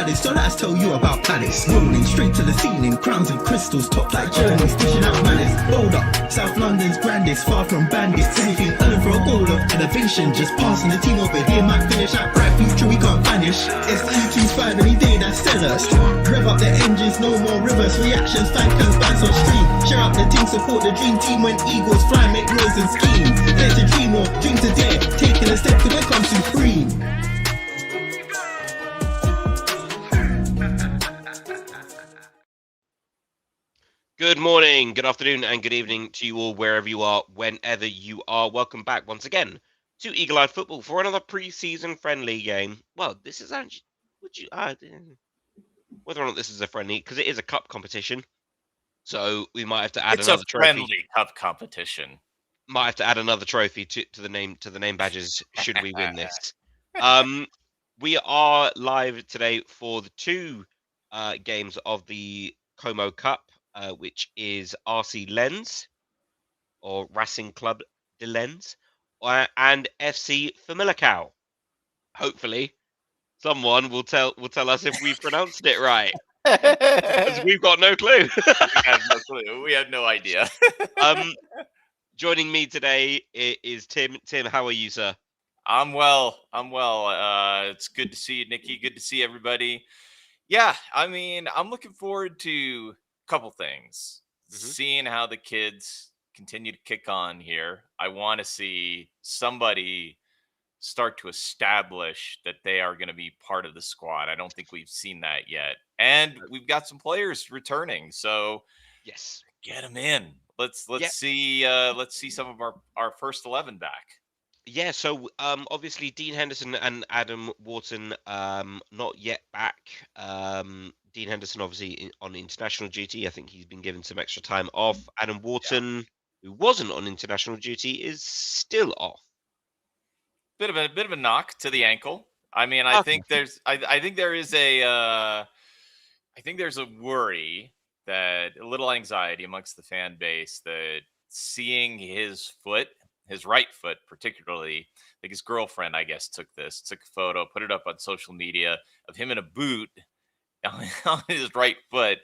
baddest, so let's tell you about Palace. Rolling straight to the ceiling, crowns and crystals, top like journeys, dishing out malice. Hold up, South London's grandest, far from bandits. Anything earning for a goal of elevation, just passing the team over here might finish out bright future we can't vanish. It's 325 any day, that's sellers. Rev up the engines, no more reverse reactions, fans bands on stream. Share up the team, support the dream team when eagles fly, make noise and scheme. Dare to dream or dream to dare, taking a step to become supreme. Good morning, good afternoon, and good evening to you all, wherever you are, whenever you are. Welcome back once again to Eagle Eye Football for another pre-season friendly game. Well, this is actually, whether or not this is a friendly, because it is a cup competition, so we might have to add another trophy. It's a friendly cup competition. Might have to add another trophy to the name badges should we win this. We are live today for the two games of the Como Cup. Which is RC Lens, or Racing Club de Lens, and FC FAMALICÃO. Hopefully, someone will tell us if we pronounced it right, because we've got no clue. We have no clue. We have no idea. Joining me today is Tim. Tim, how are you, sir? I'm well. It's good to see you, Nikki. Good to see everybody. Yeah, I mean, I'm looking forward to couple things. Seeing how the kids continue to kick on here. I want to see somebody start to establish that they are going to be part of the squad. I don't think we've seen that yet. And we've got some players returning. So yes, get them in. Let's see some of our first 11 back. Yeah, so obviously Dean Henderson and Adam Wharton not yet back. Dean Henderson obviously on international duty. I think he's been given some extra time off. Adam Wharton, who wasn't on international duty, is still off. Bit of a knock to the ankle. I mean, I think there's a worry, that a little anxiety amongst the fan base that seeing his right foot particularly, like his girlfriend, I guess, took a photo, put it up on social media of him in a boot on his right foot.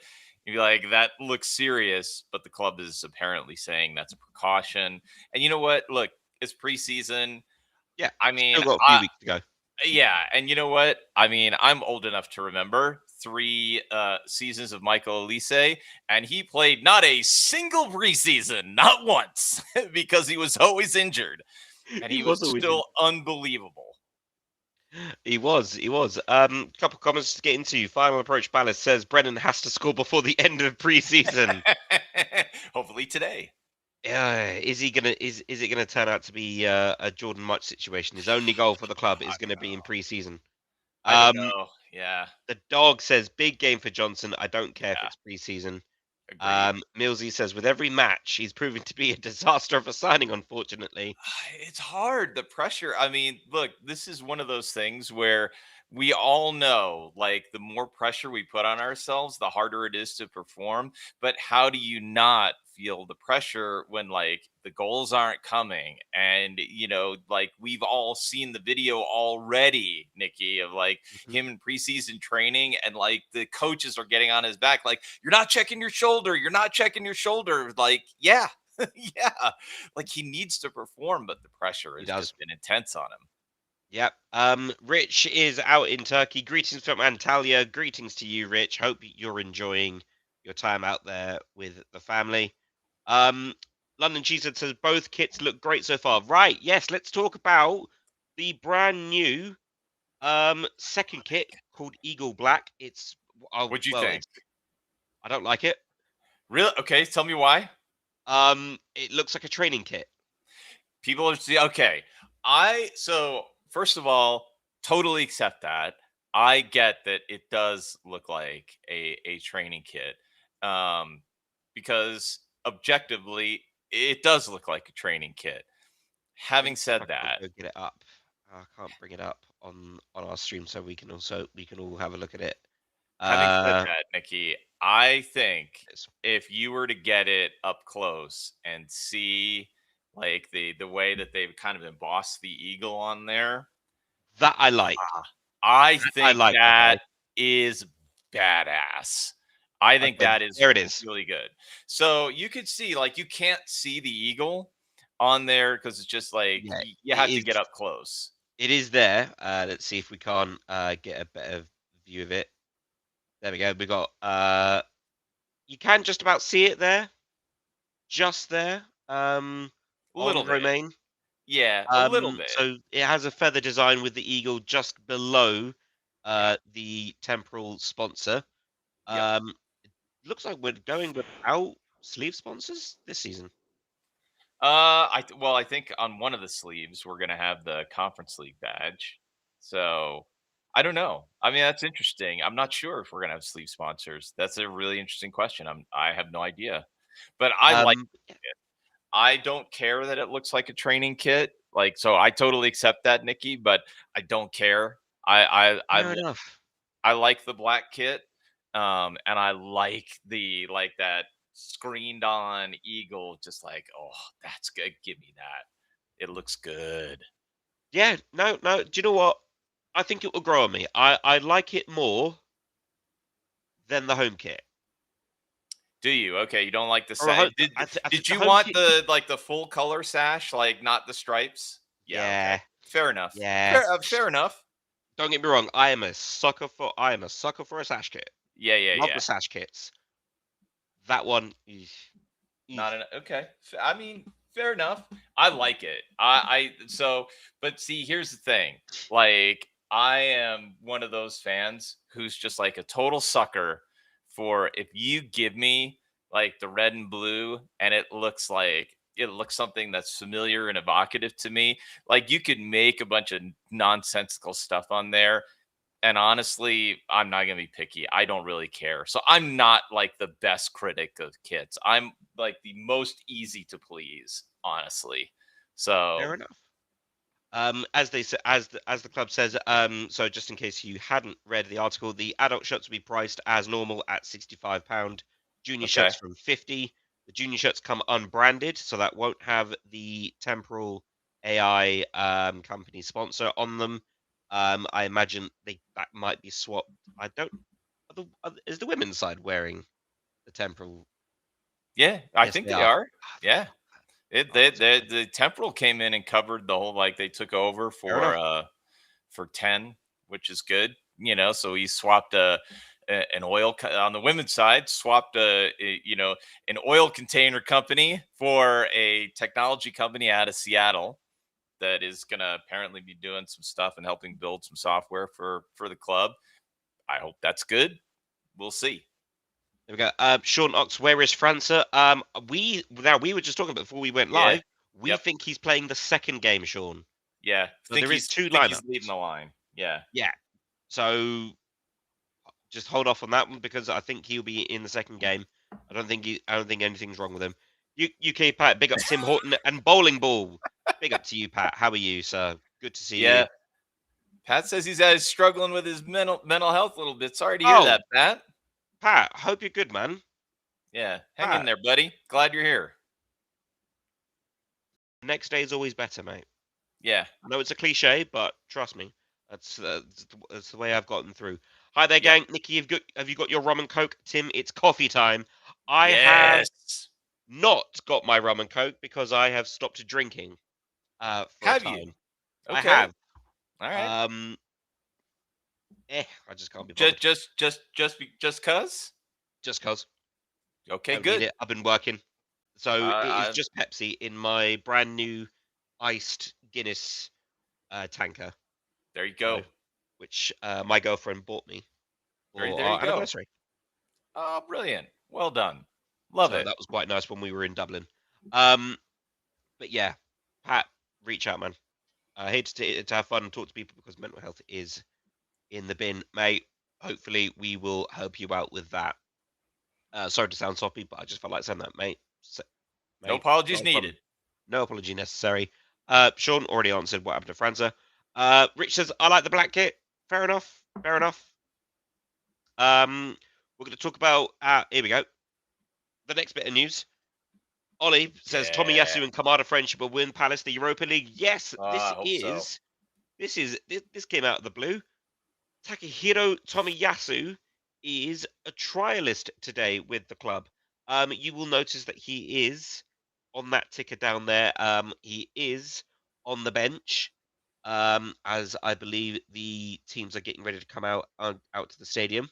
You'd be like, that looks serious, but the club is apparently saying that's a precaution. And you know what? Look, it's preseason. Yeah, I mean, still got a few weeks to go. Yeah, and you know what? I mean, I'm old enough to remember 3 seasons of Michael Olise, and he played not a single preseason, not once, because he was always injured, and he was still unbelievable. He was. Couple comments to get into. Final Approach Palace says Brennan has to score before the end of preseason. Hopefully today. Is it gonna turn out to be a Jordan Much situation? His only goal for the club is going to be in preseason. I don't know. Yeah. The dog says big game for Johnson. I don't care if it's preseason. Millsy says with every match he's proving to be a disaster of a signing, unfortunately. It's hard, the pressure. I mean, look, this is one of those things where we all know, like, the more pressure we put on ourselves, the harder it is to perform. But how do you not feel the pressure when, like, the goals aren't coming? And, you know, like, we've all seen the video already, Nikki, of like him in preseason training, and like the coaches are getting on his back, like, you're not checking your shoulder. Like, yeah. Yeah, like, he needs to perform, but the pressure has just been intense on him. Yep. Rich is out in Turkey. Greetings from Antalya. Greetings to you, Rich. Hope you're enjoying your time out there with the family. London Cheese says both kits look great so far. Right. Yes. Let's talk about the brand new second kit called Eagle Black. What'd you think? I don't like it. Really? Okay. Tell me why. It looks like a training kit. People are okay. So first of all, totally accept that. I get that it does look like a training kit, because objectively it does look like a training kit. Having said that, get it up. I can't bring it up on our stream, so we can all have a look at it. Having said that, Nikki, I think if you were to get it up close and see, like, the way that they've kind of embossed the eagle on there, that I like. I think is badass. I think Okay, that is there it is. really good. So you could see, like, you can't see the eagle on there because it's just like Yeah, you it have to is. get up close. It is there. Let's see if we can't get a better view of it. There we go. We got. You can just about see it there, just there. A On little bit. Romaine. Yeah, a little bit. So it has a feather design with the eagle just below Yeah. the temporal sponsor. Yep. Um, looks like we're going without sleeve sponsors this season. Well, I think on one of the sleeves we're gonna have the conference league badge. So I don't know. I mean, that's interesting. I'm not sure if we're gonna have sleeve sponsors. That's a really interesting question. I have no idea. But I like Yeah, it. I don't care that it looks like a training kit. Like, so I totally accept that, Nikki, but I don't care. fair enough. I like the black kit. And I like the like that screened on eagle, just like, oh, that's good. Give me that. It looks good. Yeah, no, no. Do you know what? I think it will grow on me. I like it more than the home kit. Do you? Okay, you don't like the Or a sash. home, I think Did the you home want kit. the full color sash, like not the stripes? Yeah, okay. Yeah, Fair enough. yeah. Fair enough. Don't get me wrong. I am a sucker for a sash kit. Yeah, yeah, Love yeah. the sash kits. That one. Not an okay. I mean, fair enough. I like it. I but see, here's the thing. Like, I am one of those fans who's just like a total sucker for, if you give me like the red and blue and it looks something that's familiar and evocative to me. Like, you could make a bunch of nonsensical stuff on there, and honestly, I'm not gonna be picky. I don't really care. So I'm not like the best critic of kits. I'm like the most easy to please, honestly. Fair So enough. As they say, as the club says, so just in case you hadn't read the article, the adult shirts will be priced as normal at £65. Junior okay. shirts from 50. The junior shirts come unbranded, so that won't have the temporal AI company sponsor on them. I imagine that might be swapped. I don't. Is the women's side wearing the temporal? Yeah, I Yes, think they they are. are. Ah, Yeah. It fuck, the temporal came in and covered the whole, like, they took over fair enough. for 10, which is good. So he swapped an on the women's side, swapped an oil container company for a technology company out of Seattle that is going to apparently be doing some stuff and helping build some software for the club. I hope that's good. We'll see. There we go. Sean Ox, where is França? We were just talking about before we went Yeah. live. We Yep. think he's playing the second game, Sean. Yeah. So there is two Think he's leading lineups. the line. Yeah. Yeah. So just hold off on that one because I think he'll be in the second game. I don't think anything's wrong with him. UK Pat, big up Tim Horton and Bowling Ball. Big up to you, Pat. How are you, sir? Good to see you. Yeah. Pat says he's struggling with his mental health a little bit. Sorry to hear Oh, that, Pat. Pat, hope you're good, man. Yeah. Hang in Pat, there, buddy. Glad you're here. next day is always better, mate. Yeah. I know it's a cliche, but trust me, that's the way I've gotten through. Hi there, Yep. gang. Nikki, have you got your rum and coke? Tim, it's coffee time. I have Yes. not got my rum and coke because I have stopped drinking for a Have you? time. I Okay. have. All right. I just can't be Just bothered. just cuz? Just cause Okay, don't need good. it. I've been working, so it is I just Pepsi in my brand new iced Guinness tanker, There you so go. which my girlfriend bought me for There you our go. anniversary. Oh, brilliant. Well done. Love So it. that was quite nice when we were in Dublin. Um, but yeah, Pat, reach out, man. Here to have fun and talk to people because mental health is in the bin, mate. Hopefully, we will help you out with that. Sorry to sound soppy, but I just felt like saying that, mate. No Mate, apologies not a problem. needed. No apology necessary. Sean already answered what happened to Franza. Rich says, I like the black kit. Fair enough. Fair enough. We're going to talk about, here we go. The next bit of news. Ollie says Yeah. Tomiyasu and Kamada friendship will win Palace the Europa League. Yes, I hope so. this came out of the blue. Takahiro Tomiyasu is a trialist today with the club. You will notice that he is on that ticker down there. He is on the bench, as I believe the teams are getting ready to come out to the stadium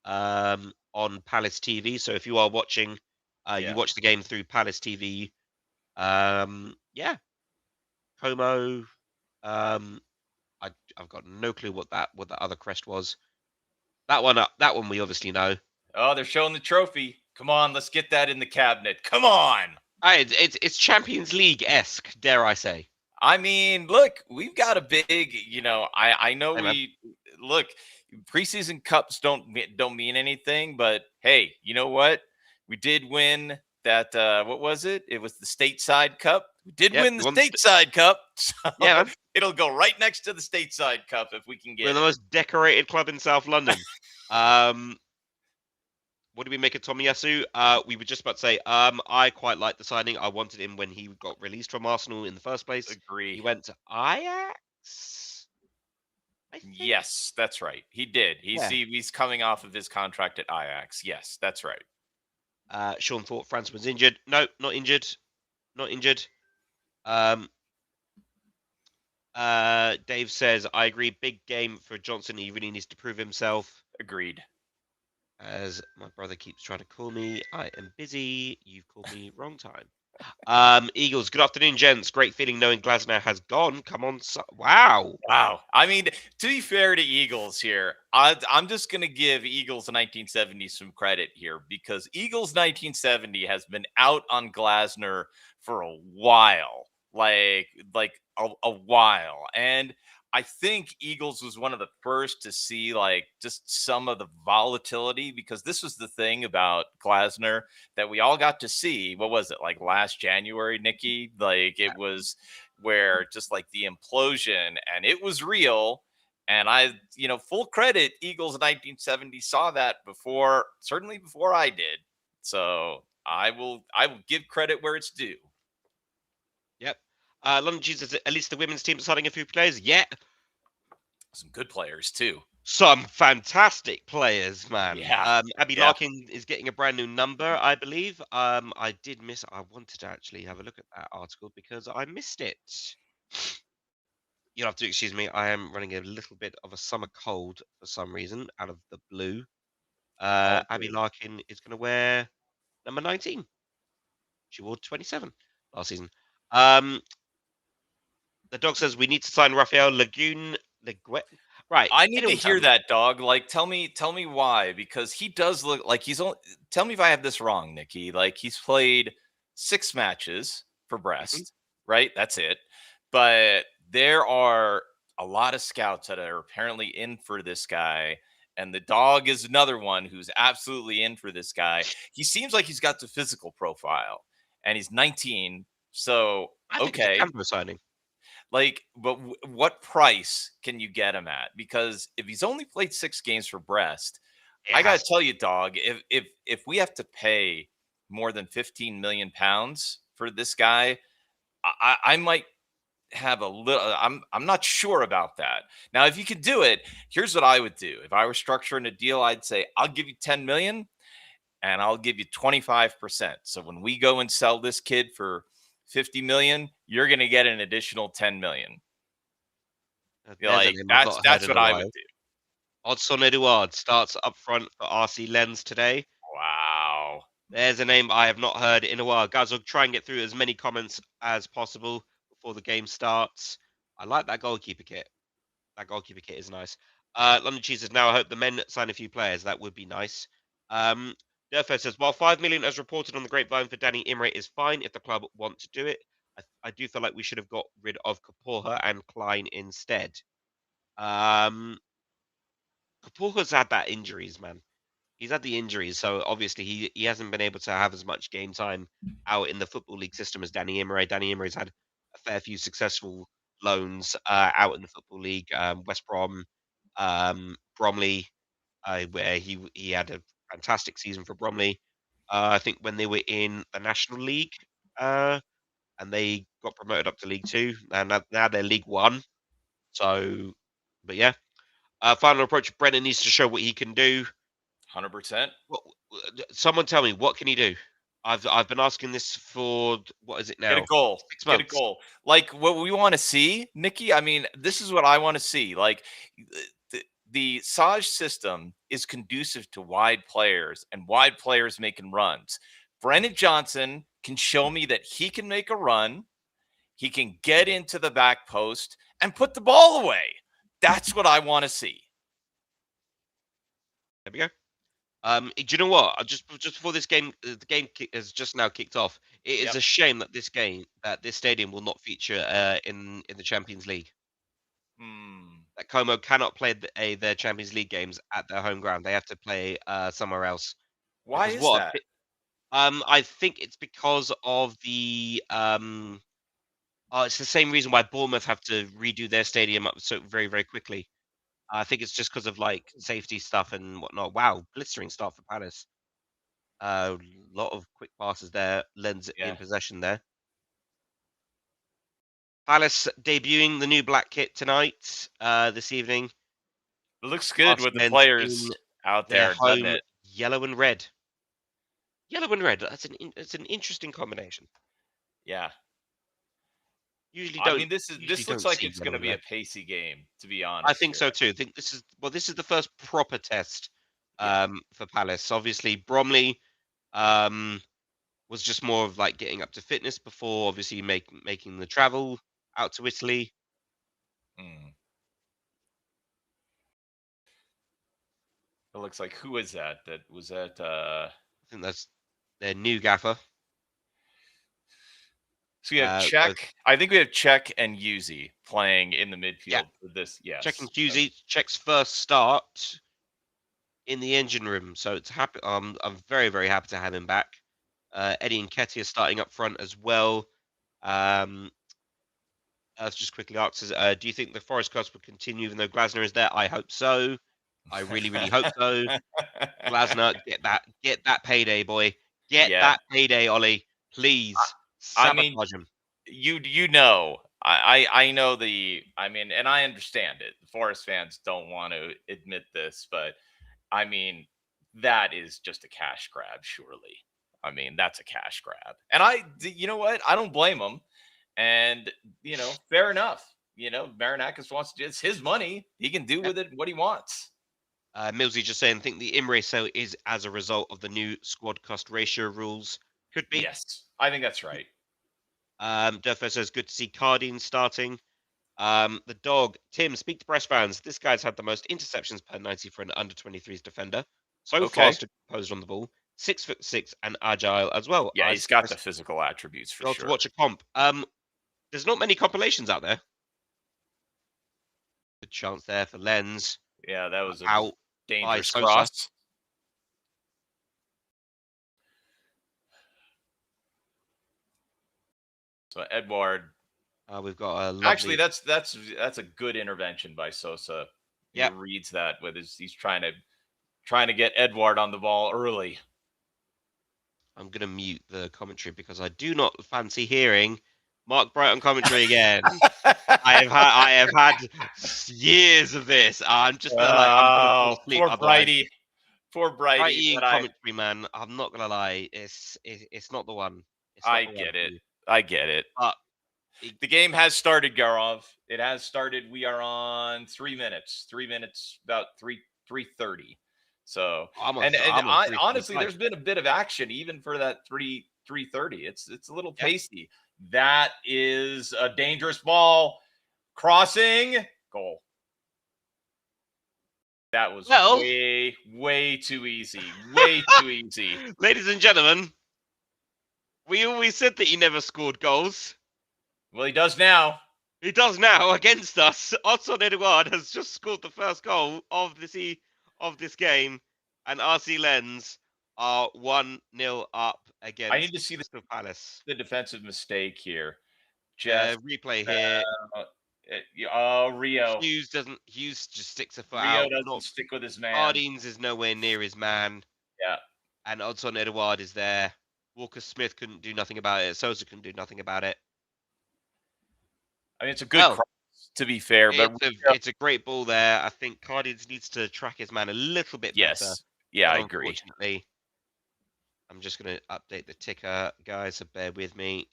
on Palace TV. So if you are watching, you Yeah. watch the game through Palace TV. Yeah, Como. Um, I've got no clue what that other crest was. That one we obviously know. Oh, they're showing the trophy. Come on, let's get that in the cabinet. Come on. It's Champions League esque, dare I say? I mean, look, we've got a big, I know Hey man, we look, preseason cups don't mean anything, but hey, you know what? We did win that what was it? It was the stateside cup. We did yep, win the we won stateside cup. So yeah, man. it'll go right next to the stateside cup if we can We're get the it. most decorated club in South London. Um, what do we make of Tomiyasu? We were just about to say, I quite like the signing. I wanted him when he got released from Arsenal in the first place. He Agree. went to Ajax, I think. Yes, that's right. He did. Yeah. He's coming off of his contract at Ajax. Yes, that's right. Sean thought France was injured. No, not injured. Not injured. Um, Dave says, I agree. Big game for Johnson. He really needs to prove himself. Agreed. As my brother keeps trying to call me, I am busy. You've called me wrong time. Eagles, good afternoon, gents. Great feeling knowing Glasner has gone. Come on. Wow. Wow. I mean, to be fair to Eagles here, I'm just going to give Eagles 1970 some credit here because Eagles 1970 has been out on Glasner for a while, like a while. And I think Eagles was one of the first to see like just some of the volatility because this was the thing about Glasner that we all got to see. What was it like last January, Nikki? Like it was where just like the implosion and it was real. And full credit, Eagles 1970 saw that before, certainly before I did. So I will give credit where it's due. Yep. London Jesus, at least the women's team deciding a few players. Yeah. Some good players too. Some fantastic players, man. Yeah. Abby Yeah. Larkin is getting a brand new number, I believe. I did miss. I wanted to actually have a look at that article because I missed it. You'll have to excuse me. I am running a little bit of a summer cold for some reason, out of the blue. All Abby good. Larkin is going to wear number 19. She wore 27 last season. The dog says we need to sign Rafael Lagoon. Right. I need to Anyone hear tell me? that, dog. Like, tell me why, because he does look like he's only. Tell me if I have this wrong, Nikki. Like, he's played 6 matches for Mhm. Brest, right? That's it. But there are a lot of scouts that are apparently in for this guy, and the dog is another one who's absolutely in for this guy. He seems like he's got the physical profile, and he's 19. So I think it's a okay, Canberra signing. like, but what price can you get him at? Because if he's only played 6 games for Brest, It I gotta has. tell you, dog, if we have to pay more than 15 million pounds for this guy, I might have a little. I'm not sure about that. Now, if you could do it, here's what I would do. If I were structuring a deal, I'd say I'll give you 10 million and I'll give you 25%. So when we go and sell this kid for 50 million, you're gonna get an additional 10 million. You're There's a like, name I've that's not heard that's in what a I would while. do. Odson Eduard starts up front for RC Lens today. Wow. There's a name I have not heard in a while. Guys, I'll try and get through as many comments as possible before the game starts. I like that goalkeeper kit. That goalkeeper kit is nice. London Cheeses. Now I hope the men sign a few players. That would be nice. Durfo says, while 5 million as reported on the grapevine for Danny Imre is fine if the club want to do it, I do feel like we should have got rid of Kaporha and Klein instead. Um, Kaporha's had that injuries, man. He's had the injuries, so obviously he hasn't been able to have as much game time out in the football league system as Danny Imre. Danny Imre's had a fair few successful loans out in the football league. West Brom, Bromley, where he had a fantastic season for Bromley. I think when they were in the National League, uh, and they got promoted up to League Two, and now they're League One. So, but yeah. Final approach. Brennan needs to show what he can do. 100%. Someone tell me, what can he do? I've been asking this for, what is it Get a now? goal. 6 Get a months. goal. Like what we want to see, Nikki. I mean, this is what I want to see. Like the Saj system is conducive to wide players and wide players making runs. Brennan Johnson can show me that he can make a run. He can get into the back post and put the ball away. That's what I want to see. There we go. Do you know what? Just before this game, the game has just now kicked off. It is Yep. a shame that this stadium will not feature in the Champions League. Hmm. That Como cannot play their Champions League games at their home ground. They have to play somewhere else. Why Because is that? I think it's because of the it's the same reason why Bournemouth have to redo their stadium up so very, very quickly. I think it's just because of like safety stuff and whatnot. Wow, blistering start for Palace. A lot of quick passes there. Lens Yeah. in possession there. Palace debuting the new black kit tonight, this evening. It looks good with the Arsenal players in out their there, doesn't home it? yellow and red. Yellow and red. It's an interesting combination. Yeah. Usually I don't mean, usually this looks don't like see it's going yellow to and be a red. pacey game, to be I honest think here. so too. I think this is the first proper test Yeah. for Palace. Obviously, Bromley um, was just more of like getting up to fitness before obviously making the travel out to Italy. Mm. It looks like who is that? That was that. I think that's their new gaffer. So we have Both, Czech. I think we have Czech and Yuzi playing in the yeah, midfield for this. checking Yes. Husey, Czech's first start in the engine room. So it's happy. I'm very, very happy to have him back. Eddie and Ketty are starting up front as well. Um, Earth just quickly asks, do you think the Forest Coast will continue even though Glasner is there? I hope so. I really, really hope so. Glasner, get that payday, boy. Get Yeah. that payday, Ollie. Please I mean, sabotage him. you know, I know I mean, and I understand it. The Forest fans don't want to admit this, but I mean, that is just a cash grab, surely. I mean, that's a cash grab. And you know what? I don't blame him. And, fair enough. Marinakis wants to, it's his money. He can do Yeah. with it what he wants. Millsy just saying, think the Imre sale is as a result of the new squad cost ratio rules. Could be. Yes, I think that's right. Durfo says, good to see Cardine starting. The dog, Tim, speak to press fans. This guy's had the most interceptions per 90 for an under 23s defender. So Okay. fast and composed on the ball. 6'6" and agile as well. Yeah, I he's got the suggest physical attributes for go sure. to watch a comp. There's not many compilations out there. Good chance there for Lens. Yeah, that was a Out by dangerous Sosa. cross. So Edward, We've got a lovely. actually, that's a good intervention by Sosa. He Yep. reads that with he's trying to get Edward on the ball early. I'm going to mute the commentary because I do not fancy hearing Mark Bright on commentary again. I have had years of this. I'm just gonna I'm gonna fall asleep. Poor Otherwise. Brighty. Poor Brighty. Brighty But commentary, man. I'm not gonna lie. It's not the one. It's not I the one get for it. you. I get it. But The game has started, Garov. It has started. We are on 3 minutes. 3 minutes, about 3:30. So I'm on, and I'm on honestly, 3:45. there's been a bit of action even for that 3:30. It's a little Yeah. pacey. That is a dangerous ball. Crossing goal. That was Well- way too easy. Way too easy. Ladies and gentlemen, we always said that he never scored goals. Well, he does now. He does now against us. Otson Edouard has just scored the first goal of this game, and RC Lens are 1-0 up against I need to see Crystal Palace. the defensive mistake here. Just Replay here. Rio. Hughes just sticks a foot Rio out. doesn't Not stick with his man. Hardings is nowhere near his man. Yeah. And Odson Edouard is there. Walker Smith couldn't do nothing about it. Sosa couldn't do nothing about it. I mean, it's a good Well, cross. to be fair, but It's a great ball there. I think Cardians needs to track his man a little bit better. yes, yeah, But I agree. unfortunately, I'm just going to update the ticker, guys, so bear with me.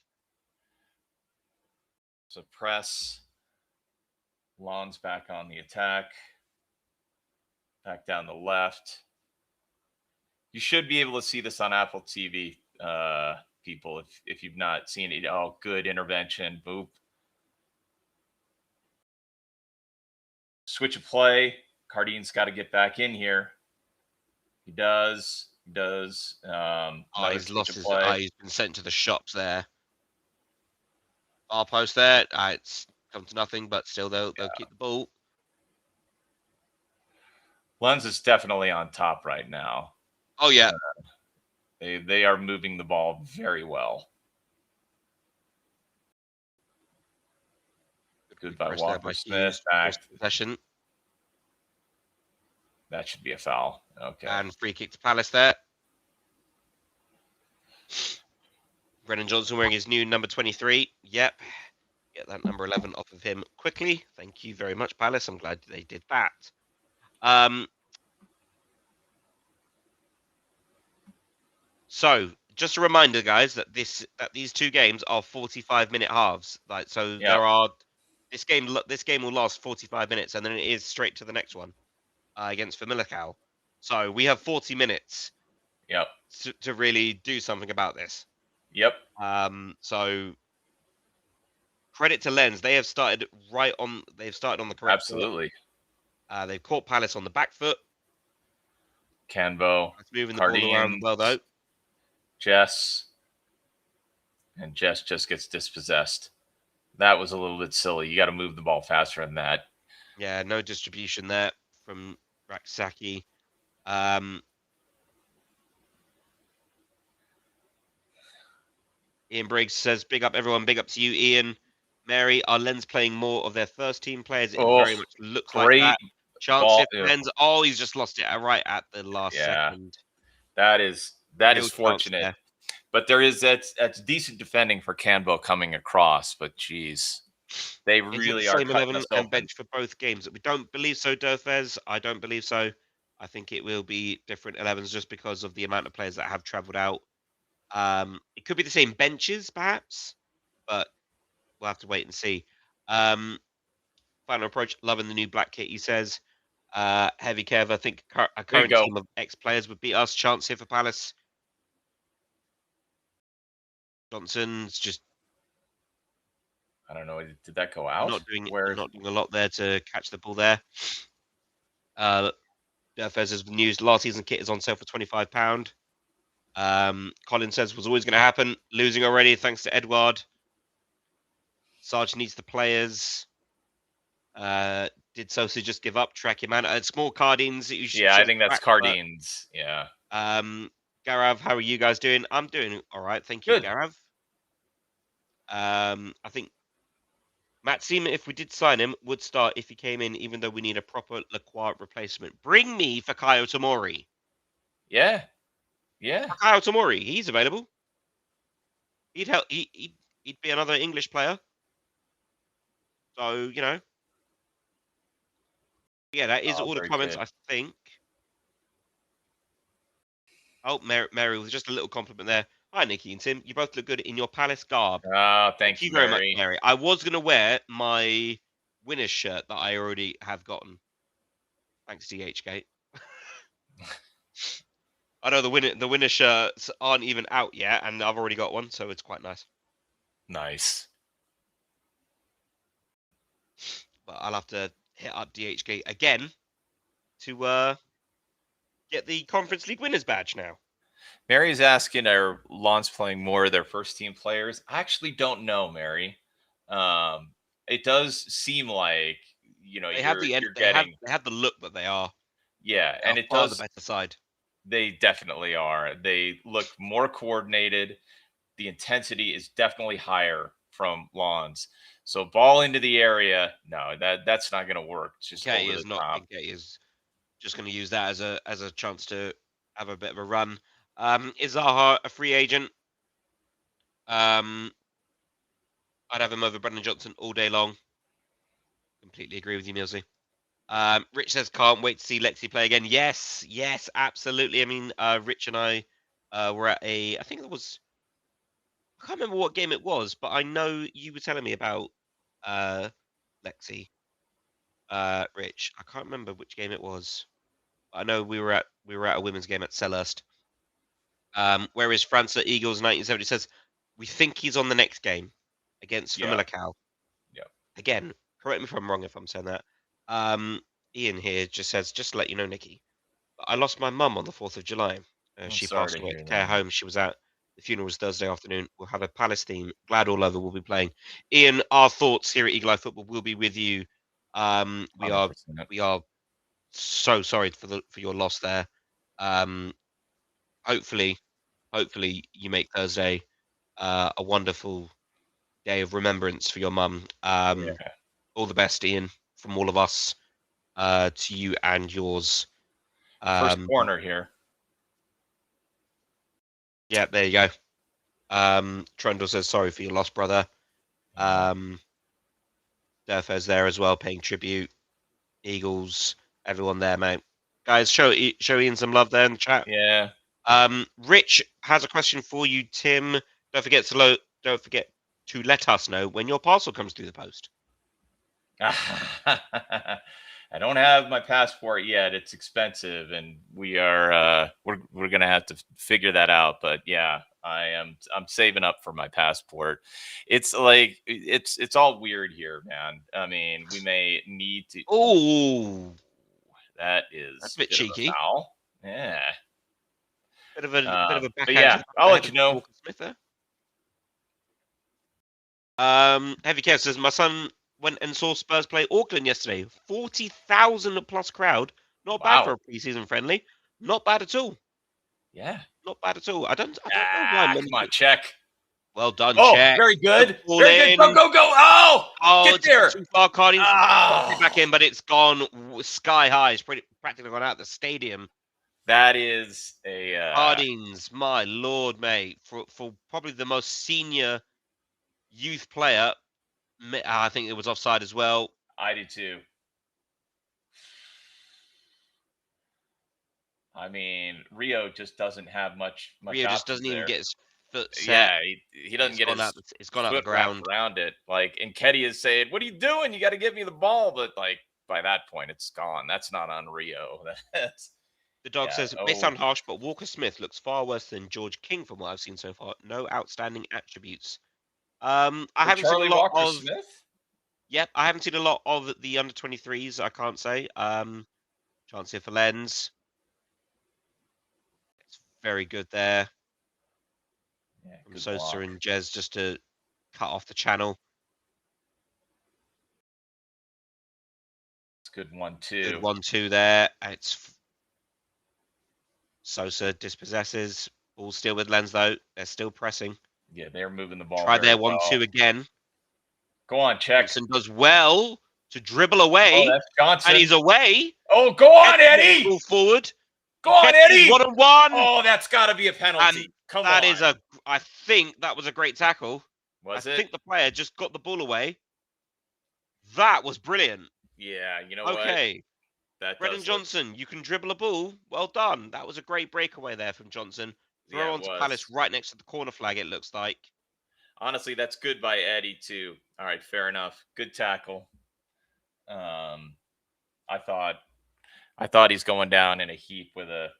So press. Lon's back on the attack. Back down the left. You should be able to see this on Apple TV, people, if you've not seen it. Oh, good intervention. Boop. Switch of play. Cardin's got to get back in here. He does. He does. He's lost his. He's been sent to the shops there. Far post there. It's come to nothing, but still they'll keep the ball. Lens is definitely on top right now. Oh yeah. They are moving the ball very well. Good by Walker Smith. Back possession. That should be a foul. Okay. And free kick to Palace there. Brennan Johnson wearing his new number 23. Yep. Get that number 11 off of him quickly. Thank you very much, Palace. I'm glad they did that. So just a reminder, guys, that these two games are 45-minute halves. Like, so there are this game will last 45 minutes, and then it is straight to the next one against FAMALICÁO. So we have 40 minutes. Yep. To really do something about this. Yep. So credit to Lens. They have started They've started on the correct. Absolutely. They've caught Palace on the back foot. Canvo. That's moving the ball around well, though. Jess just gets dispossessed. That was a little bit silly. You got to move the ball faster than that. Yeah, no distribution there from Raksaki. Ian Briggs says, big up everyone, big up to you, Ian. Mary, are Lens playing more of their first team players? It very much looks like that. Chance if Lens, he's just lost it right at the last second. That is fortunate. But there is that's decent defending for Canvo coming across, but geez. They really are same 11 and bench for both games. We don't believe so, Durfez. I don't believe so. I think it will be different 11s just because of the amount of players that have travelled out. It could be the same benches, perhaps, but we'll have to wait and see. Final approach, loving the new black kit, he says. Heavy Kev, I think a current team of ex-players would beat us. Chance here for Palace. Johnson's just... I don't know. Did that go out? Not doing a lot there to catch the ball there. Fez's news, last season kit is on sale for £25. Colin says was always going to happen. Losing already, thanks to Edward. Sarge needs the players. Did Sosa just give up? Track him out. It's more Cardines. I think that's Cardines. Yeah. Garav, how are you guys doing? I'm doing all right. Thank you, Garav. I think Matt Seaman, if we did sign him, would start if he came in, even though we need a proper Lacroix replacement. Bring me Fakayo Tomori. Yeah. Yeah. Fakayo Tomori, he's available. He'd help. He'd be another English player. So, yeah, that is all the comments, I think. Oh, Mary, with just a little compliment there. Hi, Nikki and Tim. You both look good in your Palace garb. Thank you very much, Mary. I was going to wear my winner's shirt that I already have gotten. Thanks, DHgate. I know the winner shirts aren't even out yet, and I've already got one, so it's quite nice. Nice. But I'll have to hit up DHgate again to get the Conference League winners badge now. Mary's asking, are Lons playing more of their first team players? I actually don't know, Mary. It does seem like they have the look that they are. Yeah, and it does the better side. They definitely are. They look more coordinated. The intensity is definitely higher from Lons. So ball into the area, no, that's not going to work. It's just Katie is not. Katie is just going to use that as a chance to have a bit of a run. Is Zaha a free agent? I'd have him over Brendan Johnson all day long. Completely agree with you, Millsy. Rich says, can't wait to see Lexi play again. Yes, yes, absolutely. I mean, Rich and I were at I think it was, I can't remember what game it was, but I know you were telling me about Lexi, Rich. I can't remember which game it was. I know we were at a women's game at Selhurst. Whereas França Eagles 1970 says, we think he's on the next game against Yeah. FAMALICÃO. Yeah. Again, correct me if I'm wrong if I'm saying that. Um, Ian here just says, just to let you know, Nikki, I lost my mum on the 4th of July. I'm She sorry passed to away at hear the care that. home she was at. The funeral was Thursday afternoon. We'll have a Palace theme. Glad all over. We'll be playing. Ian, our thoughts here at Eagle Eye Football will be with you. We are 100%. so sorry for your loss there. Hopefully you make Thursday a wonderful day of remembrance for your mum. Yeah. All the best, Ian, from all of us to you and yours. First corner here. Yeah, there you go. Trundle says sorry for your loss, brother. Durfe's there as well, paying tribute. Eagles, everyone there, mate. Guys, show Ian some love there in the chat. Yeah. Rich has a question for you, Tim. Don't forget to let us know when your parcel comes through the post. I don't have my passport yet. It's expensive, and we're gonna have to figure that out. But yeah, I'm saving up for my passport. It's like it's all weird here, man. I mean, we may need to. Oh, that is that's a bit of cheeky. foul. Yeah. Bit of a But backhand. yeah, I'll let you know. Walker Smith there. Heavy Kev says my son went and saw Spurs play Auckland yesterday. 40,000 plus crowd. Not bad for a preseason friendly. Not bad at all. Yeah. Not bad at all. I don't know why. Come on, check. Well done, Oh, check. very good. Very good. Go, go, go. Oh, get there. Too far, Cardin's Oh. back in, but it's gone sky high. It's practically gone out the stadium. That is a Cardin's, my lord, mate. For probably the most senior youth player, I think it was offside as well. I do too. I mean, Rio just doesn't have much. Rio just doesn't even get his foot set. Yeah, he doesn't get his. It's gone out the ground around it. Like, and Ketty is saying, "What are you doing? You got to give me the ball." But like by that point, it's gone. That's not on Rio. That's. The dog says, it may sound harsh, but Walker Smith looks far worse than George King from what I've seen so far. No outstanding attributes. I haven't seen a lot of Smith? Yep, I haven't seen a lot of the under 23s, I can't say. Chance here for Lens. It's very good there. Yeah, from Sosa and Jez just to cut off the channel. It's good 1-2. Good 1-2 there. It's Sosa dispossesses. Ball still with Lens though. They're still pressing. Yeah, they're moving the ball. Try their 1-2 again. Go on, check. Johnson does well to dribble away. Oh, that's Johnson. And he's away. Oh, go on, Eddie. Ball forward. Go on, Eddie. 1-1. Oh, that's got to be a penalty. Come on. I think that was a great tackle. I think the player just got the ball away. That was brilliant. Yeah, you know what? Okay. Brendan Johnson, you can dribble a ball. Well done. That was a great breakaway there from Johnson. Throw onto Palace right next to the corner flag, it looks like. Honestly, that's good by Eddie, too. All right, fair enough. Good tackle. I thought he's going down in a heap with a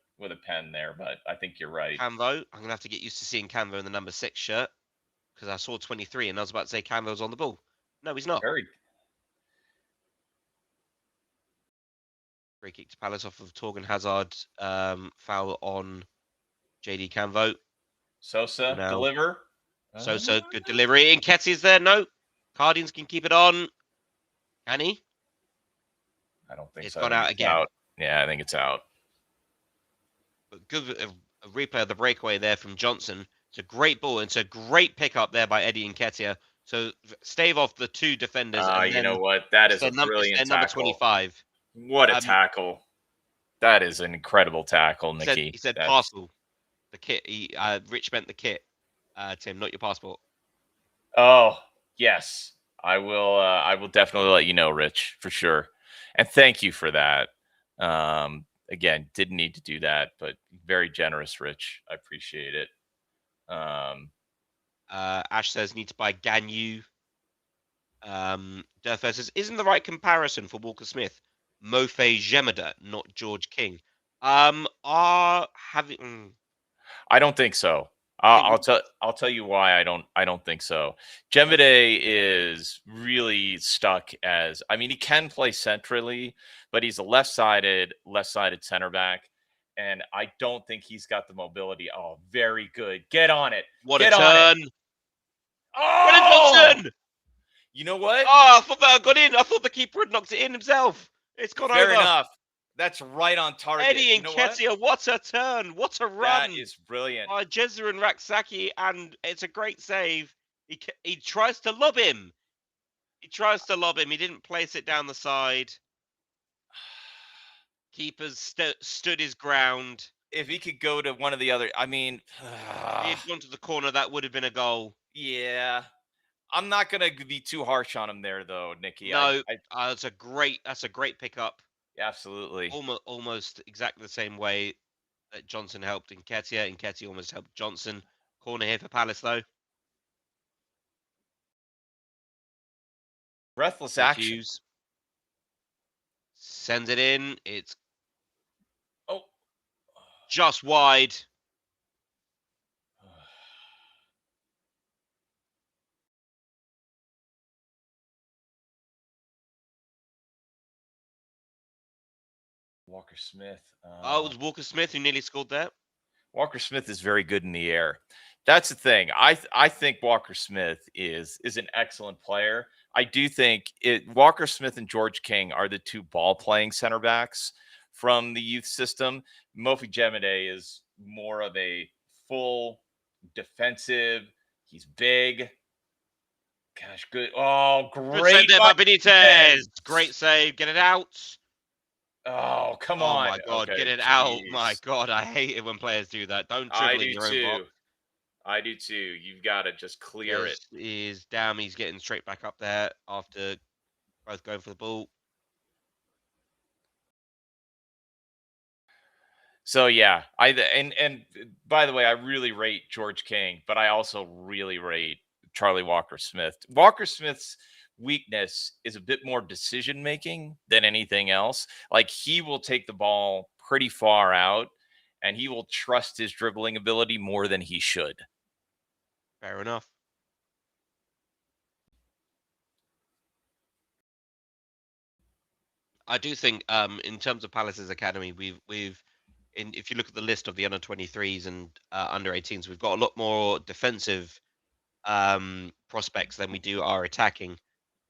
pen there, but I think you're right. Canvo, I'm going to have to get used to seeing Canvo in the number 6 shirt because I saw 23 and I was about to say Canvo's on the ball. No, he's not. Free kick to Palace off of Torgan Hazard. Foul on JD Canvo. Sosa, deliver. Sosa, good delivery. Nketiah's there. No. Cardins can keep it on. Can he? I don't think it's so. Gone out again. Yeah, I think it's out. But good a replay of the breakaway there from Johnson. It's a great ball. It's a great pickup there by Eddie Nketiah. So stave off the two defenders. You know what? That is a brilliant tackle. Number 25. What a tackle. That is an incredible tackle, Nikki. He said parcel. The kit. Rich meant the kit. Tim, not your passport. Oh, yes. I will. I will definitely let you know, Rich, for sure. And thank you for that. Again, didn't need to do that, but very generous, Rich. I appreciate it. Um, Ash says need to buy Ganyu. Durfo says isn't the right comparison for Walker Smith, Mofe Gemida, not George King. Are having I don't think so. I I'll, think I'll tell. I'll tell you why I don't. I don't think so. Jemide is really stuck as. I mean, he can play centrally, but he's a left-sided center back, and I don't think he's got the mobility. Oh, very good. Get on it. what a Get on it. turn! Brennan Oh, Johnson! you know what? Oh, I thought that had gone in. I thought the keeper had knocked it in himself. It's gone Fair over. enough. That's right on target. Eddie You know what? Nketiah, what a turn! What a That run is brilliant. by Jezu and Raksaki, and it's a great save. He tries to lob him. He tries to lob him. He didn't place it down the side. Keeper's stood his ground. If he could go to one of the other, I mean, If he had gone to the corner, that would have been a goal. yeah. I'm not gonna be too harsh on him there, though, Nikki. No, that's a great pickup. Absolutely. Almost exactly the same way that Johnson helped Nketiah. Nketiah almost helped Johnson. Corner here for Palace, though. Breathless action. Hughes sends it in. It's Oh, just wide. Walker Smith. Oh, it was Walker Smith who nearly scored there. Walker Smith is very good in the air. That's the thing. I think Walker Smith is an excellent player. I do think Walker Smith and George King are the two ball playing center backs from the youth system. Mofi Jemide is more of a full defensive. He's big. Gosh, good. Oh, Good save great there by Benitez. Benitez. Great save. Get it out. Oh, come Oh on. my God, Okay, get it out. jeez. My God, I hate it when players do that. Don't I dribble in do your own too. box. I do too. You've got to just clear it. Is damn, he's getting straight back up there after both going for the ball. So yeah, and by the way, I really rate George King, but I also really rate Charlie Walker Smith. Walker Smith's weakness is a bit more decision making than anything else. Like he will take the ball pretty far out and he will trust his dribbling ability more than he should. Fair enough. I do think in terms of Palace's academy, if you look at the list of the under 23s and under 18s, we've got a lot more defensive prospects than we do our attacking.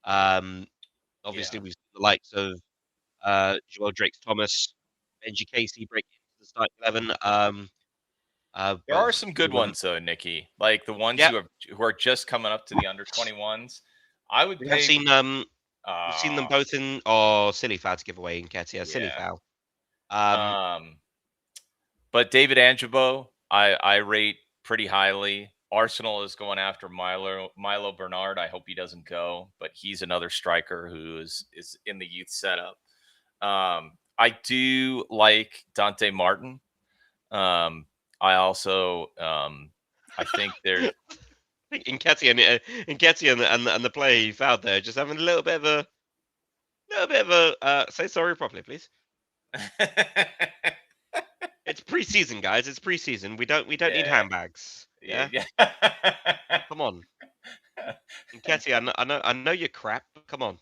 Obviously, we've seen the likes of Joel Drakes Thomas, Benji Casey breaking into the starting 11. There are some good ones though, Nikki. Like the ones who are just coming up to the under 21s. I would We pay. have seen we've seen them both in. Oh, silly foul to give away in Nketiah. Silly foul. But David Angibo, I rate pretty highly. Arsenal is going after Milo Bernard. I hope he doesn't go, but he's another striker who is in the youth setup. I do like Dante Martin. I also I think there's I think Nketiah and the player he fouled there just having a little bit of a say sorry properly, please. It's preseason, guys. It's preseason. We don't need handbags. Yeah. Come on. Nketiah, I know you're crap, but come on.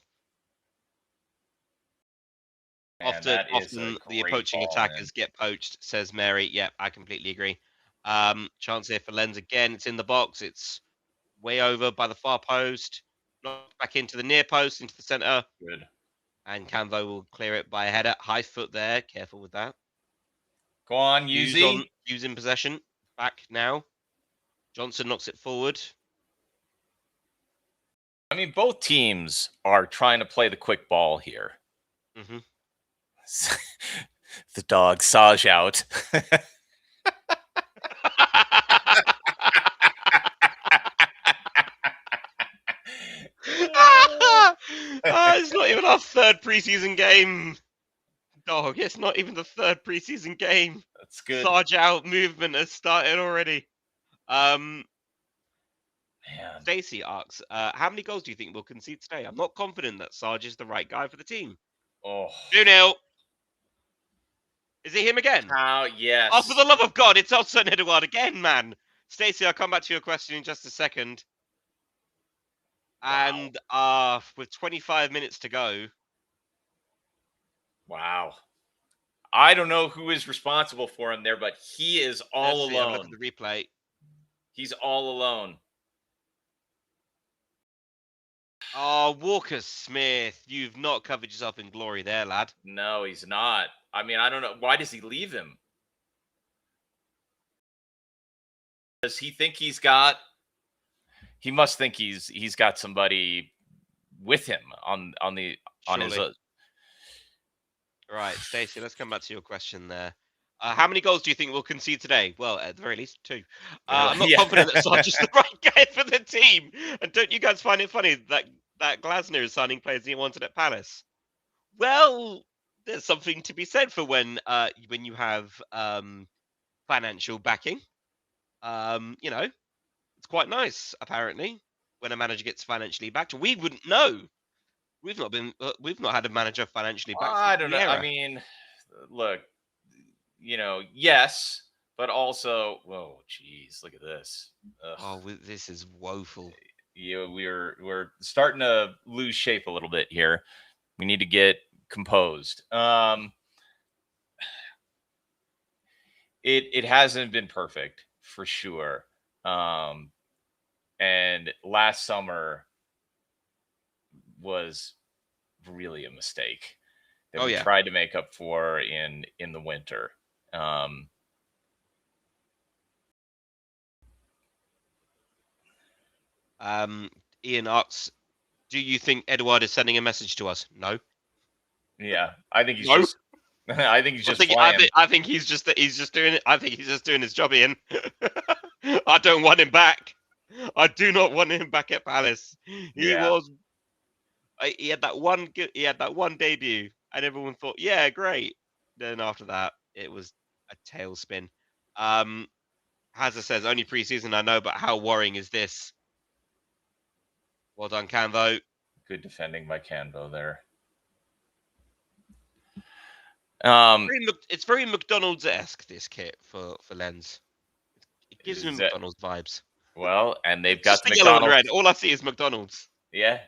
Man, often the approaching attackers get poached, says Mary. Yeah, I completely agree. Chance here for Lens again. It's in the box. It's way over by the far post. Knocked back into the near post, into the center. Good. And Canvo will clear it by a header. High foot there. Careful with that. Go on, Uzi. Hughes in possession. Back now. Johnson knocks it forward. I mean, both teams are trying to play the quick ball here. Mm-hmm. The dog Saj out. It's not even our third preseason game. Dog, it's not even the third preseason game. That's good. Sarge out movement has started already. Man. Stacey asks, how many goals do you think we'll concede today? I'm not confident that Sarge is the right guy for the team. Oh. 2-0. Is it him again? How? Yes. Oh, for the love of God, it's also Edouard again, man. Stacey, I'll come back to your question in just a second. Wow. And with 25 minutes to go. Wow. I don't know who is responsible for him there, but he is all Let's see, have a look alone. at the replay. He's all alone. Oh, Walker Smith, you've not covered yourself in glory there, lad. No, he's not. I mean, I don't know. Why does he leave him? Does he think he's got? He must think he's got somebody with him on his. Surely. Right, Stacey, let's come back to your question there. How many goals do you think we'll concede today? Well, at the very least, 2. I'm not confident that Sarge is the right guy for the team. And don't you guys find it funny that Glasner is signing players he wanted at Palace? Well, there's something to be said for when you have financial backing. You know, it's quite nice apparently when a manager gets financially backed. We wouldn't know. We've not had a manager financially backed. I don't know. I mean, look, yes, but also, whoa, geez, look at this. Ugh. Oh, this is woeful. Yeah, we're starting to lose shape a little bit here. We need to get composed. It hasn't been perfect for sure. And last summer was really a mistake that we tried to make up for in the winter. Ian asks, do you think Edouard is sending a message to us? No. Yeah, I think he's just. I think he's just flying. I think he's just doing it. I think he's just doing his job, Ian. I don't want him back. I do not want him back at Palace. He had that one debut, and everyone thought, yeah, great. Then after that, it was a tailspin. Hazza says, only preseason, I know, but how worrying is this? Well done, Canvo. Good defending by Canvo there. It's very McDonald's-esque, this kit for Lens. It gives me McDonald's vibes. Well, and they've got the yellow and red. All I see is McDonald's. Yeah.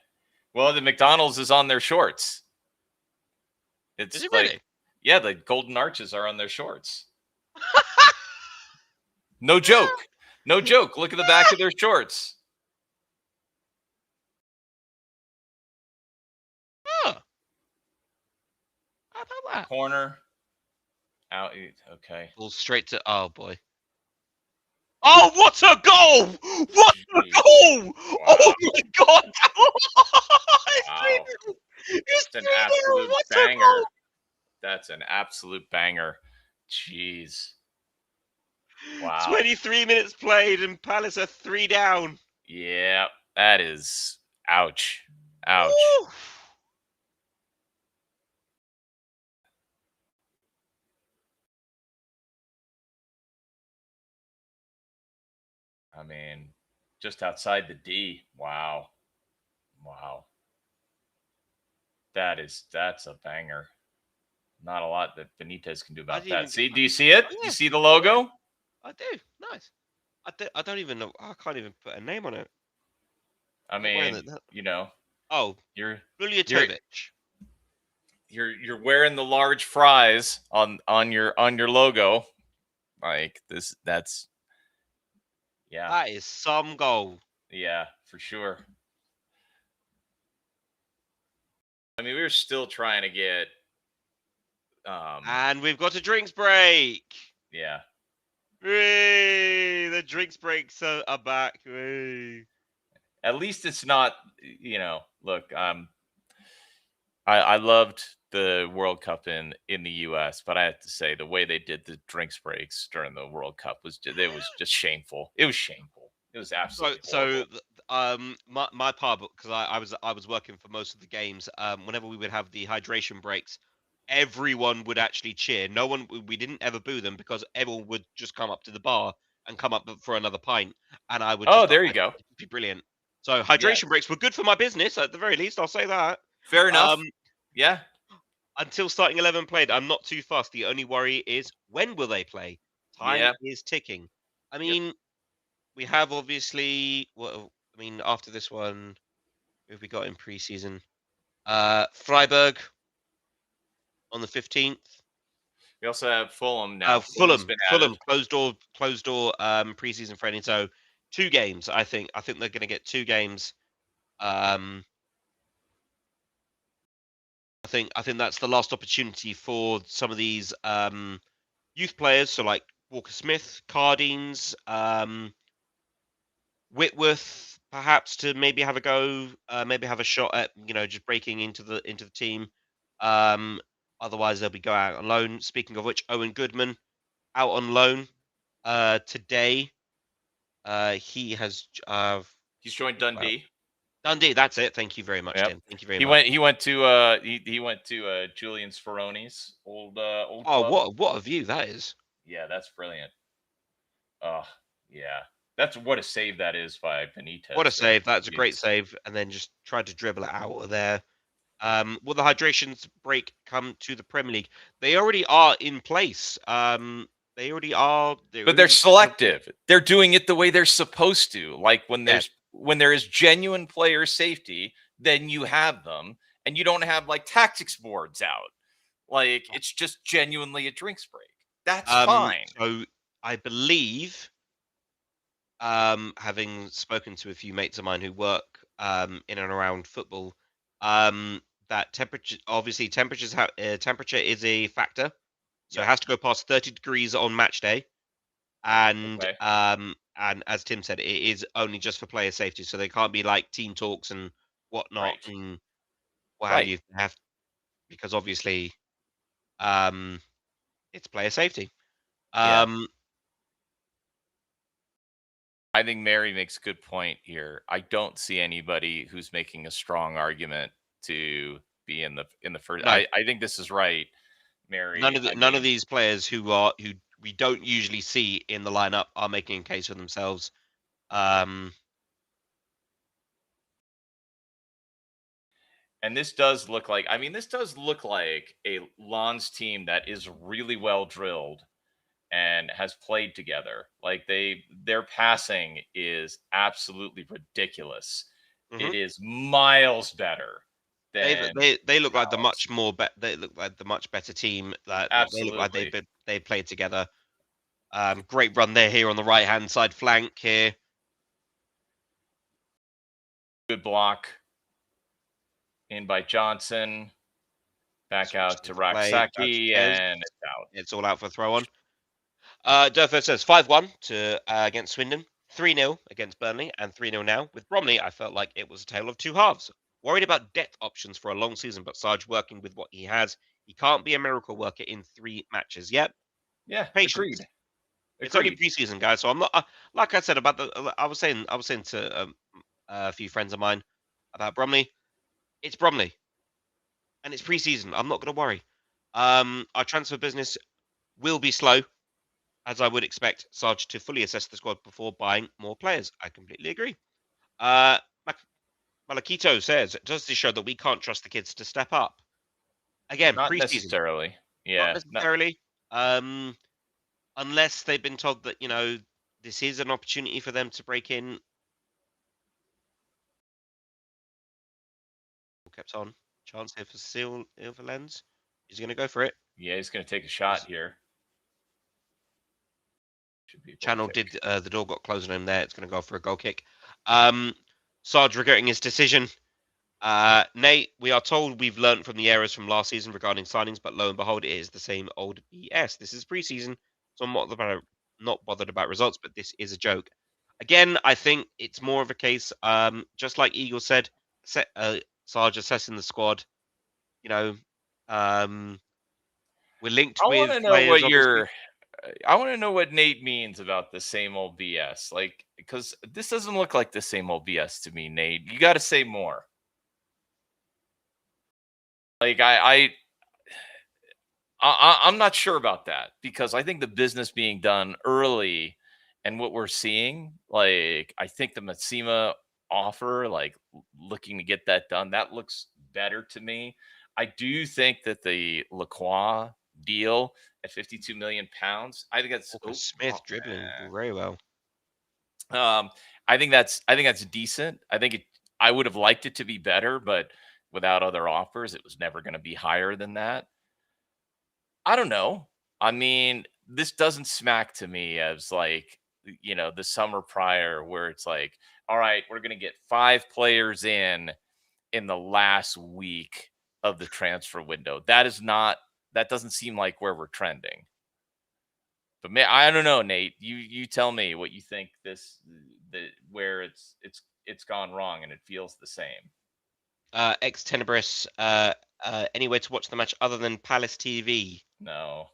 Well, the McDonald's is on their shorts. Is it really? Yeah, the golden arches are on their shorts. No joke. No joke. Look at the back of their shorts. Huh. How about that? Corner. Out. Okay. Ball straight to. Oh boy. Oh, what a goal! What a goal! Wow. Oh my God! Wow. It's an absolute banger. That's an absolute banger. Jeez. Wow. 23 minutes played and Palace are 3 down. Yeah, that is ouch. Ouch. Woo! I mean, just outside the D. Wow. Wow. That's a banger. Not a lot that Benitez can do about that. Do you see it? Do you see the logo? I do. Nice. I don't even know. I can't even put a name on it. I mean, Oh, you're Buljatovic. You're wearing the large fries on your logo. Like this, that's. Yeah. That is some goal. Yeah, for sure. I mean, we were still trying to get. And we've got a drinks break. Yeah. Hey, the drinks breaks are back. Hey. At least it's not, look, I loved the World Cup in the US, but I have to say the way they did the drinks breaks during the World Cup was just shameful. It was shameful. It was absolutely so My pub, because I was working for most of the games. Whenever we would have the hydration breaks, everyone would actually cheer. No one, we didn't ever boo them because everyone would just come up to the bar and come up for another pint, and I would Oh, just, there you go. it'd be brilliant. So Yeah, hydration breaks were good for my business at the very least. I'll say that. fair enough. Um, Yeah. until starting 11 played, I'm not too fast. The only worry is when will they play? Time Yeah. is ticking. I Yep. mean, we have obviously. Well, I mean, after this one, who have we got in preseason? Freiburg on the 15th. We also have Fulham now. Fulham's Fulham, been Fulham, added. closed door, preseason friendly. So 2 games, I think. I think they're going to get 2 games. Um, I think that's the last opportunity for some of these youth players. So like Walker Smith, Cardines, Whitworth, perhaps to maybe have a go, maybe have a shot at just breaking into the team. Um, Otherwise they'll be go out on loan. Speaking of which, Owen Goodman out on loan today. He has He's joined well, Dundee. Dundee. That's it. Thank you very much, Yep. Tim. Thank you very He much. went to Julian Speroni's old Oh, club. what a view that is! Yeah, that's brilliant. Oh, yeah. That's what a save that is by What a Benitez there. save! That's a great Jeez. save, and then just tried to dribble it out of there. Will the hydrations break come to the Premier League? They already are in place. They already are. But they're selective. They're doing it the way they're supposed to. Like when Yeah. there is genuine player safety, then you have them, and you don't have like tactics boards out. Like it's just genuinely a drinks break. That's fine. So I believe, having spoken to a few mates of mine who work in and around football, that temperature is a factor. So it Yep. has to go past 30 degrees on match day. Okay. And as Tim said, it is only just for player safety. So they can't be like team talks and whatnot Right. and what have Right. you. They have, because obviously, um, it's player safety. Yeah. Um, I think Mary makes a good point here. I don't see anybody who's making a strong argument to be in the first. no, I think this is right, Mary. I none of mean, these players who we don't usually see in the lineup are making a case for themselves. Um, and this does look like. I mean, this does look like a Lons team that is really well drilled and has played together. Like their passing is absolutely ridiculous. mhm. It is miles better than They look like the ours. much more they look like the much better team that they look like Absolutely. they played together. Great run there here on the right hand side flank here. Good block in by Johnson. Back out to That's Raksaki, Des. and it's out. It's all out for throw on. Durford says 5-1 to against Swindon, 3-0 against Burnley, and 3-0 now. With Bromley, I felt like it was a tale of two halves. Worried about depth options for a long season, but Sarge working with what he has. He can't be a miracle worker in 3 matches yet. Yeah, Patience. agreed. It's only Agreed. preseason, guys. So I'm not like I said about I was saying to a few friends of mine about Bromley. It's Bromley, and it's preseason. I'm not going to worry. Our transfer business will be slow, as I would expect Sarge to fully assess the squad before buying more players. I completely agree. Uh, Malakito says, does this show that we can't trust the kids to step up? Again, Not preseason, necessarily. not Yeah. No, necessarily. Um, unless they've been told that this is an opportunity for them to break in. Kept on. Chance here for Silverlands. He's going to go for it. yeah, he's going to take a shot here. Should be a goal Channel kick. did the door got closed on him there. It's going to go for a goal kick. Sarge regretting his decision. Nate, we are told we've learned from the errors from last season regarding signings, but lo and behold, it is the same old BS. This is preseason, so I'm not bothered about results, but this is a joke. Again, I think it's more of a case, just like Eagle said, Sarge assessing the squad. You know, we're linked I want with to know players, what obviously. I want to know what Nate means about the same old BS. Like, because this doesn't look like the same old BS to me, Nate. You got to say more. Like, I'm not sure about that because I think the business being done early and what we're seeing, like, I think the Matsima offer, like, looking to get that done, that looks better to me. I do think that the Lacroix deal at 52 million pounds, I think that's, Walker Smith dribbling very well. I think that's decent. I would have liked it to be better, but without other offers, it was never going to be higher than that. I don't know. I mean, this doesn't smack to me as like, the summer prior where it's like, all right, we're going to get 5 players in the last week of the transfer window. That doesn't seem like where we're trending. But I don't know, Nate. You tell me what you think where it's gone wrong and it feels the same. Ex Tenebris, anywhere to watch the match other than Palace TV? No,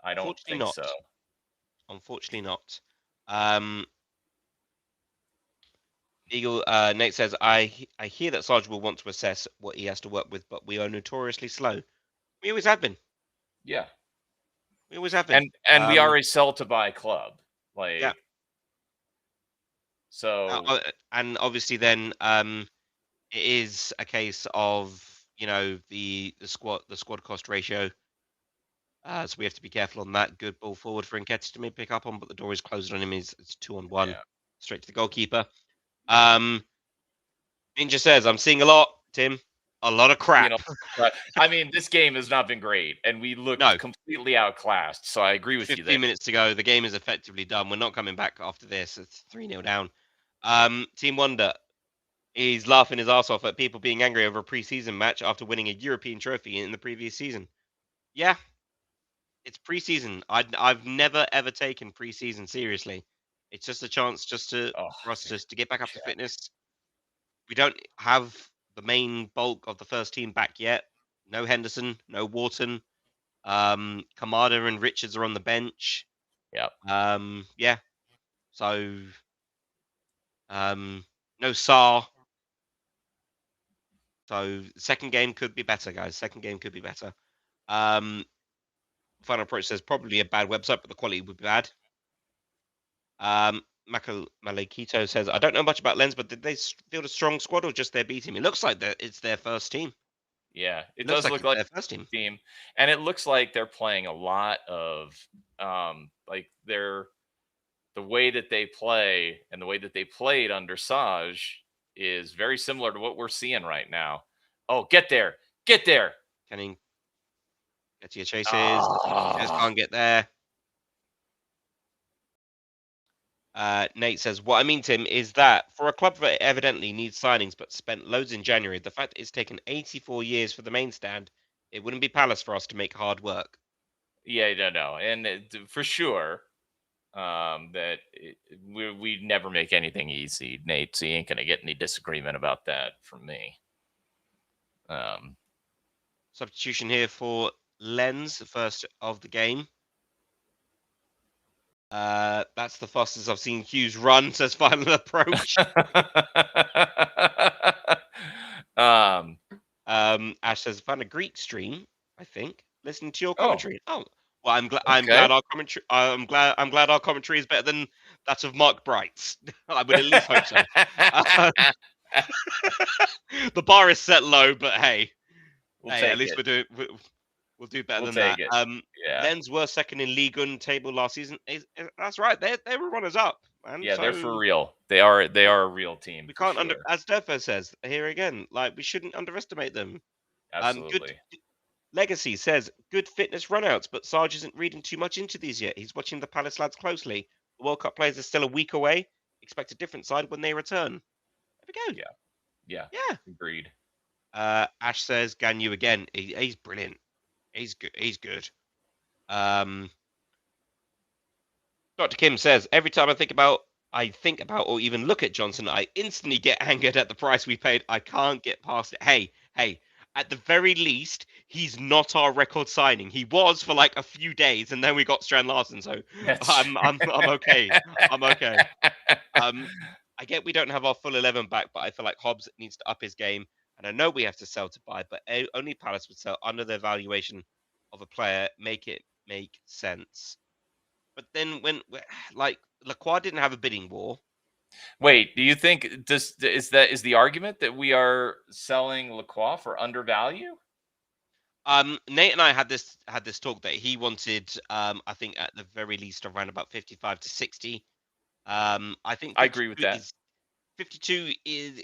I don't Unfortunately think not. so. Unfortunately not. Eagle Nate says, I hear that Sarge will want to assess what he has to work with, but we are notoriously slow. We always have been. Yeah. We always have been. And we are a sell to buy club. Like, yeah. So and obviously then it is a case of, the squad cost ratio. So we have to be careful on that. Good ball forward for Nketiah to maybe pick up on, but the door is closed on him. It's 2-on-1, yeah. straight to the goalkeeper. Ninja says, I'm seeing a lot, Tim. A lot of crap. I mean, this game has not been great, and we looked completely outclassed. So I agree with you. 15 minutes to go. The game is effectively done. We're not coming back after this. It's 3-0 down. Team Wonder is laughing his ass off at people being angry over a preseason match after winning a European trophy in the previous season. Yeah, it's preseason. I've never ever taken preseason seriously. It's just a chance for us to get back up to fitness. We don't have the main bulk of the first team back yet. No Henderson, no Wharton. Kamada and Richards are on the bench. Yeah. Yeah. So no Saar. So second game could be better, guys. Second game could be better. Final Approach says probably a bad website, but the quality would be bad. Malekito says, I don't know much about Lens, but did they field a strong squad or just their B team? It looks like it's their first team. Yeah, it does look like their first team. And it looks like they're playing a lot of like the way that they play and the way that they played under Saj is very similar to what we're seeing right now. Oh, get there. Can get to your chases. Just can't get there. Nate says, what I mean, Tim, is that for a club that evidently needs signings but spent loads in January, the fact it's taken 84 years for the main stand, it wouldn't be Palace for us to make hard work. Yeah, no. And for sure, that we never make anything easy, Nate. So you ain't going to get any disagreement about that from me. Substitution here for Lens, the first of the game. That's the fastest I've seen Hughes run, says Final Approach. Ash says, found a Greek stream, I think, listening to your commentary. Oh, well, I'm glad our commentary. I'm glad our commentary is better than that of Mark Bright's. I would at least hope so. The bar is set low, but hey, at least we'll do better than that. Lens were second in Ligue 1 table last season. That's right. They were runners up, man. Yeah, they're for real. They are a real team. We can't as Defo says here again. Like, we shouldn't underestimate them. Absolutely. Good Legacy says good fitness runouts, but Sarge isn't reading too much into these yet. He's watching the Palace lads closely. The World Cup players are still a week away. Expect a different side when they return. There we go. Yeah. Agreed. Ash says Ganyu again. He's brilliant. He's good. Dr. Kim says every time I think about or even look at Johnson, I instantly get angered at the price we paid. I can't get past it. Hey, at the very least, he's not our record signing. He was for like a few days, and then we got Strand Larson. So That's I'm okay. I'm okay. I get we don't have our full 11 back, but I feel like Hobbs needs to up his game. And I know we have to sell to buy, but only Palace would sell under the valuation of a player. Make it make sense. But then like Lacroix didn't have a bidding war. Wait, do you think is the argument that we are selling Lacroix for undervalue? Nate and I had this talk that he wanted, I think at the very least around about 55 to 60. I think I agree with that. 52 is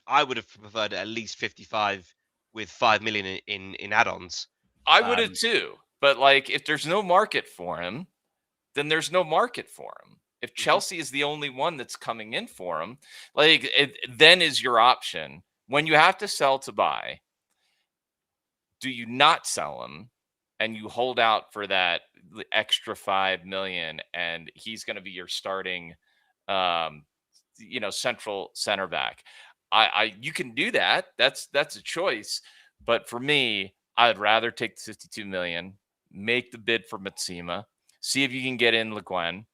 I would have preferred at least 55 with 5 million in add-ons. I would have Um, too. But like, if there's no market for him, then there's no market for him. If mhm, Chelsea is the only one that's coming in for him, like then is your option when you have to sell to buy. Do you not sell him and you hold out for that extra 5 million and he's going to be your starting um central center back? I you can do that. That's a choice. But for me, I'd rather take the 52 million, make the bid for Matsima, see if you can get in Le Guin,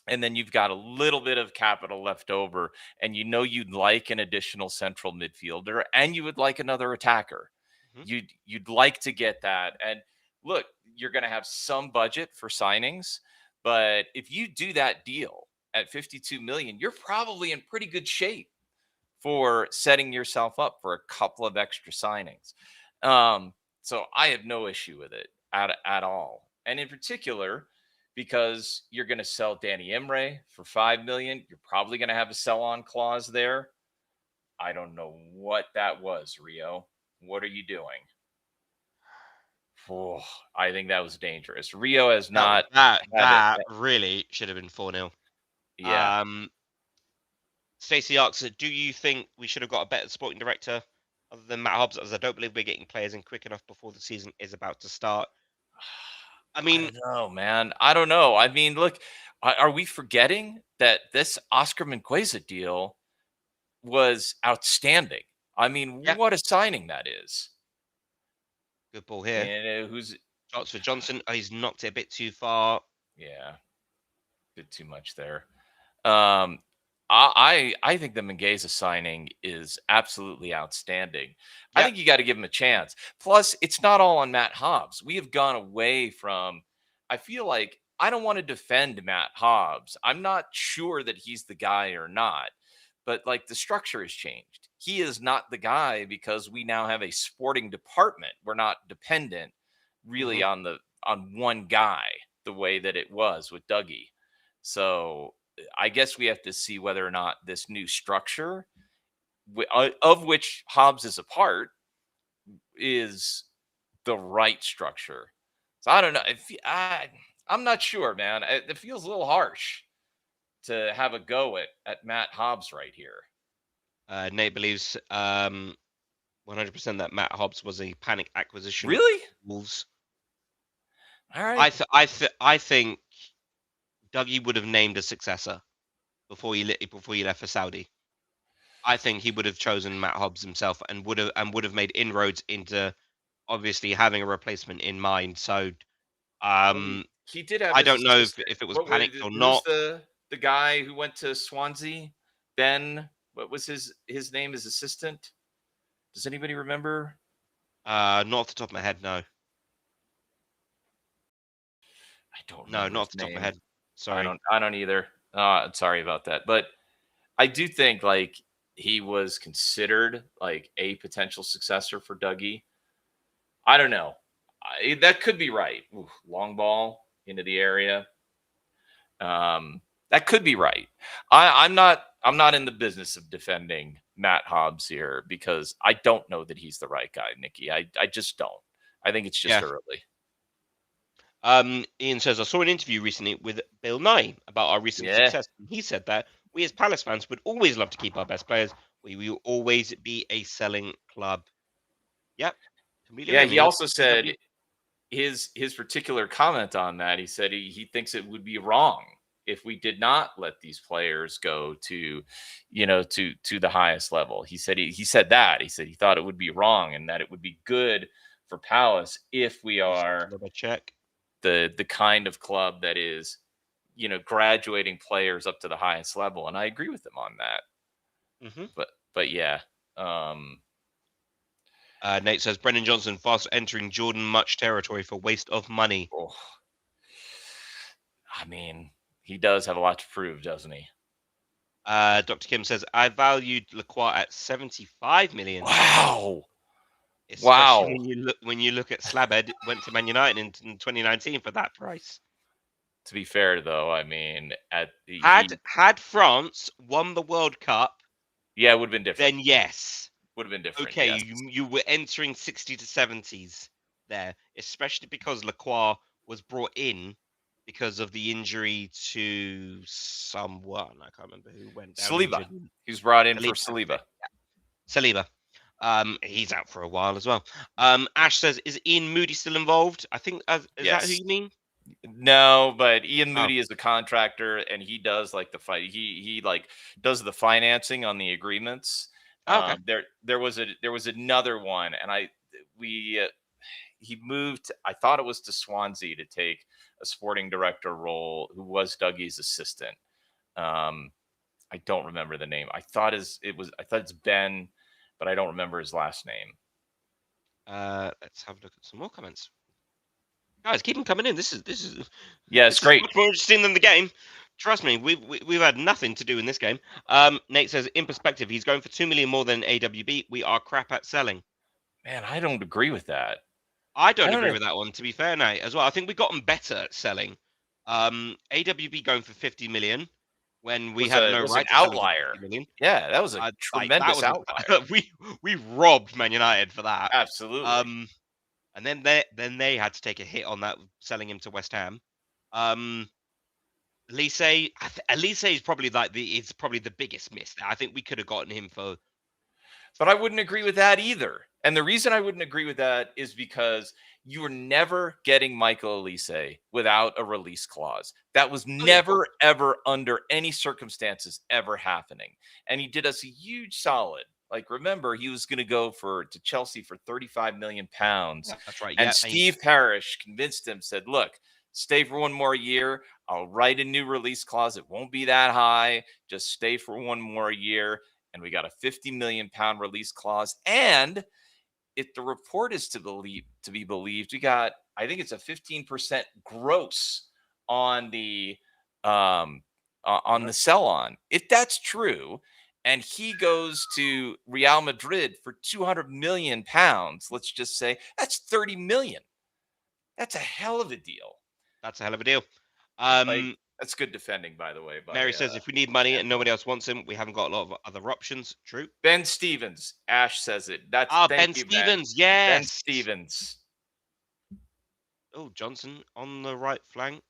and then you've got a little bit of capital left over, and you'd like an additional central midfielder, and you would like another attacker. mhm, You'd like to get that. And look, you're going to have some budget for signings, but if you do that deal at 52 million, you're probably in pretty good shape for setting yourself up for a couple of extra signings. So I have no issue with it at all. And in particular, because you're going to sell Danny Imre for 5 million, you're probably going to have a sell on clause there. I don't know what that was, Rio. What are you doing? Oh, I think that was dangerous. Rio has that not that had it. that really should have been 4-0. Yeah. Um, Stacey asks, do you think we should have got a better sporting director other than Matt Hobbs? As I don't believe we're getting players in quick enough before the season is about to start. I I mean, don't know, man. I don't know. I mean, look, are we forgetting that this Oscar Mingueza deal was outstanding? I mean, yeah, what a signing that is. good ball here. And who's Shots for Johnson. Oh, he's knocked it a bit too far. yeah, bit too much there. Um, I think the Mingueza signing is absolutely outstanding. I Yeah. think you got to give him a chance. Plus, it's not all on Matt Hobbs. We have gone away from. I feel like I don't want to defend Matt Hobbs. I'm not sure that he's the guy or not, but like the structure has changed. He is not the guy because we now have a sporting department. We're not dependent Hmm. really on one guy the way that it was with Dougie. So I guess we have to see whether or not this new structure, of which Hobbs is a part, is the right structure. So I don't know. I'm not sure, man. It feels a little harsh to have a go at Matt Hobbs right here. Nate believes 100% that Matt Hobbs was a panic acquisition. Really? Wolves. All right. I think Dougie would have named a successor before he left for Saudi. I think he would have chosen Matt Hobbs himself and would have made inroads into obviously having a replacement in mind. So Well, um, he did have I his don't know assistant. if it was What was panicked or who's not. the guy who went to Swansea? Ben. What was his name? His assistant? Does anybody remember? Not off the top of my head. No, I don't no, remember not his off the top of my name. head. Sorry. I don't either. Sorry about that. But I do think like he was considered like a potential successor for Dougie. I don't know. That could be right. Ooh, long ball into the area. That could be right. I'm not in the business of defending Matt Hobbs here because I don't know that he's the right guy, Nikki. I just don't. I think it's just Yeah. early. Ian says, I saw an interview recently with Bill Nye about our recent Yeah. success. And he said that we as Palace fans would always love to keep our best players. We will always be a selling club. Yep. Completely Yeah. agree. I He mean, look also at said CW. his particular comment on that. He said he thinks it would be wrong if we did not let these players go to, to the highest level. He said he said that. He said he thought it would be wrong and that it would be good for Palace if we Just are double check. the kind of club that is, graduating players up to the highest level. And I agree with him on that. Mm-hmm. But yeah. Nate says Brendan Johnson fast entering Jordan much territory for waste of money. Oh, I mean, he does have a lot to prove, doesn't he? Dr. Kim says I valued Lacroix at 75 million. Wow. Especially when you look at Slabhead went to Man United in 2019 for that price. To be fair, though, I mean, had France won the World Cup, it would have been different. Then yes, would have been different. Okay, yes. you were entering 60 to 70s there, especially because Lacroix was brought in because of the injury to someone. I can't remember who went down. Saliba. He was brought in for Saliba. Saliba. He's out for a while as well. Ash says, is Ian Moody still involved? I think is that who you mean? No, but Ian Moody is a contractor and he does like the fight. He like does the financing on the agreements. Okay. There was another one, and he moved. I thought it was to Swansea to take a sporting director role, who was Dougie's assistant. I don't remember the name. I thought it's Ben, but I don't remember his last name. Let's have a look at some more comments. Guys, keep them coming in. This is it's great. Much more interesting than the game. Trust me, we've had nothing to do in this game. Nate says, in perspective, he's going for 2 million more than AWB. We are crap at selling. Man, I don't agree with that. I don't agree with that one, to be fair, Nate, as well. I think we've gotten better at selling. AWB going for 50 million when we had no right to outlier. Yeah, that was a tremendous outlier. We robbed Man United for that. Absolutely. And then they had to take a hit on that, selling him to West Ham. Elise is probably the biggest miss. I think we could have gotten him for. But I wouldn't agree with that either. And the reason I wouldn't agree with that is because you were never getting Michael Elise without a release clause. That was never, ever, under any circumstances, ever happening. And he did us a huge solid. Like, remember, he was going to go to Chelsea for 35 million pounds. Yeah, that's right. And Steve Parrish convinced him, said, look, stay for one more year. I'll write a new release clause. It won't be that high. Just stay for one more year. And we got a 50 million pound release clause. And if the report is to be believed, we got, I think it's a 15% gross on the sell on. If that's true, and he goes to Real Madrid for 200 million pounds, let's just say, that's 30 million. That's a hell of a deal. That's a hell of a deal. That's good defending, by the way. Mary says, if we need money and nobody else wants him, we haven't got a lot of other options. True. Ben Stevens. Ash says it. Ben Stevens. Yes. Ben Stevens. Oh, Johnson on the right flank.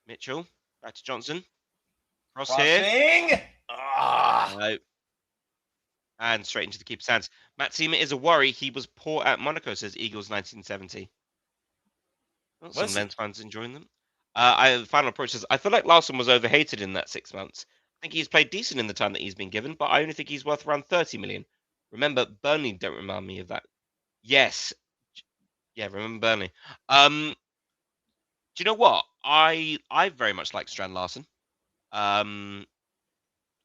Mitchell. Back to Johnson. Crossing. Here. No. And straight into the keeper's hands. Matsima is a worry. He was poor at Monaco, says Eagles 1970. Well, some Lens fans enjoying them. Final approach says, I feel like Larson was overhated in that 6 months. I think he's played decent in the time that he's been given, but I only think he's worth around 30 million. Remember, Burnley don't remind me of that. Yes. Yeah, remember Burnley. Do you know what? I very much like Strand Larson.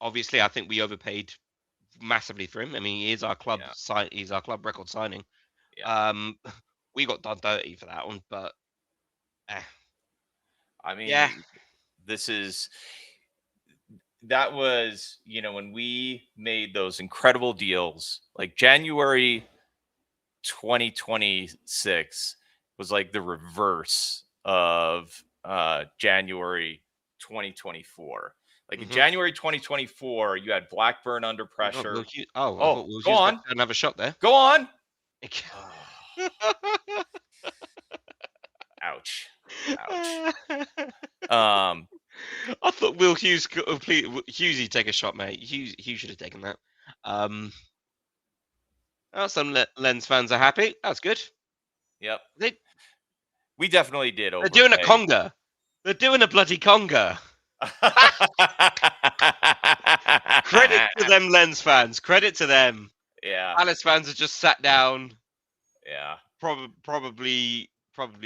Obviously, I think we overpaid massively for him. I mean, he is our club he's our club record signing. Yeah. We got done dirty for that one, but I mean, that was, when we made those incredible deals, like January 2026 was like the reverse of January 2024. Like in January 2024, you had Blackburn under pressure. Go on. Another shot there. Go on. Ouch. I thought Will Hughes could Hughesy take a shot, mate. Hughes should have taken that. Some Lens fans are happy. That's good. Yep. We definitely did. They're doing a conga. They're doing a bloody conga. Credit to them Lens fans. Credit to them. Yeah. Palace fans have just sat down, Yeah. probably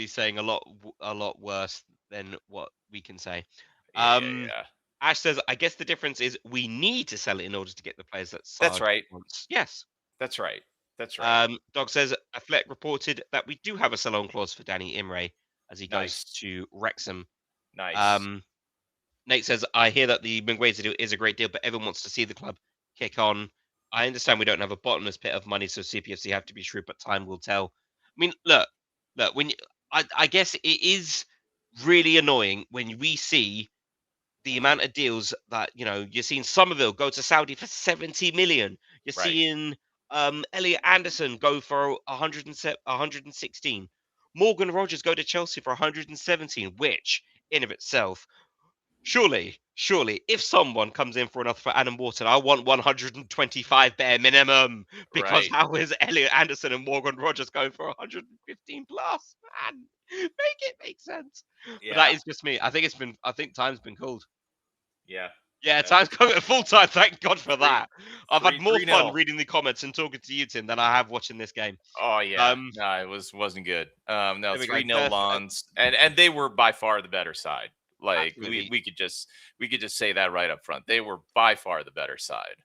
saying a lot worse than what we can say. Yeah. Um, Yeah. Ash says, I guess the difference is we need to sell it in order to get the players that That's Sarge right. wants. Yes. That's right. That's right. Dog says, Athletic reported that we do have a sell-on clause for Danny Imre as he goes Nice. to Wrexham. Nice. Nate says, I hear that the Mingueza deal is a great deal, but everyone wants to see the club kick on. I understand we don't have a bottomless pit of money, so CPFC have to be shrewd, but time will tell. I mean, look, when I guess it is really annoying when we see the amount of deals that, you're seeing Somerville go to Saudi for 70 million. You're Right. seeing Elliot Anderson go for 116. Morgan Rogers go to Chelsea for 117, which in of itself, surely, if someone comes in for an offer for Adam Wharton, I want 125 bare minimum. Because Right. how is Elliot Anderson and Morgan Rogers going for 115 plus? Man, make it make sense. But that Yeah. is just me. I think time's been called. Yeah. Yeah, Yeah. time's come at full time. Thank God for Three, that. I've had more 3-0. fun reading the comments and talking to you, Tim, than I have watching this game. Oh yeah. Um, No, it wasn't good. No, there we go. 3-0 Lons. And they were by far the better side. Like Absolutely. we could just say that right up front. They were by far the better side.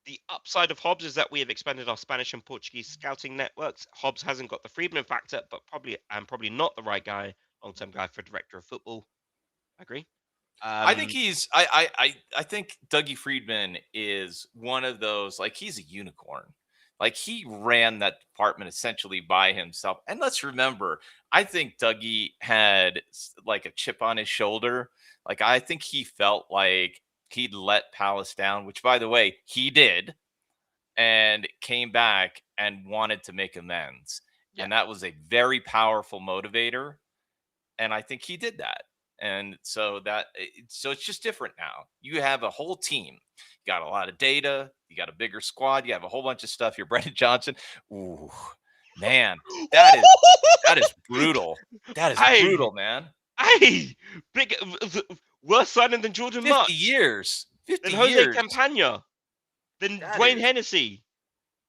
The upside of Hobbs is that we have expanded our Spanish and Portuguese scouting networks. Hobbs hasn't got the Friedman factor, but probably not the right guy, long-term guy for director of football. I agree. I think he's I think Dougie Friedman is one of those, like, he's a unicorn. Like, he ran that department essentially by himself. And let's remember, I think Dougie had like a chip on his shoulder. Like, I think he felt like he'd let Palace down, which by the way, he did, and came back and wanted to make amends. Yeah. And that was a very powerful motivator. And I think he did that. And so so it's just different now. You have a whole team. You got a lot of data. You got a bigger squad. You have a whole bunch of stuff. You're Brendan Johnson. Ooh, man, that is brutal. That is Hey, brutal, man. hey, big, worse signing than Jordan 50 Much, years. 50 than Jose years. Campagna, than That Dwayne is Hennessy.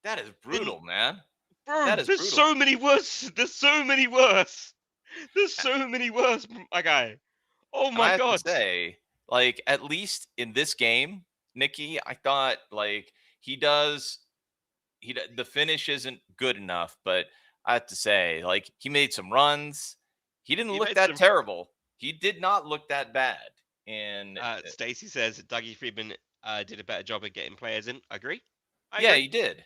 that is brutal, man. Bro, That is there's brutal. so many worse. There's so many worse. There's so many worse, my guy. Oh And I my have to God. say, like, at least in this game, Nikki, I thought, like, the finish isn't good enough, but I have to say, like, he made some runs. He didn't He look made that some. terrible. He did not look that bad. And Stacy says that Dougie Friedman did a better job of getting players in. I agree. I yeah, agree. he did.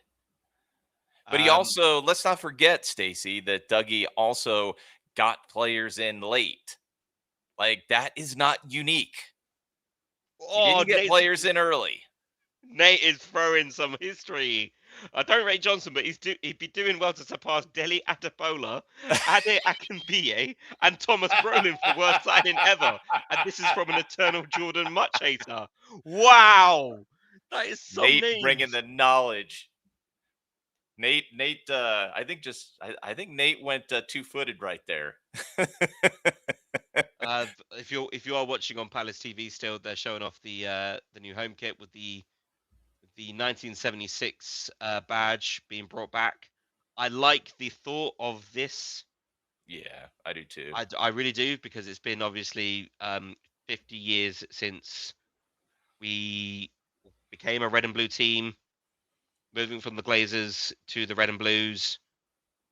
But he Um, also, let's not forget, Stacy, that Dougie also got players in late. Like, that is not unique. He oh, didn't get players in early. Nate is throwing some history. I don't rate Johnson, but he'd be doing well to surpass Deli Atapola, Ade Akinbiye, and Thomas Brolin for worst signing ever. And this is from an eternal Jordan Much hater. Wow, that is some Nate names. bringing the knowledge. Nate, I think Nate went 2-footed right there. If you are watching on Palace TV still, they're showing off the new home kit with the 1976 badge being brought back. I like the thought of this. Yeah, I do too. I really do, because it's been obviously 50 years since we became a red and blue team, moving from the Glazers to the red and blues.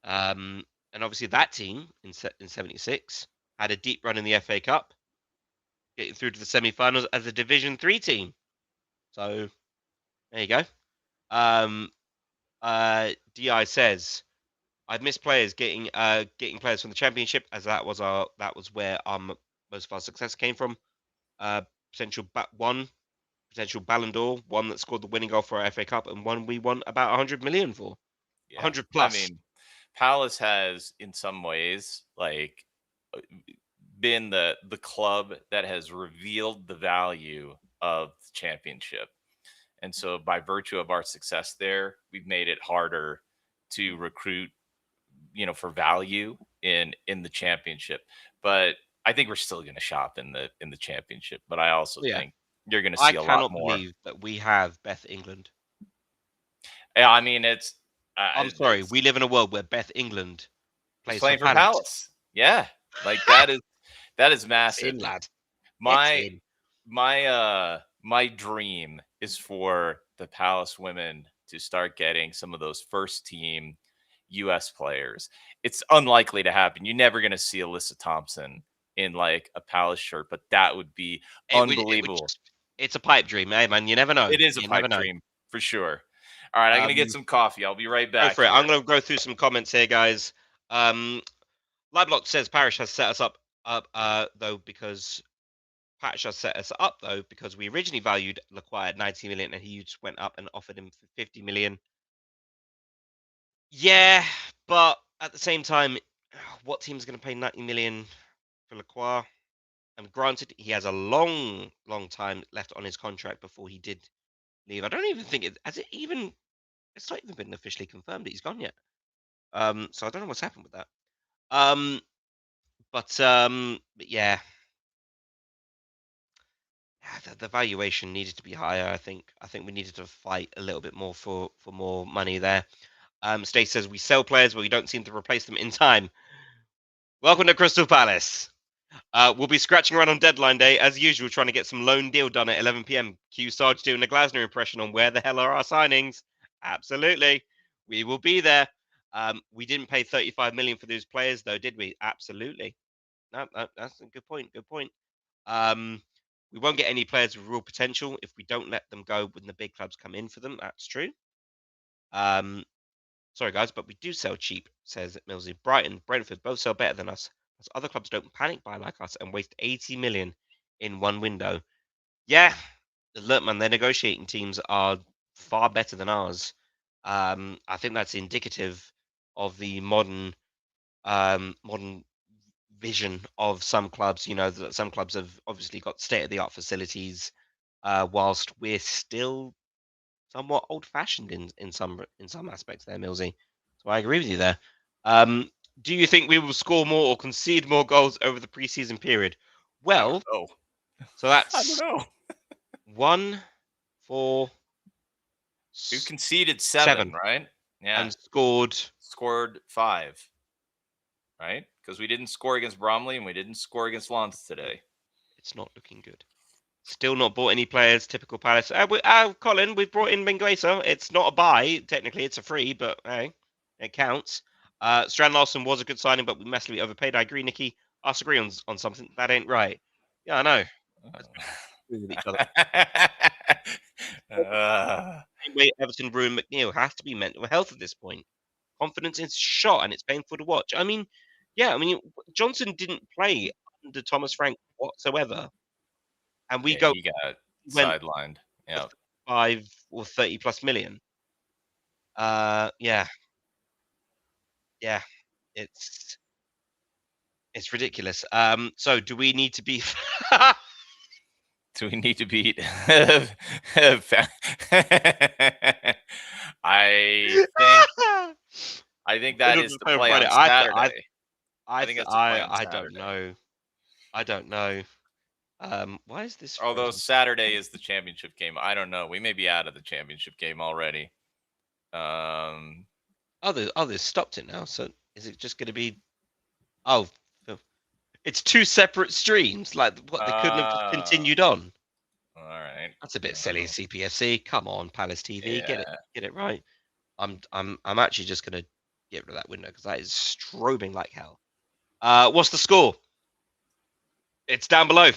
And obviously that team in 76 had a deep run in the FA Cup, getting through to the semi-finals as a Division 3 team. So there you go. Di says, I've missed players getting players from the Championship, as that was where most of our success came from. Potential Ballon d'Or, one that scored the winning goal for our FA Cup, and one we won about 100 million for. Yeah. 100 plus. I mean, Palace has, in some ways, like, been the club that has revealed the value of the Championship. And so by virtue of our success there, we've made it harder to recruit, for value in the Championship. But I think we're still going to shop in the championship, but I also Yeah. think you're going to I see a lot cannot more. believe that we have Beth England. Yeah, I mean, it's I'm sorry, we live in a world where Beth England he's plays for playing for Palace. Palace. Yeah, like that is It's massive. in, lad. It's My in. my dream is for the Palace women to start getting some of those first team US players. It's unlikely to happen. You're never going to see Alyssa Thompson in like a Palace shirt, but that would be It would unbelievable. just, it's a pipe dream, hey man. You never know. It is a You never pipe know. dream for sure. All right, I'm going to get Um, some coffee. I'll be right go back for it. here. I'm going to go through some comments here, guys. Liblock says Parish has set us up, though, because Parish has set us up though because we originally valued Lacroix at 90 million, and he just went up and offered him for 50 million. Yeah, but at the same time, what team's going to pay 90 million for Lacroix? And granted, he has a long, long time left on his contract before he did leave. I don't even think it has it even. It's not even been officially confirmed that he's gone yet. So I don't know what's happened with that. Um, but yeah, the valuation needed to be higher. I think we needed to fight a little bit more for more money there. Stace says we sell players, but we don't seem to replace them in time. Welcome to Crystal Palace. We'll be scratching around on deadline day as usual, trying to get some loan deal done at 11 p.m. Q Sarge doing a Glasner impression on where the hell are our signings. Absolutely, we will be there. We didn't pay 35 million for those players, though, did we? Absolutely. No, that's a good point. Good point. Um, we won't get any players with real potential if we don't let them go when the big clubs come in for them. That's true. Um, sorry guys, but we do sell cheap, says Millsy. Brighton, Brentford both sell better than us, as other clubs don't panic buy like us and waste 80 million in one window. Yeah, look, man, their negotiating teams are far better than ours. I think that's indicative of the modern vision of some clubs. You know that some clubs have obviously got state of the art facilities, whilst we're still somewhat old fashioned in some aspects there, Millsy. So I agree with you there. Um, do you think we will score more or concede more goals over the preseason period? I don't Well, know. so I don't that's know. 1, 4, We've conceded 7, 7, right? Yeah. and scored. Scored 5, right? Because we didn't score against Bromley and we didn't score against Lens today. It's not looking good. Still not bought any players. Typical Palace. Colin, we've brought in Mingueza. It's not a buy. Technically, it's a free, but hey, it counts. Strand Larson was a good signing, but we massively overpaid. I agree, Nikki. Us agree on something. That ain't right. Yeah, I know. Let's agree with each other. Same way Everton ruined McNeil has to be mental health at this point. Confidence is shot, and it's painful to watch. I mean, yeah, I mean Johnson didn't play under Thomas Frank whatsoever, and we Yeah, go he got went sidelined. for Yeah. 5 or 30 plus million. Yeah, yeah, it's it's ridiculous. So do we need to be? Do we need to beat? I think that is the play Friday. on Saturday. I think that's the play on I don't Saturday. know. I don't know. Why is this Although frozen? Saturday is the championship game. I don't know. We may be out of the championship game already. They stopped it now. So is it just going to be? Oh, it's 2 separate streams. Like what? They couldn't have just continued on. All right. That's a bit silly. CPFC. Come on, Palace TV. Yeah. Get it right. I'm actually just gonna get rid of that window because that is strobing like hell. What's the score? It's down below.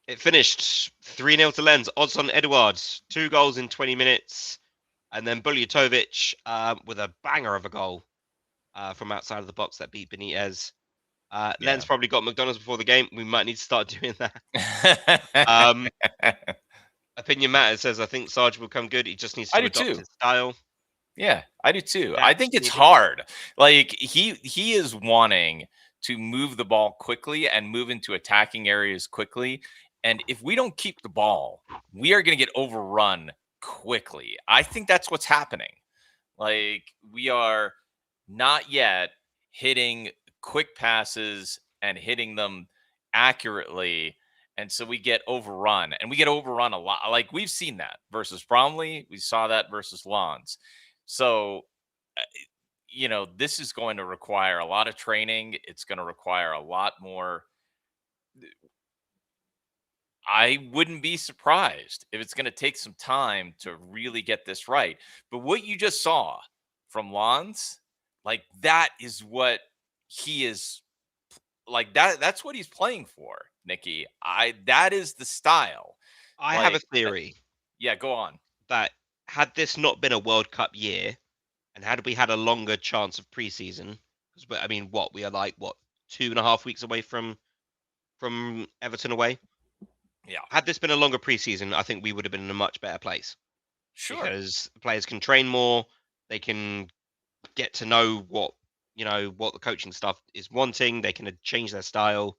It finished 3-0 to Lens. Odds on Edwards, 2 goals in 20 minutes, and then Buljutovic with a banger of a goal from outside of the box that beat Benitez. Lens probably got McDonald's before the game. We might need to start doing that. Opinion Matters says I think Sarge will come good. He just needs to I do adopt too. his style. Yeah, I do too. I That's think it's needed. hard. Like he is wanting to move the ball quickly and move into attacking areas quickly. And if we don't keep the ball, we are going to get overrun quickly. I think that's what's happening. Like we are not yet hitting quick passes and hitting them accurately. And so we get overrun, and we get overrun a lot. Like we've seen that versus Bromley. We saw that versus Lawns. So, uh, this is going to require a lot of training. It's going to require a lot more. I wouldn't be surprised if it's going to take some time to really get this right. But what you just saw from Lawns, like that is what he is like that's what he's playing for, Nikki. That is the ststyle. I have a Like theory yeah, go on. that had this not been a World Cup year, and had we had a longer chance of preseason, because I mean, what we are like, what 2.5 weeks away from Everton away. Yeah. Had this been a longer preseason, I think we would have been in a much better place Sure. because players can train more, they can get to know what the coaching staff is wanting, they can change their style.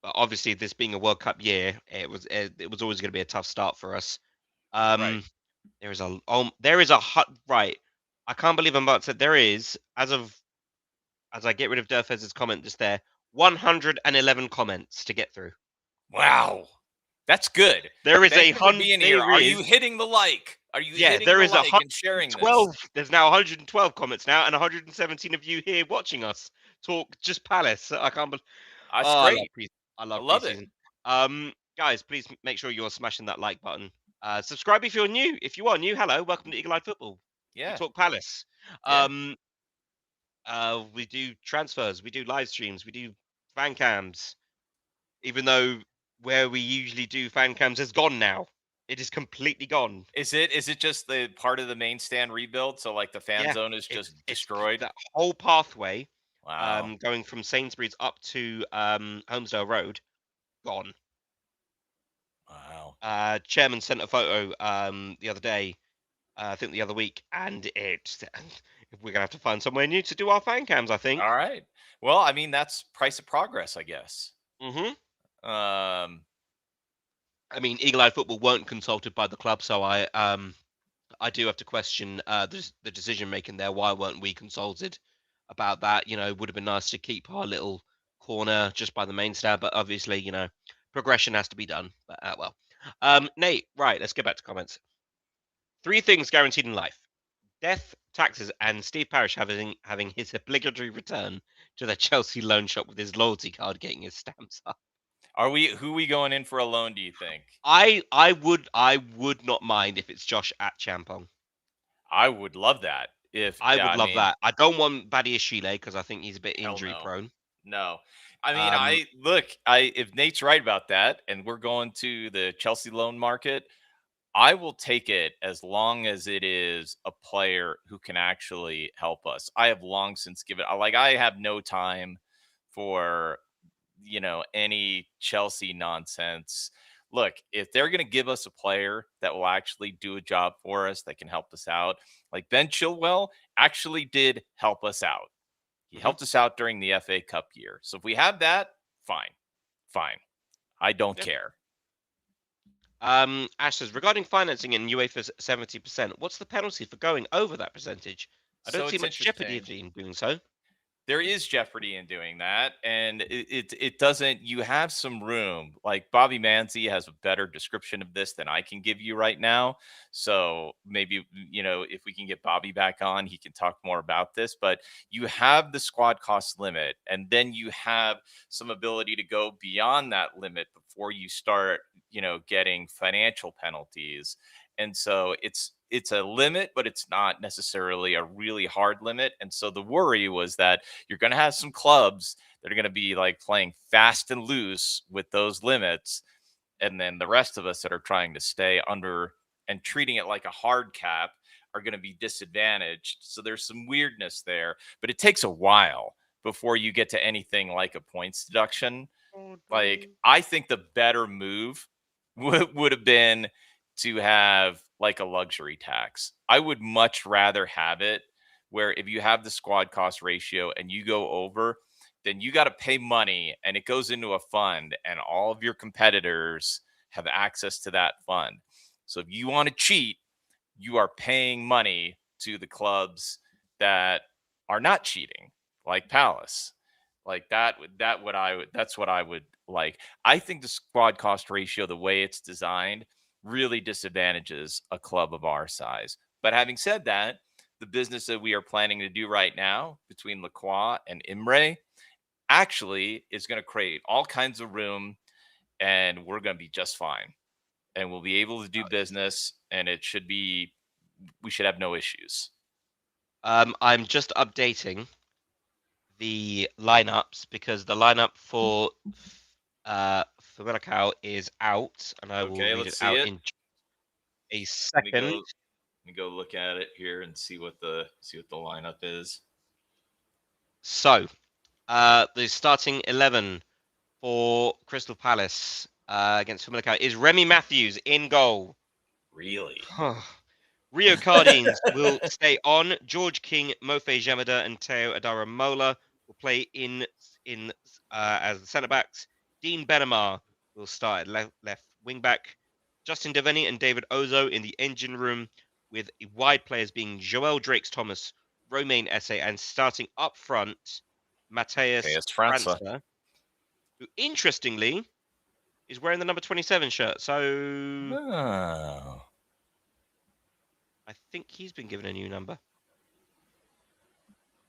But obviously, this being a World Cup year, it was always going to be a tough start for us. Right. Um, there is a right. I can't believe I'm about to say there is as I get rid of Durfez's comment just there, 111 comments to get through. Wow. That's good. There is Thank a you for hundred. being here. There Are you is hitting the like? Are you Yeah, hitting there the is a like hundred and sharing and this? twelve. There's now 112 comments now, and 117 of you here watching us talk just Palace. I can't believe. That's Oh, I love great. pre. I I love love it. preseason. Guys, please make sure you're smashing that like button. Subscribe if you're new. If you are new, hello, welcome to Eagle Eye Football. We Yeah. talk Palace. Yeah. Um, we do transfers, we do live streams, we do fan cams. Even though where we usually do fan cams is gone now, it is completely gone. Is it just the part of the main stand rebuild? So like the fan Yeah, zone is it's just it's destroyed? that whole pathway, Wow. going from Sainsbury's up to Holmesdale Road, gone. Wow. Chairman sent a photo the other day, I think the other week, and we're gonna have to find somewhere new to do our fan cams, I think. All right. Well, I mean, that's price of progress, I guess. hmm Um, I mean, Eagle Eye Football weren't consulted by the club, so I do have to question the decision making there. Why weren't we consulted about that? It would have been nice to keep our little corner just by the main stand, but obviously, progression has to be done. But well, Nate, right? Let's get back to comments. 3 things guaranteed in life: death, taxes, and Steve Parish having his obligatory return to the Chelsea loan shop with his loyalty card getting his stamps up. who we going in for a loan, do you think? I would not mind if it's Josh at Champong. I would love that. If I yeah, would I love mean, that. I don't want Badia Chile because I think he's a bit hell injury no. prone. No. I mean, Um, I look, I if Nate's right about that and we're going to the Chelsea loan market, I will take it as long as it is a player who can actually help us. I have long since given I have no time for any Chelsea nonsense. Look, if they're going to give us a player that will actually do a job for us, that can help us out, like Ben Chilwell actually did help us out. He mhm, helped us out during the FA Cup year. So if we have that, fine. Fine. I don't yeah. care. Ash says regarding financing in UEFA's 70%, what's the penalty for going over that percentage? I don't So see it's much jeopardy interesting. in doing so. There is jeopardy in doing that, and it doesn't. You have some room. Like Bobby Manzi has a better description of this than I can give you right now. So maybe if we can get Bobby back on, he can talk more about this. But you have the squad cost limit, and then you have some ability to go beyond that limit before you start getting financial penalties. And so it's a limit, but it's not necessarily a really hard limit. And so the worry was that you're going to have some clubs that are going to be like playing fast and loose with those limits. And then the rest of us that are trying to stay under and treating it like a hard cap are going to be disadvantaged. So there's some weirdness there, but it takes a while before you get to anything like a points deduction. Oh, Like, no. I think the better move would have been to have like a luxury tax. I would much rather have it where if you have the squad cost ratio and you go over, then you got to pay money and it goes into a fund and all of your competitors have access to that fund. So if you want to cheat, you are paying money to the clubs that are not cheating, like Palace. Like that would that what I would that's what I would Like, I think the squad cost ratio, the way it's designed, really disadvantages a club of our size. But having said that, the business that we are planning to do right now between Lacroix and Imre actually is going to create all kinds of room, and we're going to be just fine. And we'll be able to do business, and we should have no issues. I'm just updating the lineups because the lineup for FAMALICÃO is out, and I will Okay, read let's it see out it. in a Let me second. go. Let me go look at it here and see what the lineup is. So, the starting 11 for Crystal Palace against FAMALICÃO is Remy Matthews in goal. Really? Rio Cardines will stay on. George King, Mofe Jamada, and Teo Adara Mola will play in as the centre backs. Dean Benamar will start at left wing back. Justin Devaney and David Ozo in the engine room, with wide players being Joel Drakes Thomas, Romain Esse, and starting up front, Mateus It's França. França, who interestingly is wearing the number 27 shirt. So Oh, I think he's been given a new number.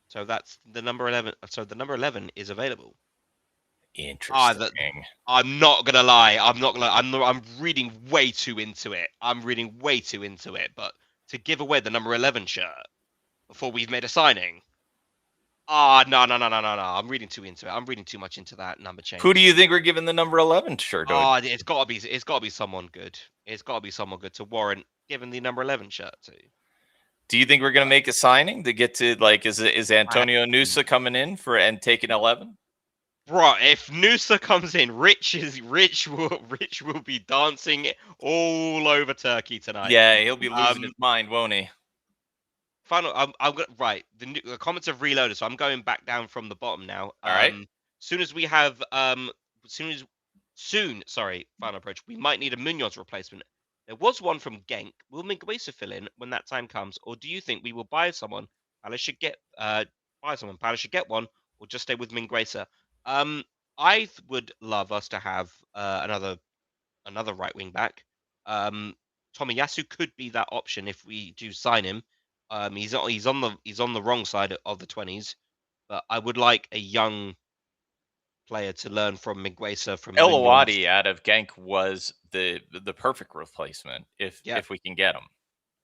So that's the number 11. So the number 11 is available. interesting. I'm not gonna lie. I'm reading way too into it. I'm reading way too into it. But to give away the number 11 shirt before we've made a signing. No. I'm reading too into it. I'm reading too much into that number change. Who do you think we're giving the number 11 shirt? It's gotta be someone good. It's gotta be someone good to warrant giving the number 11 shirt to. Do you think we're going to make a signing to get to, like, is Antonio Nusa coming in and taking 11? Bro, if Noosa comes in, Rich will be dancing all over Turkey tonight. Yeah, he'll be losing his mind, won't he? Final. I'm gonna right. The comments have reloaded, so I'm going back down from the bottom now. All right. Soon as we have sorry, final approach. We might need a Munoz replacement. There was one from Genk. Will Minguesa fill in when that time comes, or do you think we will buy someone? Palace should get Palace should get one, or just stay with Minguesa. Would love us to have another right wing back. Tomiyasu could be that option if we do sign him. He's on the wrong side of the 20s, but I would like a young player to learn from Minguesa from El Munoz. Awadi out of Genk was the perfect replacement if we can get him.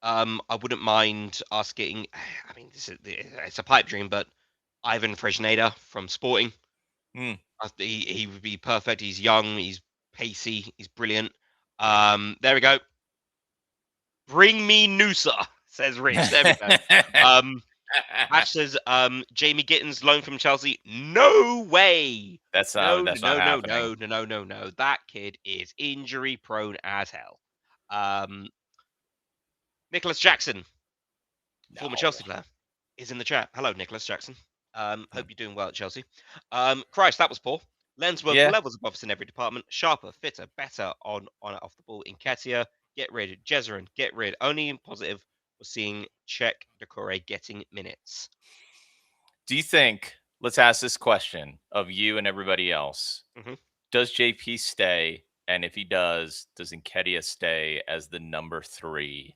I wouldn't mind us getting. I mean, it's a pipe dream, but Ivan Fresneda from Sporting. He would be perfect. He's young. He's pacey. He's brilliant. There we go. Bring me Noosa, says Rich. There we go. Ash says, Jamie Gittins loan from Chelsea. No way. That's not happening. No. That kid is injury prone as hell. Nicholas Jackson, former Chelsea player, is in the chat. Hello, Nicholas Jackson. Hope you're doing well at Chelsea. Christ, that was poor. Lensworth levels above us in every department. Sharper, fitter, better on and off the ball. Nketiah, get rid. Jezerin, get rid. Only in positive was seeing Czech Decore getting minutes. Do you think, let's ask this question of you and everybody else. Does JP stay? And if he does Nketiah stay as the number 3?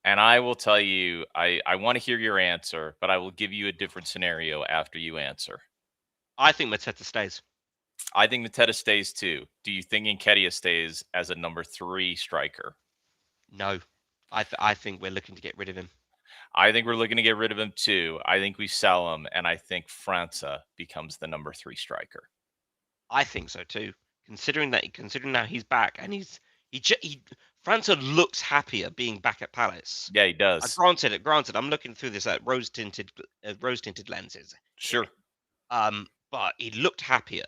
And I will tell you, I want to hear your answer, but I will give you a different scenario after you answer. I think Mateta stays. I think Mateta stays too. Do you think Nketiah stays as a number 3 striker? No. I think we're looking to get rid of him. I think we're looking to get rid of him too. I think we sell him, and I think França becomes the number 3 striker. I think so too. Considering now he's back, and França looks happier being back at Palace. Yeah, he does. Granted, I'm looking through this at rose tinted lenses. Sure. But he looked happier.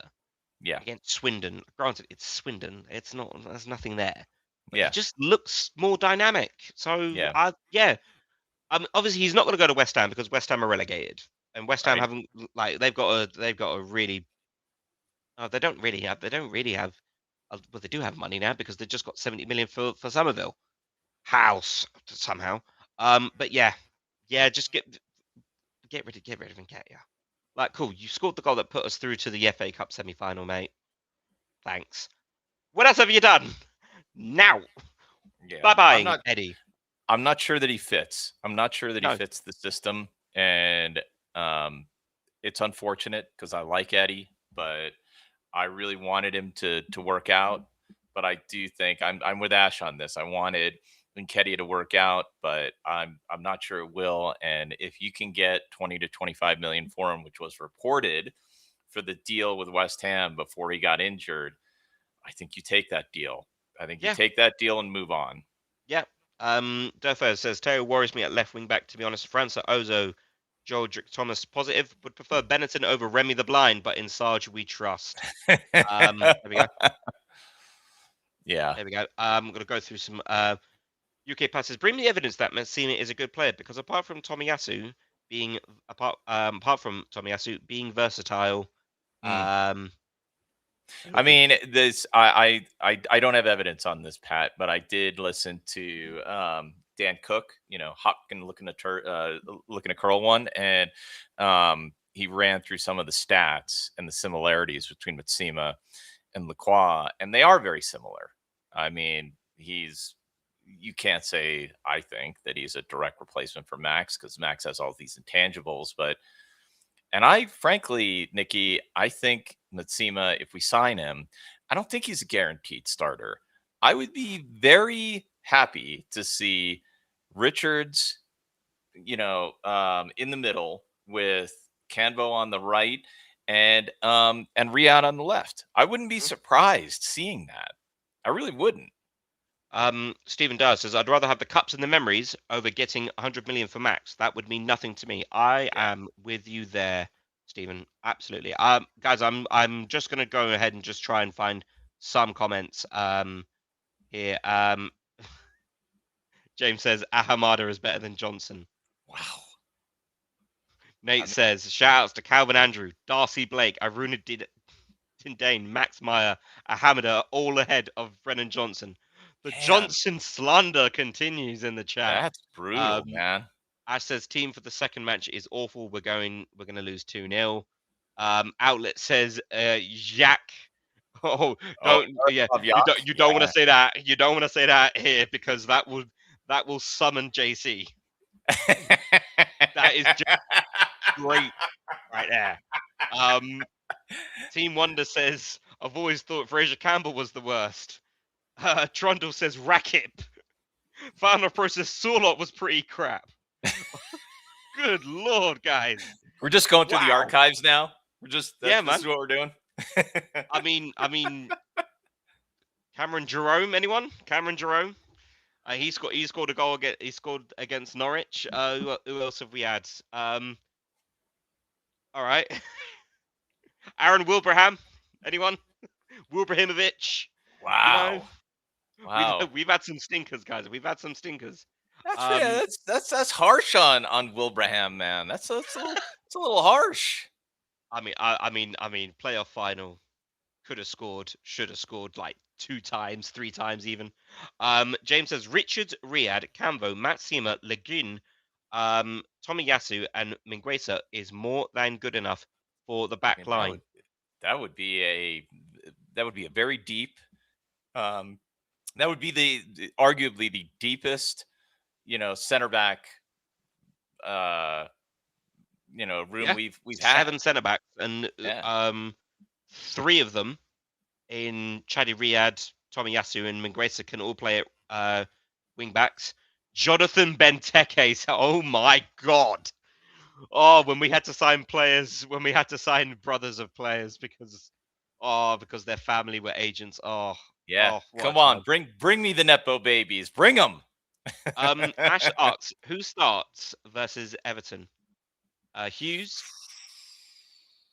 Yeah. Against Swindon. Granted, it's Swindon. It's not. There's nothing there. But yeah. It just looks more dynamic. So yeah. Obviously, he's not going to go to West Ham because West Ham are relegated, and West Ham haven't they've got a really. They don't really have. Well, they do have money now because they just got 70 million for Somerville House somehow. But just get rid of Nketiah. Like, cool. You scored the goal that put us through to the FA Cup semi-final, mate. Thanks. What else have you done? Now. Yeah. Bye-bye, Eddie. I'm not sure that he fits. I'm not sure that he No. fits the system. And it's unfortunate because I like Eddie, but I really wanted him to work out. But I do think I'm with Ash on this. I wanted Nketiah to work out, but I'm not sure it will. And if you can get 20 to 25 million for him, which was reported for the deal with West Ham before he got injured, I think you take that deal. I think you Yeah. take that deal and move on. Yeah. Defo says, Teo worries me at left wing back, to be honest. França, Ozo, Joldrick, Thomas, positive. Would prefer Benetton over Remy the Blind, but in Sarge we trust. There we go. Yeah. There we go. I'm going to go through some UK passes. Bring me evidence that Massina is a good player, because apart from Tomiyasu being versatile, I mean, this I don't have evidence on this, Pat, but I did listen to Dan Cook, Hopkin looking to curl one, and he ran through some of the stats and the similarities between Mitsima and Lacroix, and they are very similar. I mean, you can't say, I think, that he's a direct replacement for Max, because Max has all these intangibles, and I frankly, Nikki, I think Mitsima, if we sign him, I don't think he's a guaranteed starter. I would be very happy to see Richards, in the middle with Canvo on the right and Riyad on the left. I wouldn't be surprised seeing that. I really wouldn't. Stephen Dawes says, I'd rather have the cups and the memories over getting 100 million for Max. That would mean nothing to me. I am with you there, Stephen. Absolutely. Guys, I'm just gonna go ahead and just try and find some comments here. James says Ahamada is better than Johnson. Wow. Nate says, shout outs to Calvin Andrew, Darcy Blake, Aruna Tindane, Max Meyer, Ahamada, all ahead of Brennan Johnson. The Johnson slander continues in the chat. That's brutal, man. Ash says team for the second match is awful. We're gonna lose 2-0. Outlet says Jack. You don't want to say that. You don't want to say that here, because that will summon JC. That is just great right there. Team Wonder says, I've always thought Fraser Campbell was the worst. Trundle says Rackip. Final Process Sorlot was pretty crap. Good lord, guys. We're just going through the archives now. This is what we're doing. I mean, Cameron Jerome, anyone? Cameron Jerome? He scored a goal. He scored against Norwich. Who else have we had? All right. Aaron Wilbraham, anyone? Wilbrahimovic. Wow. Wow. We've had some stinkers, guys. We've had some stinkers. That's harsh on Wilbraham, man. It's a little harsh. I mean, playoff final, could have scored, should have scored like 2 times, 3 times even. James says Richards, Riyad, Camvo, Matsima, Lagun, Tomiyasu, and Minguesa is more than good enough for the back line. That would be a very deep. That would be arguably the deepest, center back, room we've had. 7 center backs, and 3 of them in Chadi Riyad, Tomiyasu, and Minguesa can all play at wing backs. Jonathan Benteke. Oh my God. Oh, when we had to sign brothers of players because their family were agents. Come on, bring me the Nepo babies. Bring them. Ash asks, who starts versus Everton? Hughes,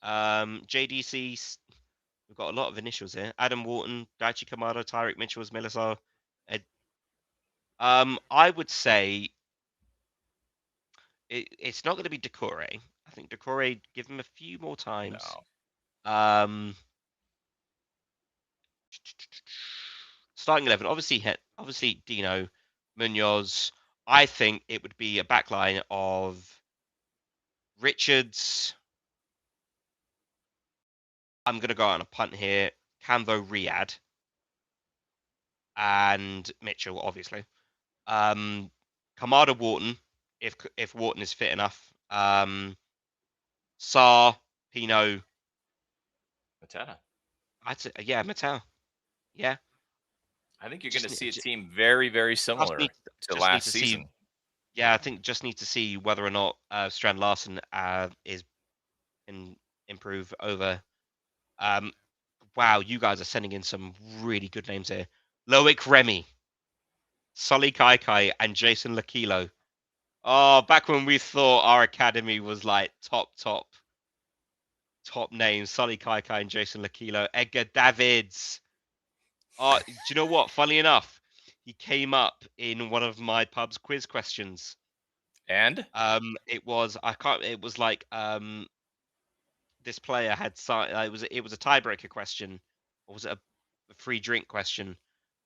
JDC. We've got a lot of initials here. Adam Wharton, Daichi Kamado, Tyreek Mitchell, Milisar, Ed. I would say it's not going to be Decore. I think Decore, give him a few more times. No. Starting 11, obviously Dino, Munoz. I think it would be a backline of Richards. I'm going to go out on a punt here. Canvo, Riyadh, and Mitchell, obviously. Kamada, Wharton, if Wharton is fit enough. Sarr, Pino. Mateta. I'd say, yeah, Mattel. Yeah, I think you're going just to ne- see a ju- team very, very just similar need to just need last to see. season. Yeah, I think just need to see whether or not Strand Larson is improve over. Um, wow, you guys are sending in some really good names here. Loic Remy, Sully Kaikai, and Jason Lakilo. Oh, back when we thought our academy was like top names, Sully Kaikai and Jason Lakilo, Edgar Davids. Oh, do you know what? Funny enough, he came up in one of my pub's quiz questions. And It was I can't. It was like this player had it was a tiebreaker question, or was it a free drink question?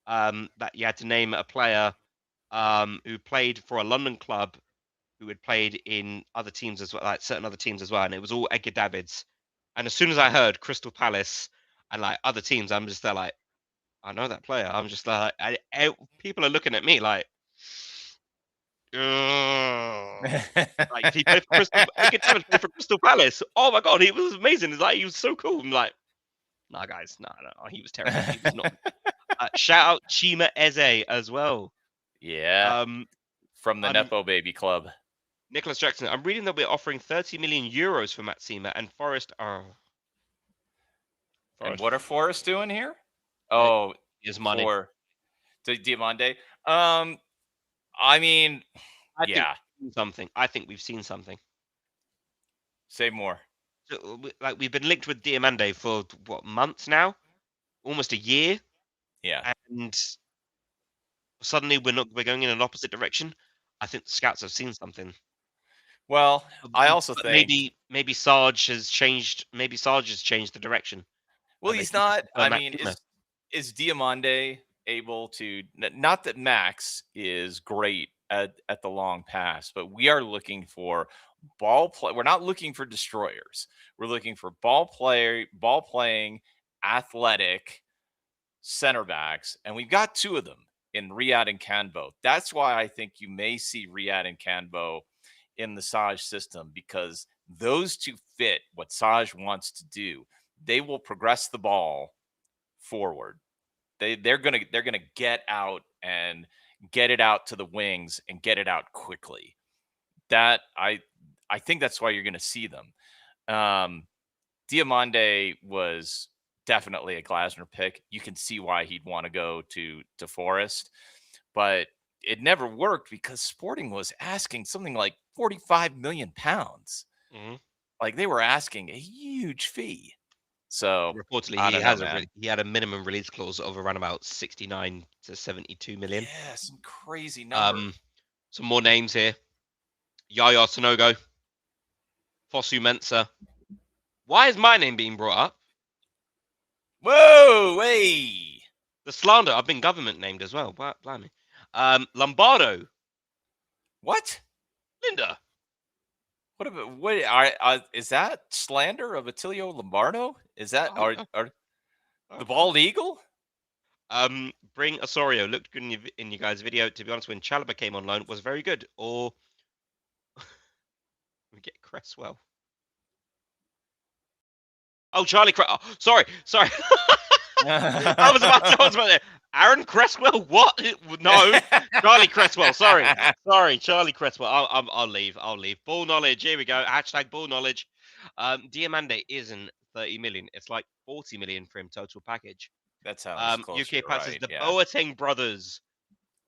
That you had to name a player who played for a London club who had played in other teams as well, like certain other teams as well, and it was all Edgar Davids. And as soon as I heard Crystal Palace and like other teams, I'm just there like, I know that player. I'm just like, people are looking at me like, "Ugh." Like he played for Crystal. Edgar Davids played for Crystal Palace. Oh my god, he was amazing. It's like he was so cool. I'm like, nah, guys, no, he was terrible. He was not. Shout out Chima Eze as well. yeah, from the I'm Nepo Baby Club. Nicholas Jackson. I'm reading that we're offering 30 million euros for Matt Seamer and Forest. And Forest what are Forest doing here? Oh, is money. for Diamande. I mean, yeah. Something. I think we've seen something. Say more. So, like we've been linked with Diamande for what, months now, almost a year, Yeah. and suddenly we're going in an opposite direction. I think the scouts have seen something. Well, I also But think maybe Sarge has changed. Maybe Sarge has changed the direction. well, and they he's can just not. prefer I Matt mean, Seamer. is Diamande able to? Not that Max is great at the long pass, but we are looking for ball play. We're not looking for destroyers. We're looking for ball playing, athletic center backs, and we've got two of them in Riyadh and Canbo. That's why I think you may see Riyadh and Canbo in the Saj system, because those two fit what Saj wants to do. They will progress the ball forward. They're gonna get out and get it out to the wings and get it out quickly. That I think that's why you're gonna see them. Diamande was definitely a Glasner pick. You can see why he'd want to go to Forest, but it never worked because Sporting was asking something like 45 million pounds. Mm-hmm. Like they were asking a huge fee. So Reportedly, I he don't know, has man. he had a minimum release clause of around about 69 to 72 million. Yeah, some crazy number. Some more names here: Yaya Sonogo, Fosu Mensah. Why is my name being brought up? Whoa, hey. The slander. I've been government named as well. Blimey. Lombardo. What? Linda. What about what? Is that slander of Attilio Lombardo? Is that Oh, are the bald eagle? Bring Osorio. Looked good in you guys' video. To be honest, when Chalobah came on loan, was very good. Or we get Cresswell. Oh, Charlie. Oh, sorry. I was about to. Aaron Cresswell. What? No, Charlie Cresswell. Sorry, Charlie Cresswell. I'll leave. Ball knowledge. Here we go. Hashtag ball knowledge. Diamande isn't 30 million. It's like 40 million for him total package. That sounds closer UK to passes right, the yeah. Boateng brothers.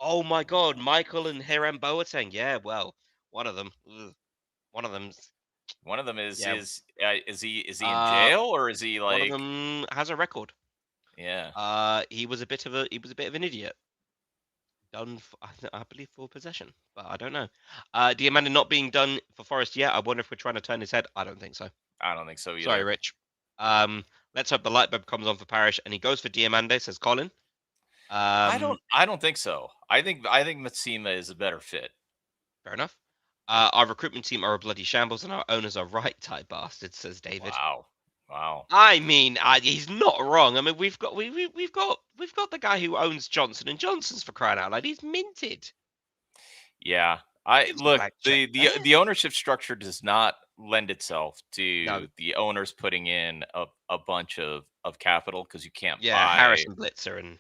Oh my God, Michael and Hiram Boateng. Yeah, well, one of them. One of them's. One of them is Yeah. is he in jail, or is he One of like? them has a record. Yeah. He was a bit of an idiot. Done, I believe, for possession, but I don't know. Diamande not being done for Forest yet. I wonder if we're trying to turn his head. I don't think so. I don't think so either. Sorry, Rich. Let's hope the light bulb comes on for Parish and he goes for Diamande, says Colin. I don't think so. I think Matsima is a better fit. Fair enough. Our recruitment team are a bloody shambles and our owners are right type bastards, says David. Wow. Wow. I mean, he's not wrong. I mean, we've got the guy who owns Johnson and Johnson's, for crying out loud. He's minted. Yeah. I It's a look, blank check the there. the ownership structure does not lend itself No. to the owners putting in a bunch of capital, because you can't Yeah, buy Harrison Blitzer and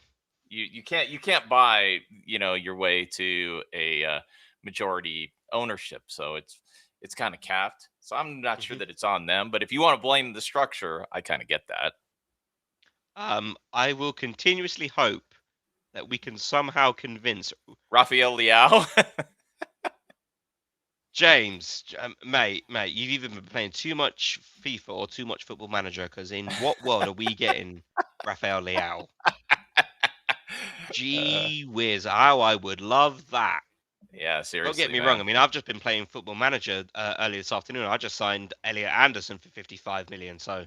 you can't buy, your way to a majority ownership. So it's kind of capped. So I'm not sure Mhm. that it's on them, but if you want to blame the structure, I kind of get that. I will continuously hope that we can somehow convince Rafael Leao. James, mate, you've either been playing too much FIFA or too much Football Manager. Because in what world are we getting Rafael Leao? Uh, Gee whiz, how I would love that. yeah, Don't get seriously, me wrong. man. I mean, I've just been playing Football Manager earlier this afternoon. I just signed Elliot Anderson for 55 million. So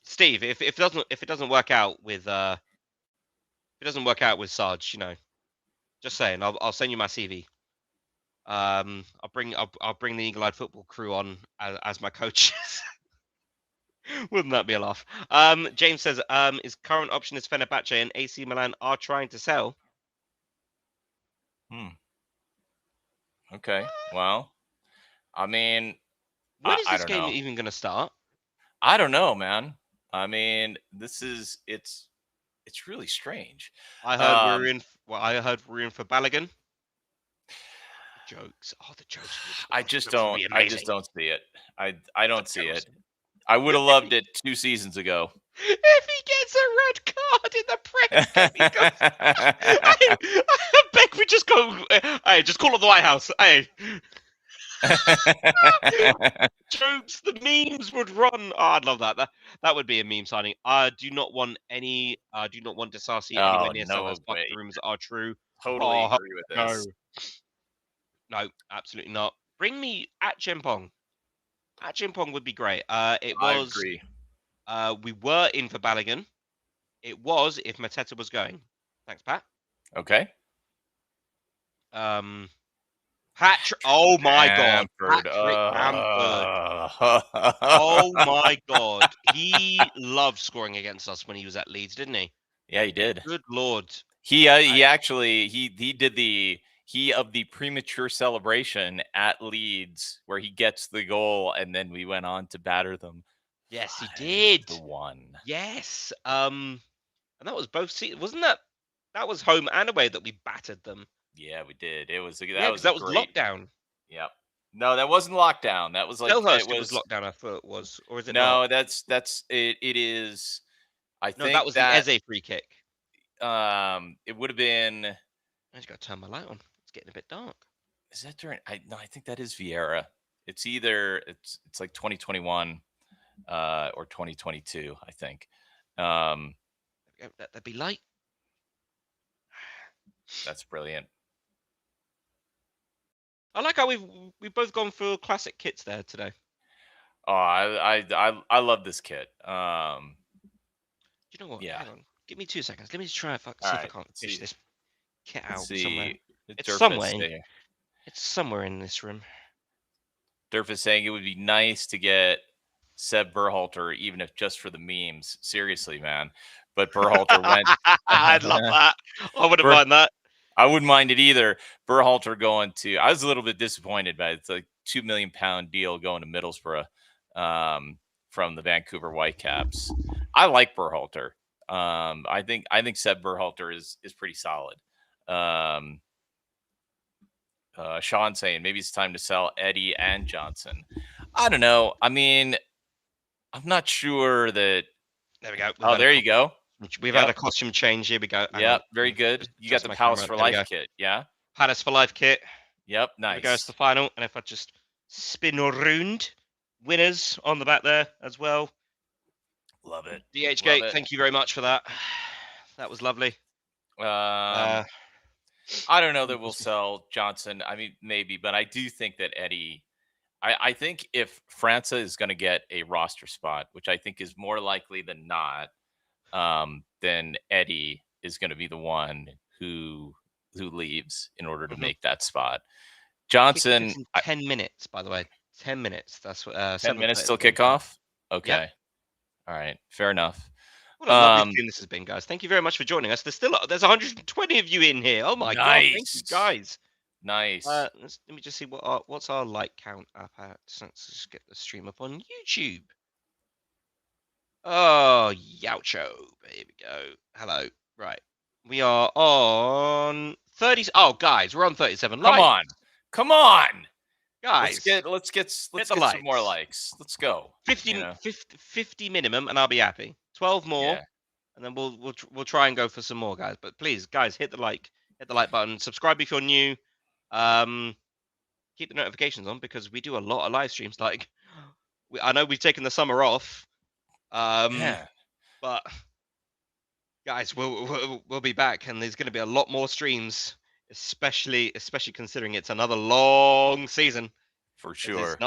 Steve, if it doesn't work out with Sarge, just saying, I'll send you my CV. I'll bring the Eagle-Eyed Football crew on as my coaches. Wouldn't that be a laugh? James says, his current option is Fenerbahce and AC Milan are trying to sell. Hmm. Okay. Well, I mean, When is I this don't game know. even going to start? I don't know, man. I mean, it's really strange. I heard we're Um, in. Well, I heard we're in for Balogun. Jokes. Oh, the jokes would. I Oh, the just jokes would don't. be I just amazing. don't see it. I The don't see jokes. it. I would have loved it 2 seasons ago. If he gets a red card in the Prem game, he goes. I beg we just go. Hey, just call up the White House. Hey, jokes. The memes would run. Oh, I'd love that. That would be a meme signing. I do not want any. Do not want Disasi anywhere Oh, near no Selhurst Park. way. The rumors are true. Totally Oh agree with no, this. no, absolutely not. Bring me at Chempong. At Chempong would be great. It I was. agree. We were in for Balogun. It was if Mateta was going. Thanks, Pat. Okay. Patrick. Oh my God, Bamford. Patrick Bamford. Oh my God, he loved scoring against us when he was at Leeds, didn't he? Yeah, he did. Good Lord. He actually he did the premature celebration at Leeds where he gets the goal, and then we went on to batter them Yes, he 5 did. to 1. Yes. And that was both seasons, wasn't that? That was home and away that we battered them. Yeah, we did. It was Yeah, that because was a that was great. lockdown. Yep. No, that wasn't lockdown. That was like it Selhurst, it was was lockdown. I thought it was, or is it not? no. That's it. It is. I No, that think was the that Eze free kick. it would have been. I just got to turn my light on. It's getting a bit dark. Is that during? I think that is Vieira. It's either it's like 2021 or 2022. I think. That'd be light. That's brilliant. I like how we've both gone for classic kits there today. Oh, I love this kit. You know what? Yeah. Hang on. Give me 2 seconds. Let me just try see All if I right. can't Let's fish see. this kit out Let's somewhere. see. It's Durf somewhere. is saying, It's somewhere in this room. Durf is saying it would be nice to get Seb Berhalter, even if just for the memes. Seriously, man. But Berhalter went. I'd love that. I wouldn't Ber- mind that. I wouldn't mind it either. Berhalter going to. I was a little bit disappointed by it's like £2 million deal going to Middlesbrough from the Vancouver Whitecaps. I like Berhalter. I think Seb Berhalter is pretty solid. Sean saying maybe it's time to sell Eddie and Johnson. I don't know. I mean, I'm not sure that. There we go. Oh, there you go. We've Yep. had a costume change. Here we go. Hang Yep, on. very good. You got Just the my Palace camera. for There we go. Life kit, yeah? Palace for Life kit. Yep, There we go. It's nice. the final. And if I just spin around, winners on the back there as well. Love it. DHgate, Love it. thank you very much for that. That was lovely. I don't know that we'll sell Johnson. I mean, maybe, but I do think that Eddie. I think if França is going to get a roster spot, which I think is more likely than not, then Eddie is going to be the one who leaves in order to make that spot. Johnson, 10 minutes, by the way. 10 minutes. That's what. 10 minutes till kickoff. Okay. All right. Fair enough. What a lovely stream this has been, guys. Thank you very much for joining us. There's 120 of you in here. Oh my god, thank you, Nice. guys. Nice. Let me just see what's our like count up at. Let's just get the stream up on YouTube. Oh, Yaucho. Here we go. Hello. Right. We are on 30. Oh, guys, we're on 37 Come likes. on. Come on. Guys, Let's get the some more likes. likes. Let's go. 50 minimum, and I'll be happy. 12 more, Yeah. and then we'll try and go for some more, guys. But please, guys, hit the like button. Subscribe if you're new. Keep the notifications on because we do a lot of live streams. Like, I know we've taken the summer off. Yeah. But guys, we'll be back, and there's going to be a lot more streams, especially considering it's another long season. For 'Cause sure. It's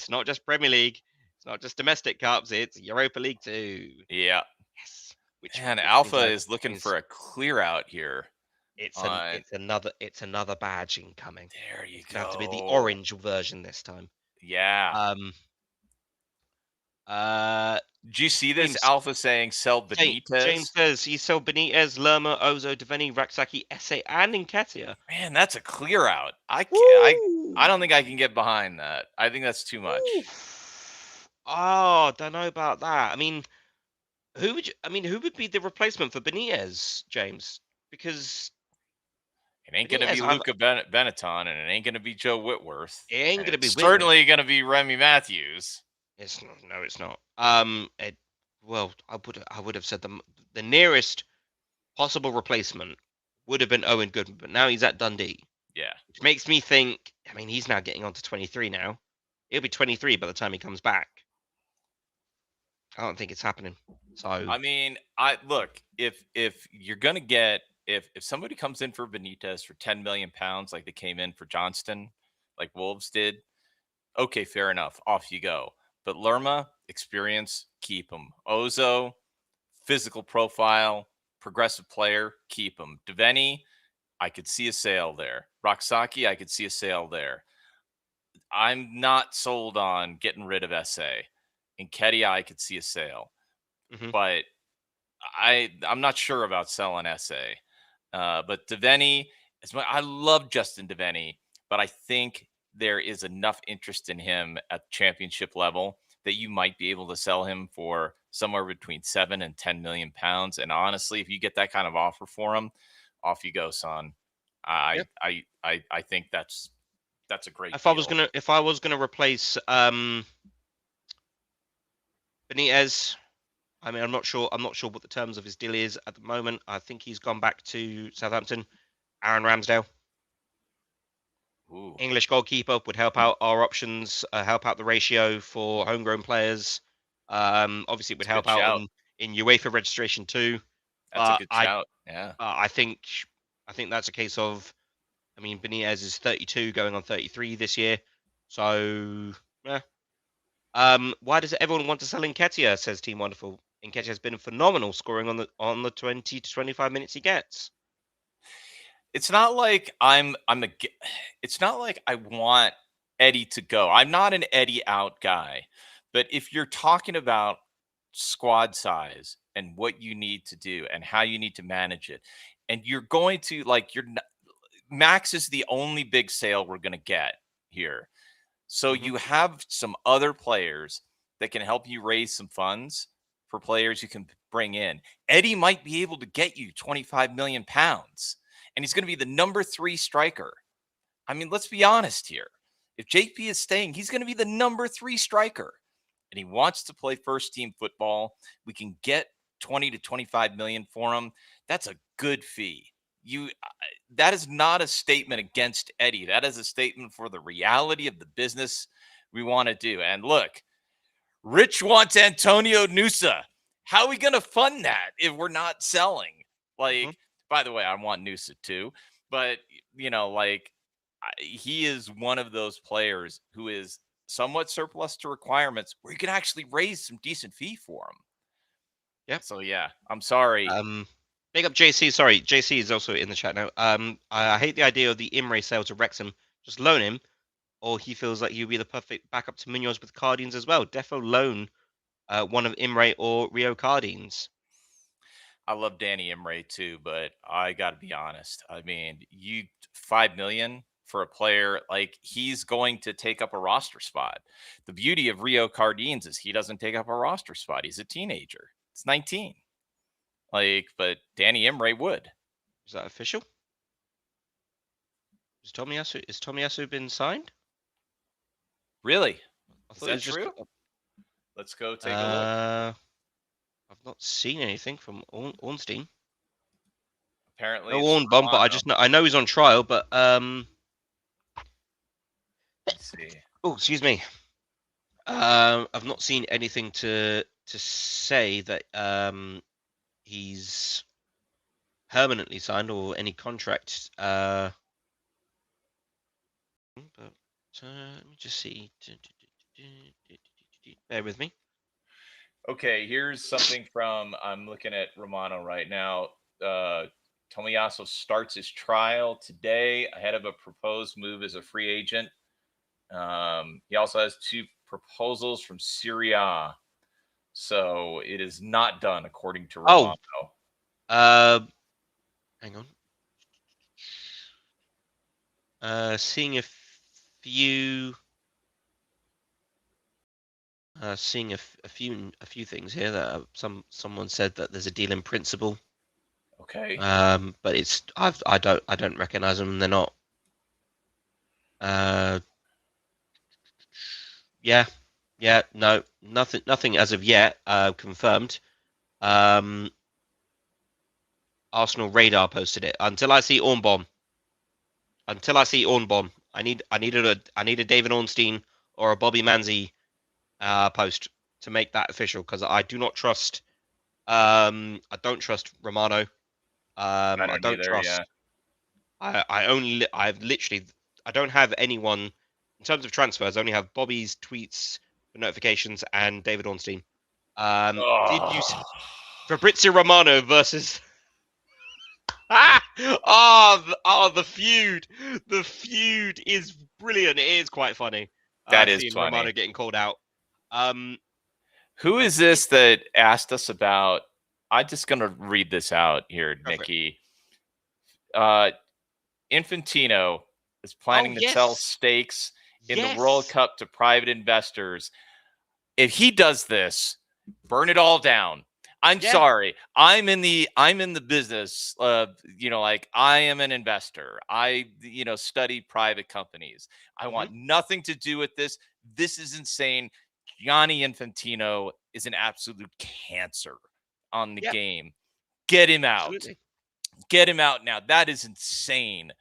not just Premier League, it's not just domestic cups, it's Europa League too. Yeah. Yes, And which Alpha means is looking for a clear out here. it's another badge incoming. There you It's gonna have to go. be the orange version this time. Yeah. Did you see this? James- Alpha saying sell Benitez. James says he sold Benitez, Lerma, Ozo, Deveni, Raksaki, Esse, and Nketiah. Man, that's a clear out. I don't think I can get behind that. I think that's too much. Oh, don't know about that. I mean, who would be the replacement for Benitez, James? Because It ain't going to be Benitez, Luca Benetton, and it ain't going to be Joe Whitworth. it ain't and gonna be it's Whitworth. certainly going to be Remy Matthews. It's not. No, it's not. Well, I would have said the nearest possible replacement would have been Owen Goodman, but now he's at Dundee, Yeah. which makes me think. I mean, he's now getting on to 23 now. He'll be 23 by the time he comes back. I don't think it's happening. So I mean, I look, if you're going to get if somebody comes in for Benitez for 10 million pounds like they came in for Johnston, like Wolves did, okay, fair enough. Off you go. But Lerma, experience, keep him. Ozo, physical profile, progressive player, keep him. Deveni, I could see a sale there. Raksaki, I could see a sale there. I'm not sold on getting rid of SA. Nketiah, I could see a sale. But I'm not sure about selling SA. But Deveni, I love Justin Deveni, but I think there is enough interest in him at championship level that you might be able to sell him for somewhere between 7 and 10 million pounds. And honestly, if you get that kind of offer for him, off you go, son. I think that's a great deal. If I was gonna replace Benitez, I mean, I'm not sure what the terms of his deal is at the moment. I think he's gone back to Southampton. Aaron Ramsdale. Ooh. English goalkeeper would help out our options, help out the ratio for homegrown players. Obviously, it would help out in UEFA registration too. That's a good shout. Yeah. I think that's a case of, I mean, Benitez is 32, going on 33 this year. So, yeah. Why does everyone want to sell Nketiah? Says Team Wonderful. Nketiah has been phenomenal, scoring on the 20 to 25 minutes he gets. It's not like it's not like I want Eddie to go. I'm not an Eddie out guy. But if you're talking about squad size and what you need to do and how you need to manage it, and you're going to Max is the only big sale we're going to get here. So you have some other players that can help you raise some funds for players you can bring in. Eddie might be able to get you 25 million pounds. And he's going to be the number 3 striker. I mean, let's be honest here. If JP is staying, he's going to be the number 3 striker. And he wants to play first team football. We can get 20 to 25 million for him. That's a good fee. That is not a statement against Eddie. That is a statement for the reality of the business we want to do. And look, Rich wants Antonio Nusa. How are we going to fund that if we're not selling? By the way, I want Nusa too, but he is one of those players who is somewhat surplus to requirements where you can actually raise some decent fee for him. Yeah. So yeah, I'm sorry. Big up JC. Sorry, JC is also in the chat now. I hate the idea of the Imre sale to Wrexham. Just loan him, or he feels like he'll be the perfect backup to Munoz with Cardines as well. Defo loan one of Imre or Rio Cardines. I love Danny Imre too, but I got to be honest. I mean, you 5 million for a player like he's going to take up a roster spot. The beauty of Rio Cardines is he doesn't take up a roster spot. He's a teenager. It's 19. Like, but Danny Imre would. Is that official? Is Tomiyasu been signed? Really? I Is thought it that was just. true? Let's go take a look. I've not seen anything from Ornstein. Apparently, No it's Ornbomb, but I know he's on trial. But let's see. oh, excuse me. I've not seen anything to say that he's permanently signed or any contract. But let me just see. Bear with me. Okay, here's something from I'm looking at Romano right now. Tomiyasu starts his trial today ahead of a proposed move as a free agent. He also has 2 proposals from Syria. So it is not done according to Romano. Hang on. Seeing a few. Seeing a few things here that someone said that there's a deal in principle. Okay. But it's I don't recognize them. They're not. Yeah, no, nothing as of yet confirmed. Arsenal Radar posted it. Until I see Ornbomb, I need a David Ornstein or a Bobby Manzi post to make that official because I do not trust. I don't trust Romano. I don't either, trust. yeah. I've literally I don't have anyone in terms of transfers. I only have Bobby's tweets for notifications and David Ornstein. Did you Fabrizio Romano versus the feud. The feud is brilliant. It is quite funny. That is Seeing funny. Romano getting called out. Who is this that asked us about? I'm just going to read this out here, Nikki. Infantino is planning to sell stakes in the World Cup to private investors. If he does this, burn it all down. I'm sorry. I'm in the business of, like I am an investor. I, study private companies. I want nothing to do with this. This is insane. Gianni Infantino is an absolute cancer on the game. Get him out. Absolutely. Get him out now. That is insane.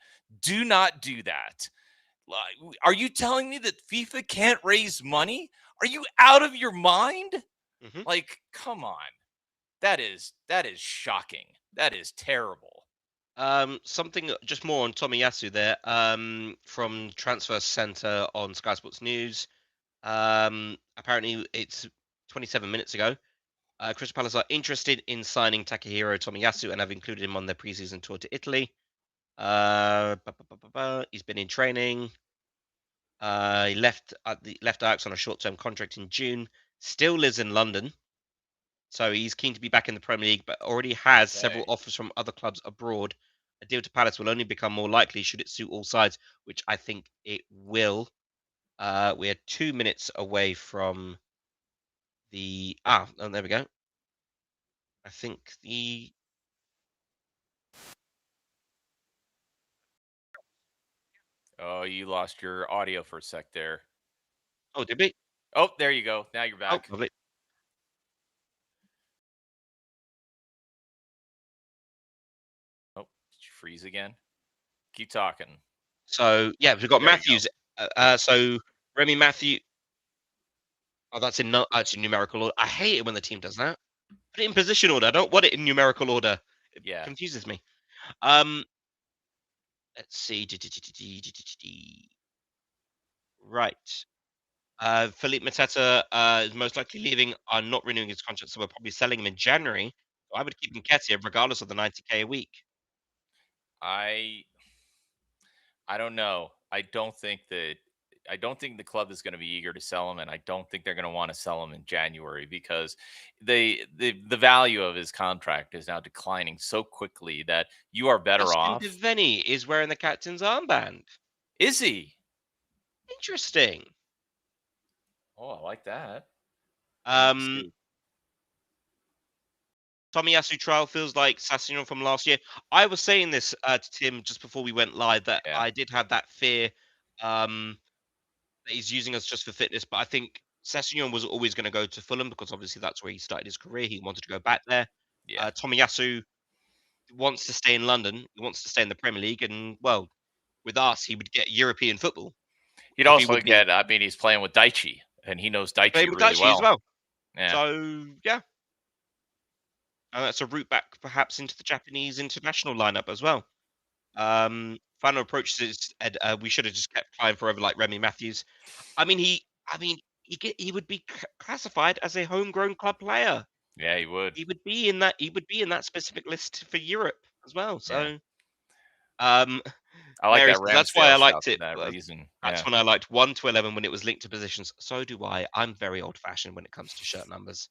Do not do that. Are you telling me that FIFA can't raise money? Are you out of your mind? Like, come on. That is shocking. That is terrible. Something just more on Tomiyasu there. From Transfer Center on Sky Sports News. Apparently it's 27 minutes ago. Crystal Palace are interested in signing Takahiro Tomiyasu and have included him on their preseason tour to Italy. He's been in training. He left Ajax on a short-term contract in June. Still lives in London, so he's keen to be back in the Premier League, but already has several offers from other clubs abroad. A deal to Palace will only become more likely should it suit all sides, which I think it will. We are 2 minutes away from the there we go. I think the Oh, you lost your audio for a sec there. Oh, did we? Oh, there you go. Now you're back. Oh, lovely. Oh, did you freeze again? Keep talking. So yeah, we've got There you Matthews. So Remy Matthew. Oh, that's in numerical order. I hate it when the team does that. Put it in position order. I don't want it in numerical order. It confuses me. Let's see. Right. Philippe Mateta is most likely leaving. Are not renewing his contract, so we're probably selling him in January. So I would keep Nketiah regardless of the 90K a week. I don't know. I don't think that. I don't think the club is going to be eager to sell him, and I don't think they're going to want to sell him in January because the value of his contract is now declining so quickly that you are better Justin off. Devaney is wearing the captain's armband. Is he? Interesting. Oh, I like that. Um, Tomiyasu trial feels like Sassuolo from last year. I was saying this to Tim just before we went live that Yeah. I did have that fear that he's using us just for fitness, but I think Sassuolo was always going to go to Fulham because obviously that's where he started his career. He wanted to go back there. Yeah. Tomiyasu wants to stay in London. He wants to stay in the Premier League, and well, with us, he would get European football. He'd So he also would be get. I mean, he's playing with Daichi, and he knows Daichi playing with really Daichi as well. well. Yeah. So yeah, and that's a route back perhaps into the Japanese international lineup as well. Final approaches. We should have just kept flying forever like Remy Matthews. I mean, he would be classified as a homegrown club player. Yeah, he would. He would be in that. He would be in that specific list for Europe as well. Yeah. So, um, I like Mary that says, that's why I Ramsdale shout liked for it. that reason. That's Yeah. when I liked 1 to 11 when it was linked to positions. So do I. I'm very old fashioned when it comes to shirt numbers.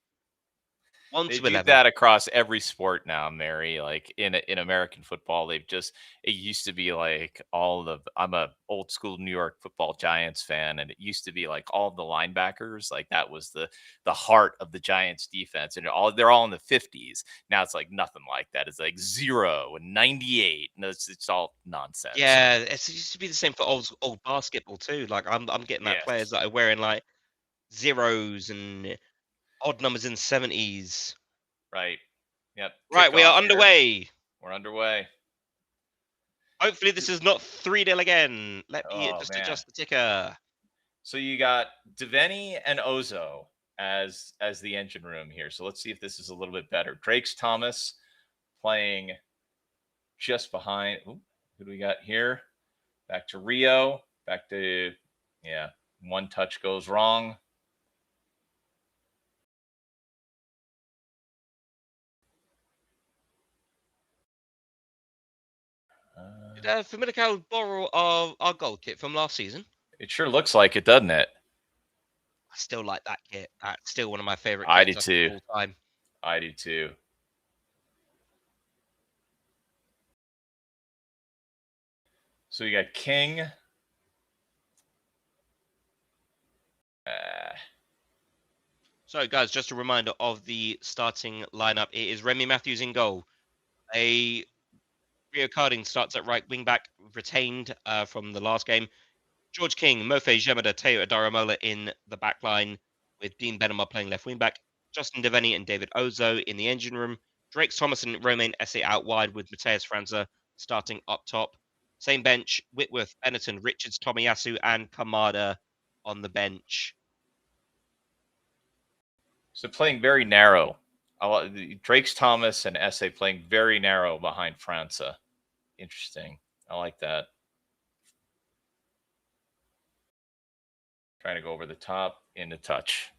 1 They to do 11. that across every sport now, Mary. Like in American football, they've just it used to be like all the I'm a old school New York Football Giants fan, and it used to be like all the linebackers, like that was the heart of the Giants defense, and they're all in the 50s. Now it's like nothing like that. It's like 0 and 98. And it's all nonsense. Yeah, it used to be the same for old basketball too. Like I'm getting that players Yes. that are wearing like zeros and odd numbers in 70s. Right. Yep. Right, we are Kickoff here. underway. We're underway. Hopefully this is not 3-0 again. Let me Oh just man. adjust the ticker. So you got Devaney and Ozo as the engine room here. So let's see if this is a little bit better. Drake's Thomas playing just behind. Ooh, who do we got here? Back to Rio. Back to one touch goes wrong. Did FAMALICÃO borrow our gold kit from last season? It sure looks like it, doesn't it? I still like that kit. That's still one of my favorite I kits do too. of all time. I do too. So you got King. So, guys, just a reminder of the starting lineup. It is Remy Matthews in goal. Rio Carding starts at right wing back, retained from the last game. George King, Mofe Gemada, Teo Adaramola in the back line, with Dean Benema playing left wing back. Justin Devaney and David Ozo in the engine room. Drake Thomas and Romain Esse out wide, with Mateus Franza starting up top. Same bench, Whitworth, Benetton, Richards, Tomiyasu, and Kamada on the bench. So playing very narrow. Drake's Thomas and Esse playing very narrow behind Franza. Interesting. I like that. Trying to go over the top into touch.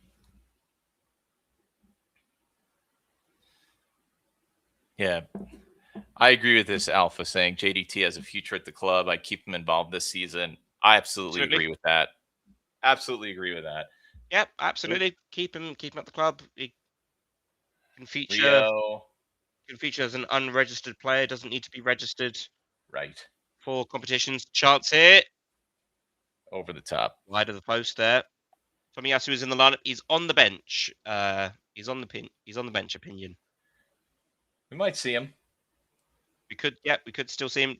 Yeah. I agree with this Alpha saying JDT has a future at the club. I keep him involved this season. I absolutely agree with that. Absolutely agree with that. Yep, absolutely. Keep him at the club. He can feature Rio. Can feature as an unregistered player. Doesn't need to be registered. Right. For competitions. Chance here. Over the top. Wide of the post there. Tomiyasu is in the lineup. He's on the bench. He's on the bench. Opinion. We might see him. We could still see him.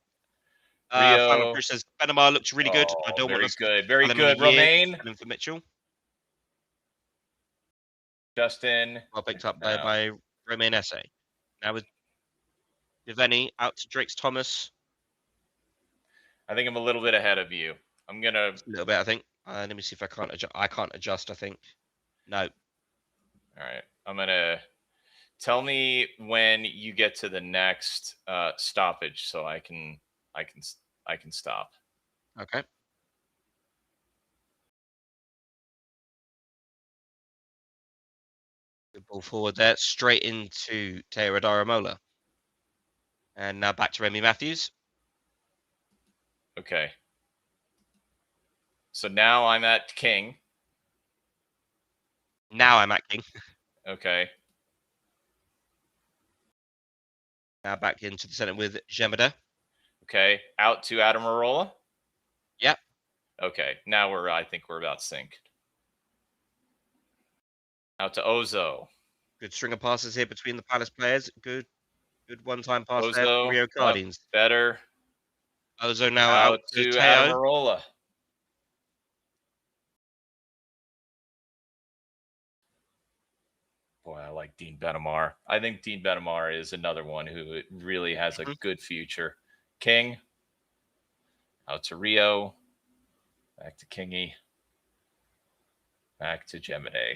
Rio. Final push says Benema looks really good. I don't want to very good. Romain. For Mitchell. Justin. Well picked up by Romain Esse. Now with Devaney out to Drake's Thomas. I think I'm a little bit ahead of you. I'm gonna a little bit. I think. Let me see if I can't adjust. I can't adjust. I think. No. All right. I'm gonna tell me when you get to the next stoppage, so I can stop. Okay. Good ball forward there, straight into Teo Adaramola. And now back to Remy Matthews. Okay. So now I'm at king. Now I'm at king. Okay. Now back into the center with Gemida. Okay. Out to Adamarola. Yep. Okay. Now I think we're about synced. Out to Ozo. Good string of passes here between the Palace players. Good one-time pass there from Ozo. Rio Up, Cardines. better. Ozo now out to to Teo. Adamarola. Boy, I like Dean Benamar. I think Dean Benamar is another one who really has a good future. King. Out to Rio. Back to Kingy. Back to Gemini.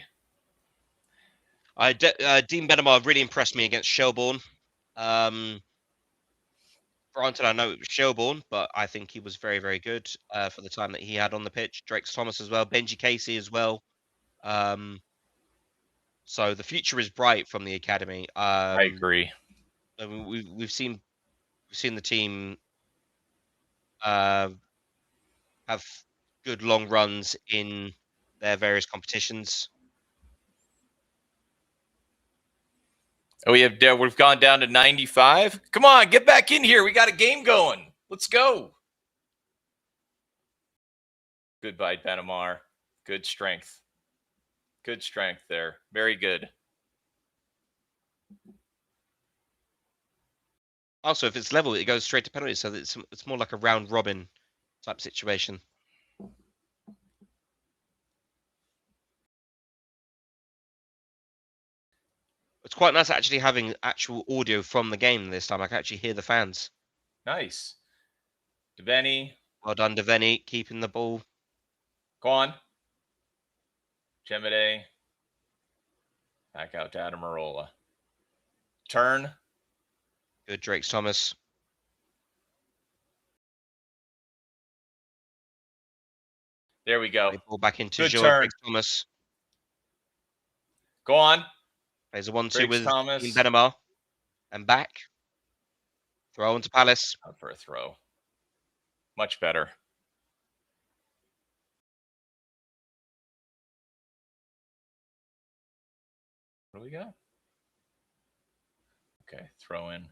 Dean Benamar really impressed me against Shelbourne. Granted, I know it was Shelbourne, but I think he was very, very good for the time that he had on the pitch. Drake Thomas as well, Benji Casey as well. So the future is bright from the academy. I agree. I mean, we've seen the team have good long runs in their various competitions. Oh, we've gone down to 95. Come on, get back in here. We got a game going. Let's go. Goodbye, Benamar. Good strength. Good strength there. Very good. Also, if it's level, it goes straight to penalties, so it's more like a round robin type situation. It's quite nice actually having actual audio from the game this time. I can actually hear the fans. Nice. Deveni. Well done, Deveni, keeping the ball. Go on. Gemide. Back out to Adamarola. Turn. Good, Drake Thomas. There we go. Ball back into Good George turn. Drake Thomas. Go on. Plays a 1-2 Drake with Thomas. Dean Benamar. And back. Throw into Palace. Out for a throw. Much better. What do we got? Okay, throw in.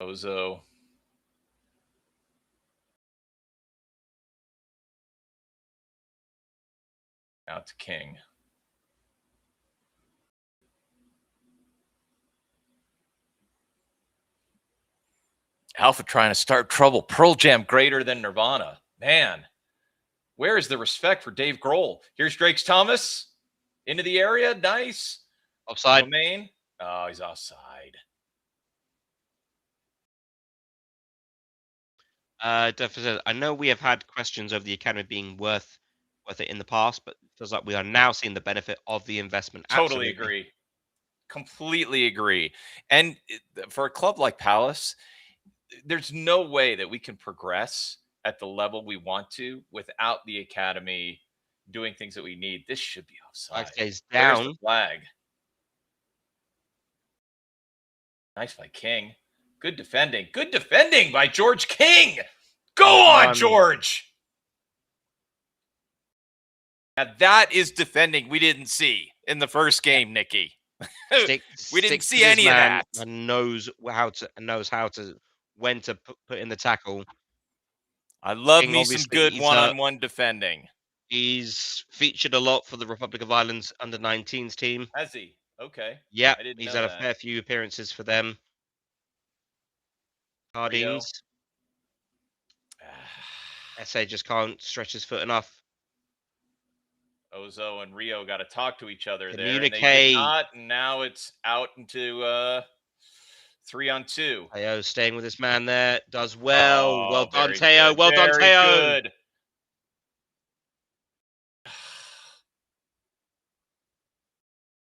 Ozo. Out to King. Alpha trying to start trouble. Pearl Jam greater than Nirvana. Man, where is the respect for Dave Grohl? Here's Drake Thomas into the area. Nice. Offside. Domain. Oh, he's offside. Definitely. I know we have had questions of the academy being worth it in the past, but it feels like we are now seeing the benefit of the investment. Totally Absolutely. agree. Completely agree. And for a club like Palace, there's no way that we can progress at the level we want to without the academy doing things that we need. This should be offside. He's There's down. the flag. Nice by King. Good defending. Good defending by George King. Go on, George. Now that is defending we didn't see in the first game, Nikki. We didn't see any of that. And knows how to when to put in the tackle. I love King, me some good one-on-one defending. He's featured a lot for the Republic of Ireland's under-19s team. Has he? Okay. Yeah, he's had a fair few appearances for them. Cardines. SA just can't stretch his foot enough. Ozo and Rio got to talk to each other there. Communicate. And they did not, and now it's out into 3-on-2. Teo staying with this man there. Does well. Oh, well done, very Teo. good. Well done, Very Teo. good.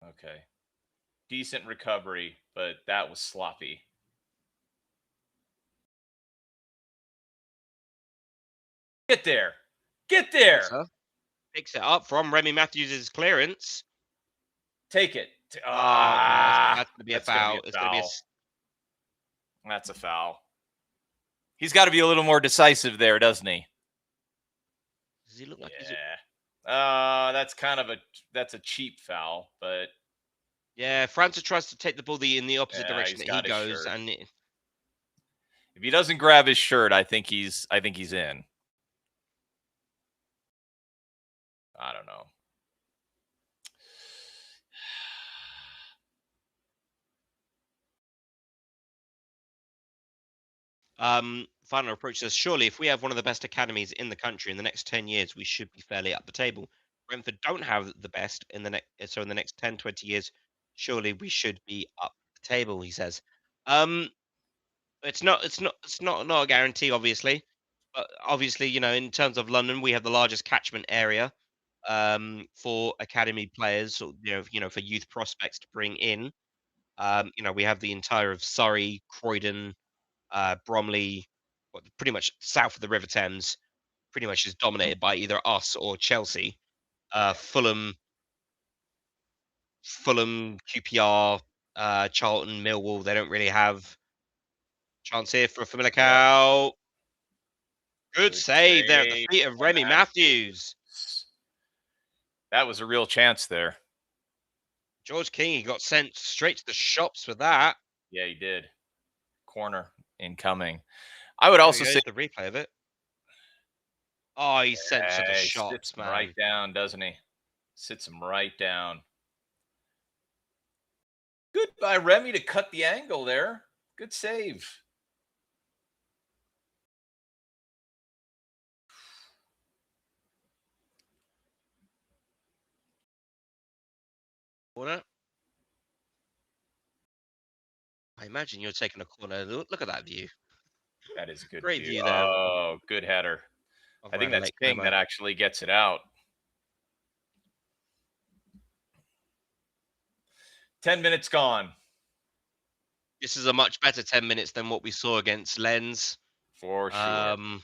Okay. Decent recovery, but that was sloppy. Get there. Get there. Picks it up from Remy Matthews' clearance. Take it. That's going to be a foul. It's going to be That's a foul. He's got to be a little more decisive there, doesn't he? Does he look like he's? Yeah. That's kind of a cheap foul, but Yeah, Francis tries to take the ball in the opposite yeah, direction he's that he got his goes, shirt. and If he doesn't grab his shirt, I think he's in. I don't know. Final approach says, surely if we have one of the best academies in the country in the next 10 years, we should be fairly up the table. Brentford don't have the best in the next, so in the next 10, 20 years, surely we should be up the table, he says. Um, it's not a guarantee, obviously, but obviously, in terms of London, we have the largest catchment area for academy players, or for youth prospects to bring in. We have the entire of Surrey, Croydon, Bromley, pretty much south of the River Thames, pretty much is dominated by either us or Chelsea. Fulham, QPR, Charlton, Millwall. They don't really have chance here for Yep. FAMALICÃO. Good Good save there at the save feet of from Remy Matthews. That was a real chance there. George King, he got sent straight to the shops for that. Yeah, he did. Corner incoming. I would also say the replay of it. Oh, he's sent to the he shops, sits him man. right down, doesn't he? Sits him right down. Good by Remy to cut the angle there. Good save. Corner. I imagine you're taking a corner. Look at that view. That is a good Great view there. Oh, good header. I think that's King that actually gets it out. 10 minutes gone. This is a much better 10 minutes than what we saw against Lens. For sure. The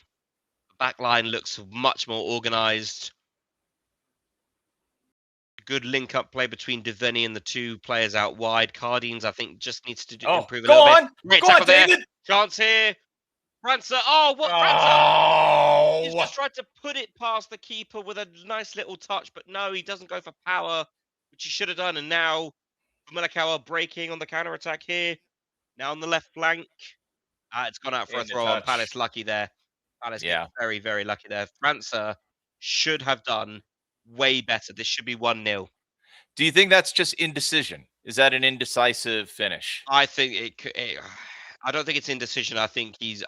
back line looks much more organised. Good link-up play between Devaney and the two players out wide. Cardines, I think, just needs to improve a little bit. Great Go on, David. Chance here. Francer. Oh, what Francer? Oh, He's just tried to put it past the keeper with a nice little touch, but no, he doesn't go for power, which he should have done. And now FAMALICÁO are breaking on the counter-attack here. Now on the left flank. It's gone out for a throw on. Palace lucky there. Palace get very, very lucky there. Francer should have done way better. This should be 1-0. Do you think that's just indecision? Is that an indecisive finish? I think I don't think it's indecision. I think he's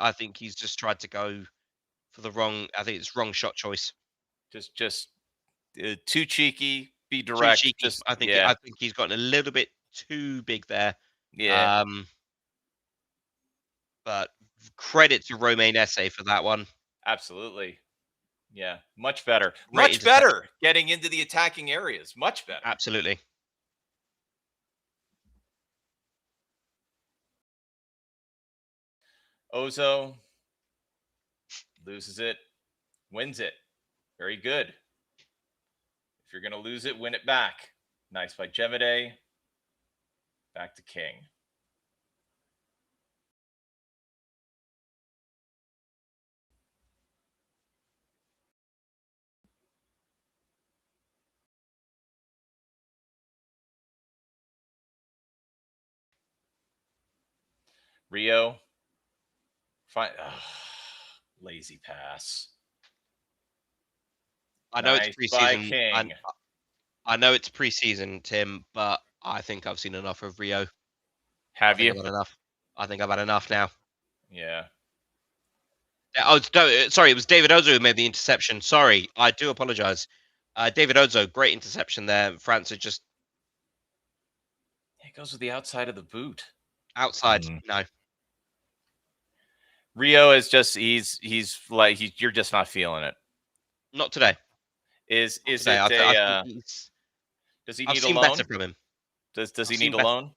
just tried to go for the wrong. I think it's wrong shot choice. Just too cheeky. Be direct. Too cheeky. I think he's gotten a little bit too big there. Yeah. But credit to Romain Esse for that one. Absolutely. Yeah, much better. Much better getting into the attacking areas. Much better. Absolutely. Ozo loses it, wins it. Very good. If you're going to lose it, win it back. Nice by Jemide. Back to King. Rio. Fine. Lazy pass. I know it's preseason. I know it's preseason, Tim, but I think I've seen enough of Rio. Have you? I've had enough. I think I've had enough now. Yeah. Oh, sorry, it was David Ozo who made the interception. Sorry, I do apologize. David Ozo, great interception there. France are just. It goes with the outside of the boot. Outside, no. Rio is just he's like you're just not feeling it. Not today. Is today. it does he need a loan? Better from him. Does he need a loan?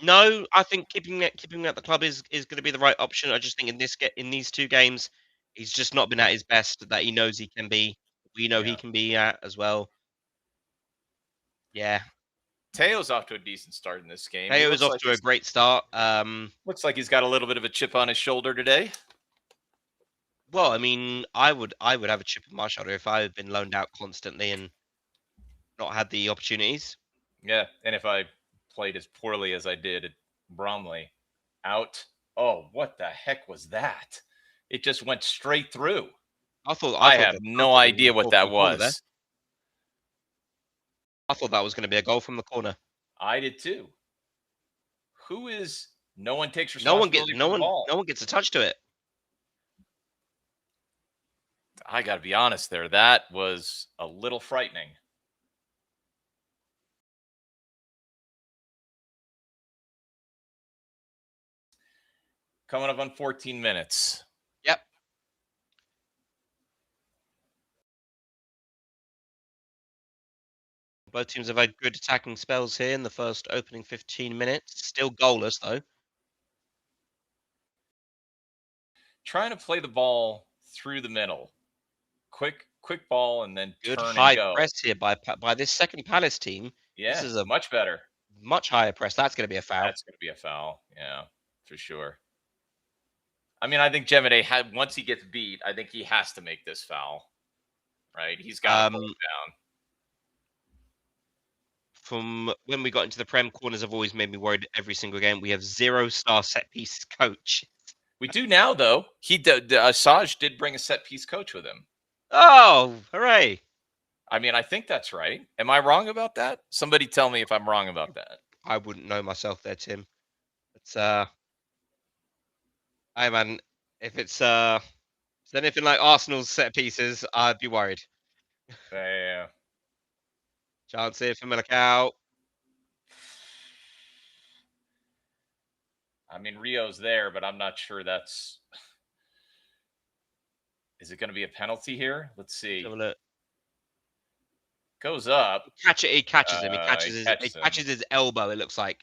No, I think keeping him at the club is going to be the right option. I just think in these two games, he's just not been at his best that he knows he can be. We know he can be at as well. Yeah. Teo's off to a decent start in this game. Teo is off to a great start. Looks like he's got a little bit of a chip on his shoulder today. Well, I mean, I would have a chip on my shoulder if I had been loaned out constantly and not had the opportunities. Yeah, and if I played as poorly as I did at Bromley, out. Oh, what the heck was that? It just went straight through. I have no idea what that was. I thought that was going to be a goal from the corner. I did too. Who is? No one takes responsibility for the ball. No one gets a touch to it. I got to be honest there. That was a little frightening. Coming up on 14 minutes. Yep. Both teams have had good attacking spells here in the first opening 15 minutes. Still goalless, though. Trying to play the ball through the middle. Quick ball and then Good turn high and go. press here by this second Palace team. Yeah, this is a much better. Much higher press. That's going to be a foul. That's going to be a foul. Yeah, for sure. I mean, I think Jemede had once he gets beat, I think he has to make this foul. Right? He's got to pull it down. From when we got into the Prem, corners have always made me worried every single game. We have 0-star set piece coach. We do now, though. Saj did bring a set piece coach with him. Oh, hooray. I mean, I think that's right. Am I wrong about that? Somebody tell me if I'm wrong about that. I wouldn't know myself there, Tim. It's hey man, if it's anything like Arsenal's set pieces, I'd be worried. Yeah. Chance here for FAMALICÃO. I mean, Rio's there, but I'm not sure that's. Is it going to be a penalty here? Let's see. Have a look. Goes up. He catches him. He catches his elbow, it looks like.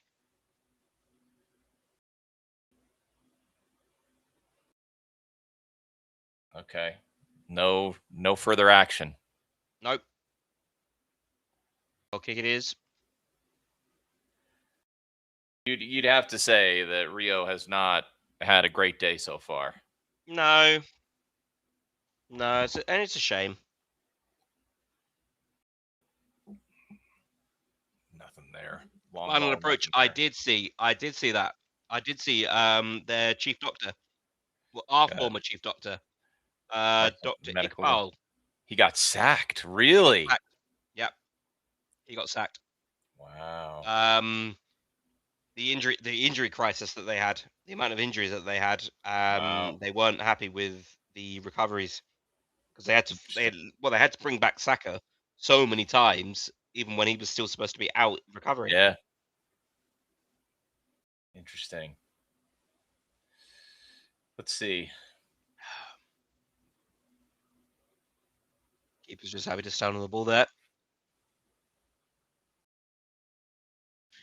Okay. No further action. Nope. I'll kick it is. You'd have to say that Rio has not had a great day so far. No. No, it's a shame. Nothing there. Final approach. I did see that. I did see their chief doctor. Well, our former chief doctor. Dr. Iqbal. He got sacked. Really? Yep. He got sacked. Wow. The injury crisis that they had, the amount of injuries that they had, they weren't happy with the recoveries because they had to bring back Saka so many times, even when he was still supposed to be out recovering. Yeah. Interesting. Let's see. Keeper's just happy to stand on the ball there.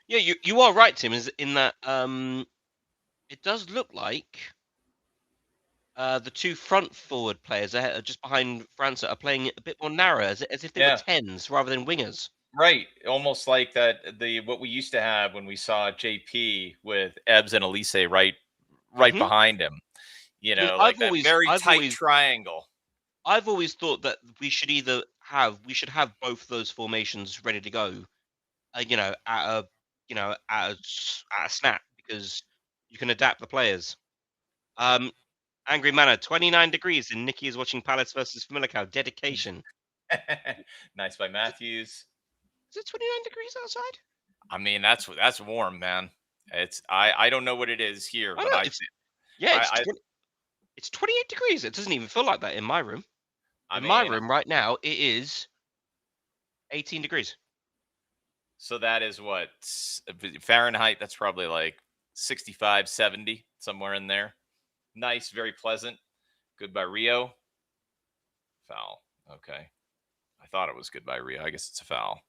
Yeah, you are right, Tim, is in that it does look like the two front forward players just behind França are playing a bit more narrow, as if they were 10s rather than wingers. Right, almost like that. What we used to have when we saw JP with Ebbs and Elise right behind him. You know, like that very tight triangle. I've always thought that we should have both those formations ready to go. At a snap, because you can adapt the players. Angry Manor, 29 degrees, and Nikki is watching Palace versus FAMALICÃO. Dedication. Nice by Matthews. Is it 29 degrees outside? I mean, that's warm, man. It's I don't know what it is here, but it's 28 degrees. It doesn't even feel like that in my room. In my room right now, it is 18 degrees. So that is what, Fahrenheit? That's probably like 65, 70, somewhere in there. Nice, very pleasant. Good by Rio. Foul. Okay. I thought it was good by Rio. I guess it's a foul.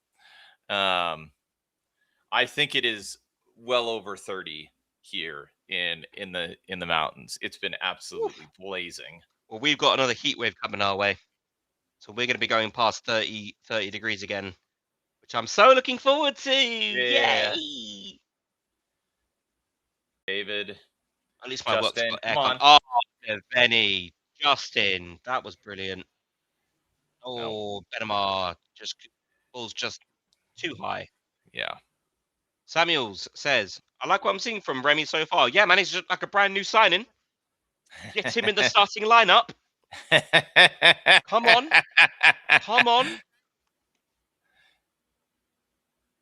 I think it is well over 30 here in the mountains. It's been absolutely blazing. Well, we've got another heat wave coming our way, so we're going to be going past 30 degrees again which I'm so looking forward to. Yeah. Yay! David. At least my work's Justin, got come aircon. on. Oh, Benny, Justin, that was brilliant. No. Oh, Benamar balls just too high. Yeah. Samuels says, I like what I'm seeing from Remy so far. Yeah, man, he's just like a brand new signing. Get him in the starting lineup. Come on. Come on.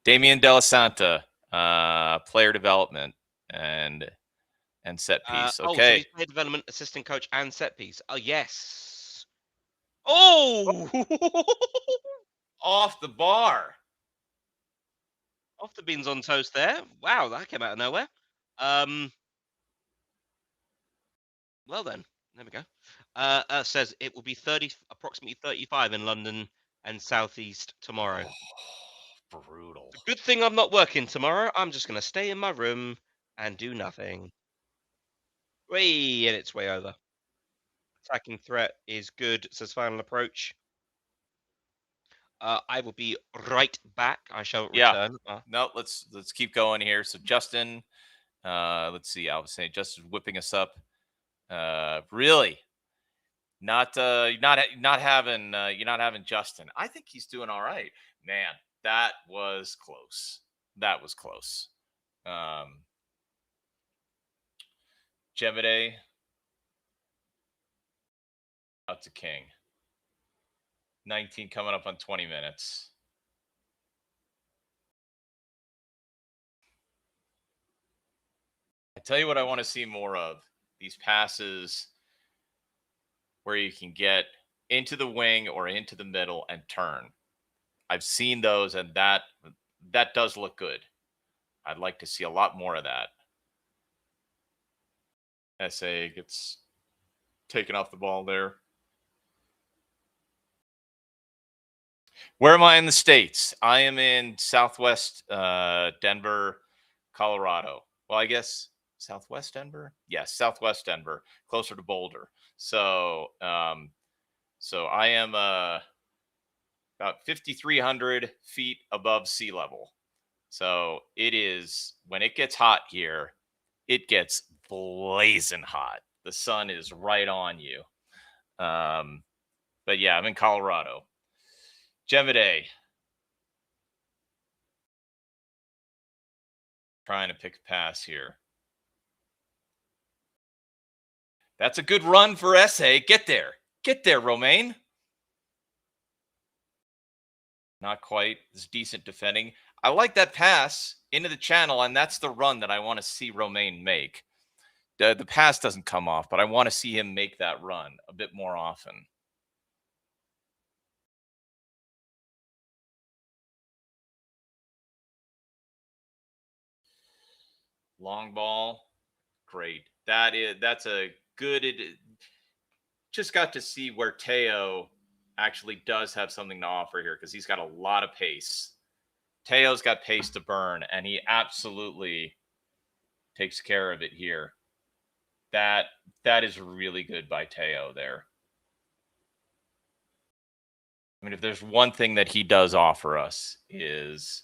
Damian Delasanta, player development and set piece. Oh, so Okay. he's player development, assistant coach, and set piece. Oh, yes. Oh! Off the bar. Off the beans on toast there. Wow, that came out of nowhere. Well then, there we go. Says it will be approximately 35 in London and southeast tomorrow. Oh, brutal. Good thing I'm not working tomorrow. I'm just gonna stay in my room and do nothing. Whee, and it's way over. Attacking threat is good, says final approach. I will be right back. I shall return. No, let's keep going here. So Justin, let's see. I was saying Justin's whipping us up. Really, you're not having Justin. I think he's doing all right, man. That was close. That was close. Gemide out to King. 19 coming up on 20 minutes. I tell you what I want to see more of. These passes where you can get into the wing or into the middle and turn. I've seen those, and that does look good. I'd like to see a lot more of that. SA gets taken off the ball there. Where am I in the States? I am in Southwest Denver, Colorado. Well, I guess Southwest Denver? Yes, Southwest Denver, closer to Boulder. So I am about 5,300 feet above sea level. So it is, when it gets hot here, it gets blazing hot. The sun is right on you. But yeah, I'm in Colorado. Gemide. Trying to pick a pass here. That's a good run for SA. Get there. Get there, Romaine. Not quite. It's decent defending. I like that pass into the channel, and that's the run that I want to see Romaine make. The pass doesn't come off, but I want to see him make that run a bit more often. Long ball. Great. That's a good. Just got to see where Teo actually does have something to offer here, because he's got a lot of pace. Teo's got pace to burn, and he absolutely takes care of it here. That is really good by Teo there. I mean, if there's one thing that he does offer us, is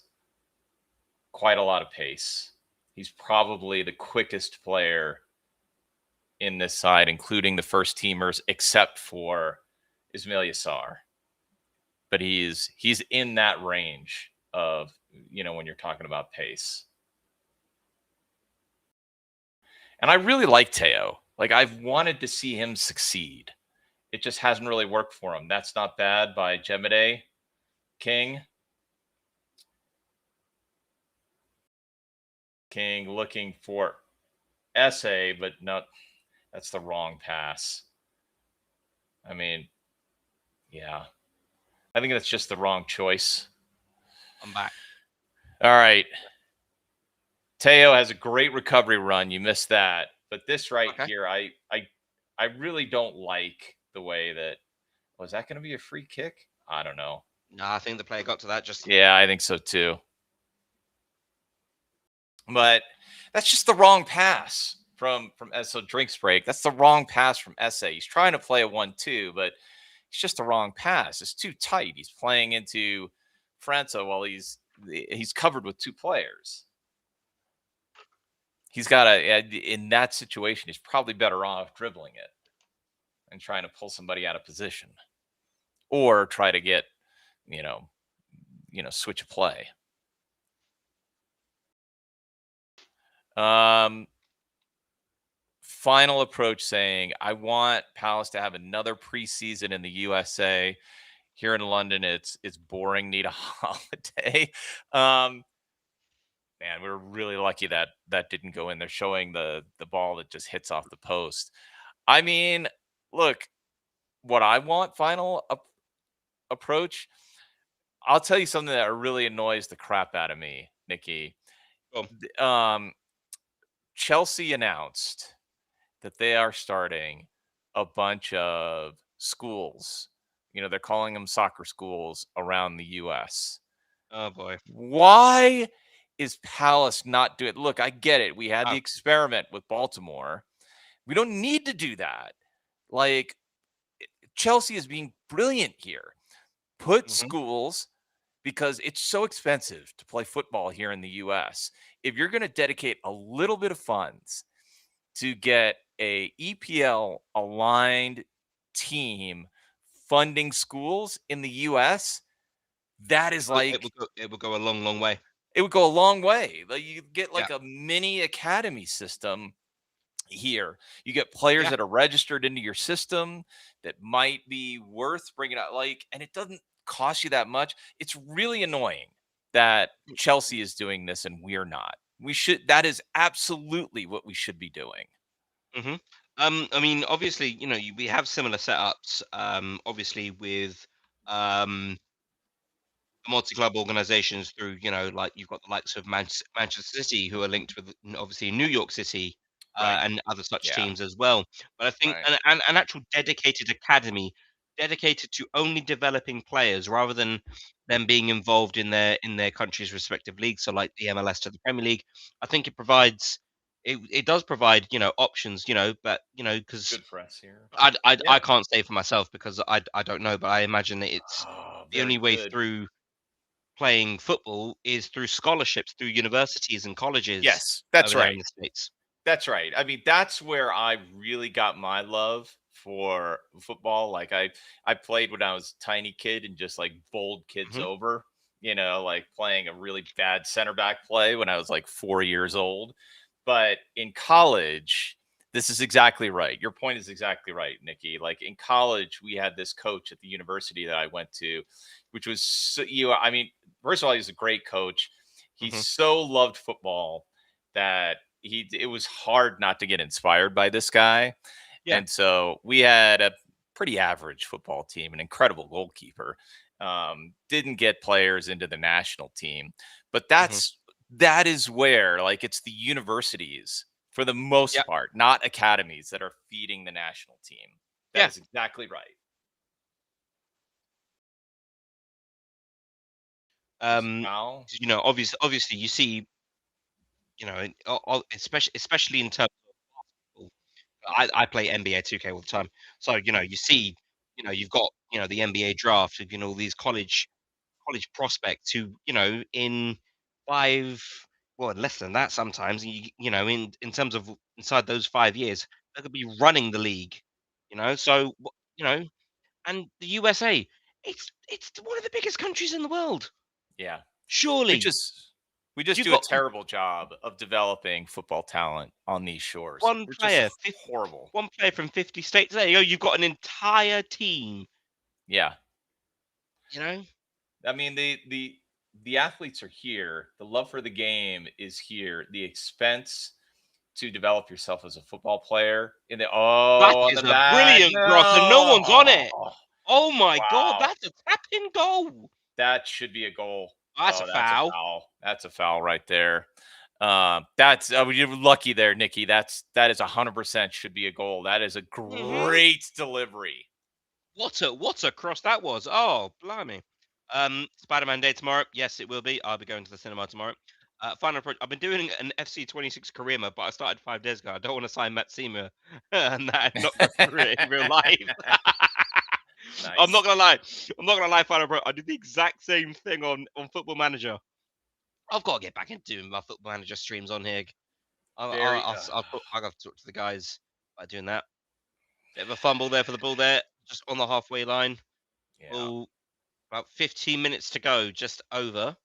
quite a lot of pace. He's probably the quickest player in this side, including the first teamers, except for Ismail Yassar. But he's in that range of, when you're talking about pace. And I really like Teo. Like, I've wanted to see him succeed. It just hasn't really worked for him. That's not bad by Gemide. King looking for SA, but no, that's the wrong pass. I mean, yeah. I think that's just the wrong choice. I'm back. All right. Teo has a great recovery run. You missed that. But this here, I really don't like the way that. Was that going to be a free kick? I don't know. No, I think the player got to that just. Yeah, I think so too. But that's just the wrong pass from so drinks break. That's the wrong pass from SA. He's trying to play a 1-2, but it's just the wrong pass. It's too tight. He's playing into França while he's covered with two players. He's got in that situation, he's probably better off dribbling it and trying to pull somebody out of position, or try to get, you know, switch a play. Final approach saying, I want Palace to have another preseason in the USA. Here in London, it's boring. Need a holiday. Man, we were really lucky that didn't go in. They're showing the ball that just hits off the post. I mean, look, what I want final approach. I'll tell you something that really annoys the crap out of me, Nikki. Well, Chelsea announced that they are starting a bunch of schools. They're calling them soccer schools around the US. oh boy. Why is Palace not doing it? Look, I get it. We had the Oh. experiment with Baltimore. We don't need to do that. Like, Chelsea is being brilliant here. Put schools, because it's so expensive to play football here in the US. If you're going to dedicate a little bit of funds to get a EPL aligned team funding schools in the US, that is like, it would go a long, long way. it would go a long way. Like, you get like Yeah. a mini academy system here. You get players Yeah. that are registered into your system that might be worth bringing out, and it doesn't cost you that much. It's really annoying that Chelsea is doing this and we're not. That is absolutely what we should be doing. hmm I mean, obviously, we have similar setups. Obviously with multi-club organizations through, like you've got the likes of Manchester City, who are linked with obviously New York City, Right. and other such Yeah. teams as well. But I think Right. an actual dedicated academy dedicated to only developing players rather than them being involved in their country's respective leagues, so like the MLS to the Premier League. I think it does provide, options, but because Good press here. I Yeah. can't say for myself because I don't know, but I imagine that it's Oh, the very only way good. through playing football is through scholarships through universities and colleges Yes, that's over there in right. the States. That's right. I mean, that's where I really got my love for football. Like, I played when I was a tiny kid and just like bowled kids Mhm, over, like playing a really bad center back play when I was like 4 years old. But in college, this is exactly right. Your point is exactly right, Nikki. Like, in college, we had this coach at the university that I went to, which was I mean, first of all, he's a great coach. He mhm. so loved football that it was hard not to get inspired by this guy. Yeah, And so we had a pretty average football team, an incredible goalkeeper. Didn't get players into the national team, but mhm. that is where, like, it's the universities for the Yeah, most part, not academies, that are feeding the national team. That yeah. is exactly right. There's a Um, foul. 'Cause, obviously you see, especially in terms of I play NBA 2K all the time. So, you see, you've got, the NBA draft of, all these college prospects who, in 5 well, less than that sometimes, in terms of inside those 5 years, they could be running the league, So, and the USA, it's one of the biggest countries in the world. Yeah. We Surely just we just you've do a got terrible job of developing football talent on these shores. one We're just player, horrible. one player from 50 states. There you go. You've got an entire team, Yeah. you know? I mean, the athletes are here. The love for the game is here. The expense to develop yourself as a football player That on is the a bag. brilliant cross, and no one's on No. it. Oh my god, Wow. that's a tap-in goal. That should be a goal. That's a Oh, that's a foul. foul. That's a foul right there. That's you're lucky there, Nikki. That is 100% should be a goal. That is a Mhm. great delivery. What a cross that was. Oh, blimey. Spider-Man Day tomorrow. Yes, it will be. I'll be going to the cinema tomorrow. Final approach. I've been doing an FC 26 career mode, but I started 5 days ago. I don't want to sign Matt Seymour and that and not go through it in real life. I'm not Nice. gonna lie. I'm not gonna lie, Final Bro. I did the exact same thing on Football Manager. I've got to get back into doing my Football Manager streams on here. Very. I'll have to talk to the guys about doing that. Bit of a fumble there for the ball there, just on the halfway line. Yeah. Ball, about 15 minutes to go, just over.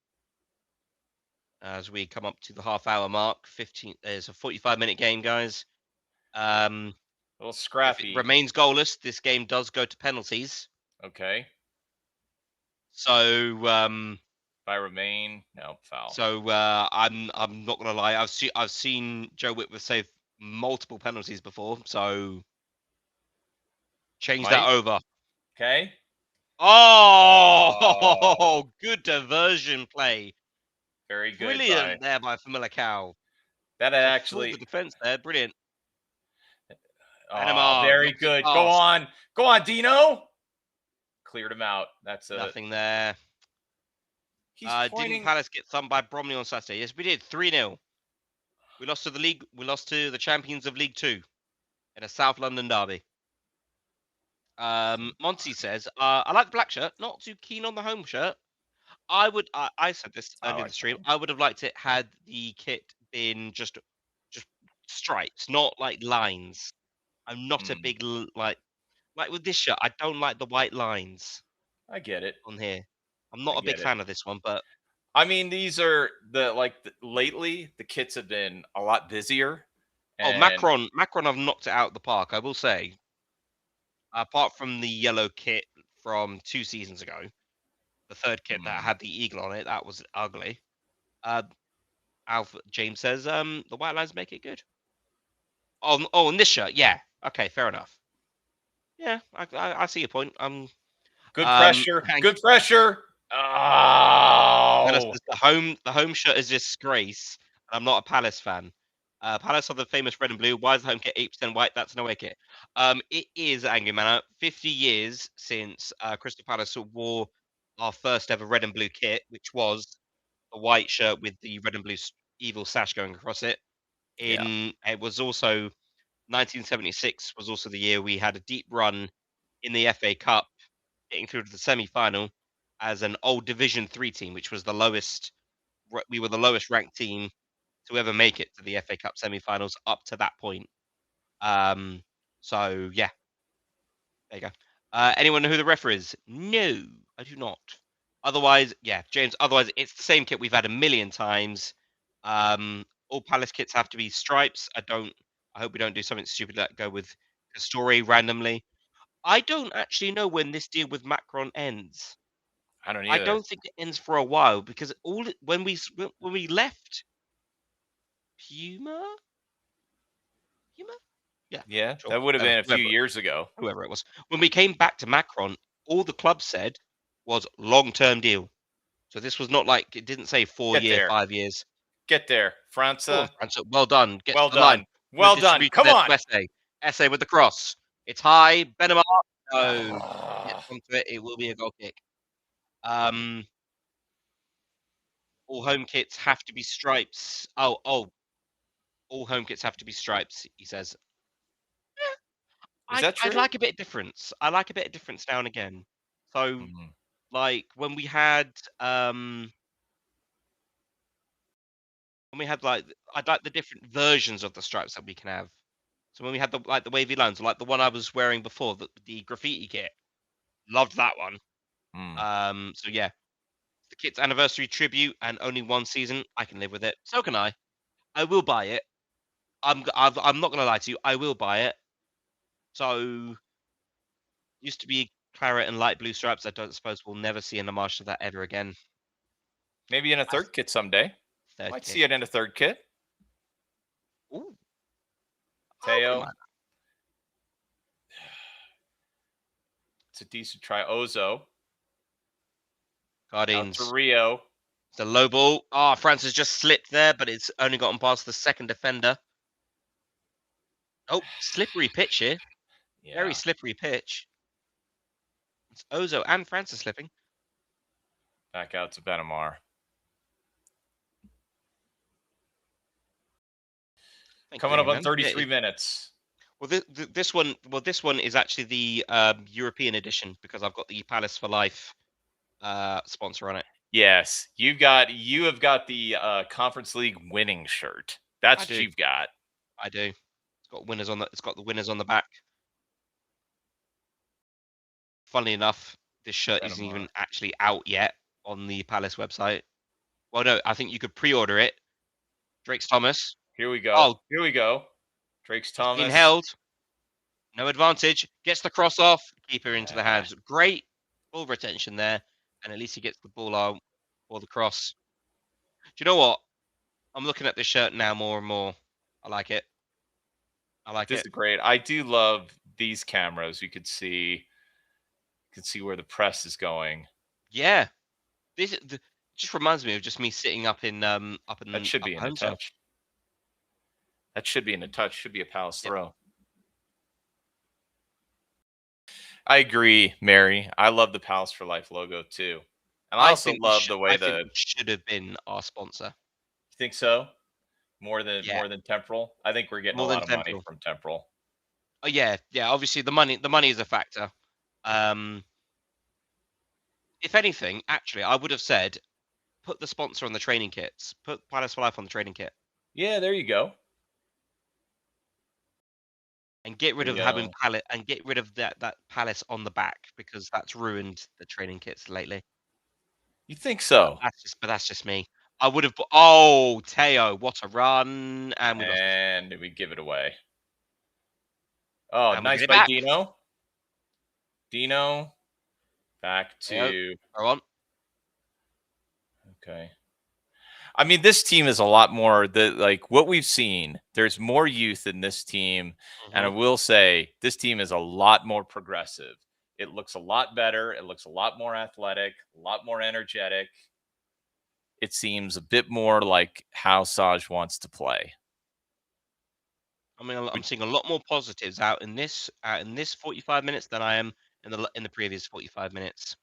As we come up to the half-hour mark, 15. There's a 45-minute game, guys. A little If it scrappy. remains goalless, this game does go to penalties. Okay. So, By remain, no foul. so I'm not gonna lie. I've seen Joe Whitworth save multiple penalties before. So change that Mike? over. Okay. Oh, good diversion play. Very good. Brilliant there by FAMALICÃO. That To fool actually. the defense there. Brilliant. Oh, Panama very knocks it good. past. Go on, Dino. Cleared him out. That's a. Nothing there. He's Didn't pointing. Palace get thumped by Bromley on Saturday? Yes, we did. 3-0. We lost to the league. We lost to the champions of League Two in a South London derby. Monty says, I like the black shirt. Not too keen on the home shirt. I said this I earlier in like the stream. that I would have liked it had the kit been just stripes, not like lines. I'm not a big like with this shirt. I don't like the white lines I get it. on here. I'm not I a big get it. fan of this one, but I mean, these are lately the kits have been a lot busier. And Macron have knocked it out of the park. I will say, apart from the yellow kit from 2 seasons ago, the third kit that had the eagle on it, that was ugly. Alpha James says, the white lines make it good. Oh, and this shirt, yeah. Okay, fair enough. Yeah, I see your point. good pressure. Good pressure. Oh, The home shirt is a disgrace. I'm not a Palace fan. Palace are the famous red and blue. Why is the home kit 8% white? That's an away kit. It is, Angry Manor, 50 years since Crystal Palace wore our first ever red and blue kit, which was a white shirt with the red and blue evil sash going across it. It was also 1976 was also the year we had a deep run in the FA Cup, getting through to the semi-final as an old Division 3 team, which was the lowest. We were the lowest ranked team to ever make it to the FA Cup semi-finals up to that point. So yeah, there you go. Anyone know who the referee is? No, I do not. Otherwise, yeah, James. Otherwise, it's the same kit we've had a million times. All Palace kits have to be stripes. I hope we don't do something stupid like go with a story randomly. I don't actually know when this deal with Macron ends. I don't I either. don't think it ends for a while because when we left Puma, Yeah, sure, that would have been a few whoever, years ago. whoever it was. When we came back to Macron, all the club said was long-term deal. So this was not like it didn't say 4 Get year, there. 5 years. Get there, Go on, França. França. Well done. Get Well to the line. done. Well done. Distribute Come there on. to Essay. Essay with the cross. It's high. Benema. No. Gets onto it. It will be a goal kick. All home kits have to be stripes. Oh. All home kits have to be stripes, he says. Is that I true? like a bit of difference. I like a bit of difference now and again. So, like when we had like I'd like the different versions of the stripes that we can have. So when we had the wavy lines, like the one I was wearing before, the graffiti kit, loved that one. So yeah, the kit's anniversary tribute and only 1 season, I can live with it. So can I. I will buy it. I'm not gonna lie to you. I will buy it. So used to be claret and light blue stripes. I don't suppose we'll never see in the marsh of that ever again. Maybe in a third kit someday. Might see it in a third kit. Ooh. Teo. It's a decent try. Ozo. Guardians. Out to Rio. It's a low ball. Oh, France has just slipped there, but it's only gotten past the second defender. Oh, slippery pitch here. Yeah. Very slippery pitch. It's Ozo and Francis slipping. Back out to Benamar. Coming up on 33 minutes. Well, this one is actually the European edition because I've got the Palace for Life sponsor on it. Yes, you have got the Conference League winning shirt. That's I what do. you've got. I do. It's got the winners on the back. Funnily enough, this shirt isn't even actually out yet on the Palace website. Well, no, I think you could pre-order it. Drake's Thomas. Here we go. Oh, Here we go. Drake's he's being Thomas. held. No advantage. Gets the cross off. Keeper into the hands. Great ball retention there. And at least he gets the ball out for the cross. Do you know what? I'm looking at this shirt now more and more. I like it. I like This it. is great. I do love these cameras. You could see where the press is going. Yeah. This just reminds me of just me sitting up in That should be in a home turf. touch. That should be in a touch. Should be a Palace throw. I agree, Mary. I love the Palace for Life logo too. And I also love the way I think it should have been our sponsor. You think so? More than Temporal? I think we're getting a More than lot of money Temporal. from Temporal. Oh yeah. Obviously, the money is a factor. If anything, actually, I would have said, put the sponsor on the training kits. Put Palace for Life on the training kit, Yeah, there you go. and get rid of having Palace, and get rid of that Palace on the back because that's ruined the training kits lately. You think so? That's just me. I would have. Oh, Teo, what a run! And we lost. And we give it away. Oh, And nice by Dino. Dino, back to. Go on. Okay. I mean, this team is a lot more like what we've seen. There's more youth in this team. And I will say this team is a lot more progressive. It looks a lot better. It looks a lot more athletic, a lot more energetic. It seems a bit more like how Saj wants to play. I mean, I'm seeing a lot more positives out in this 45 minutes than I am in the previous 45 minutes.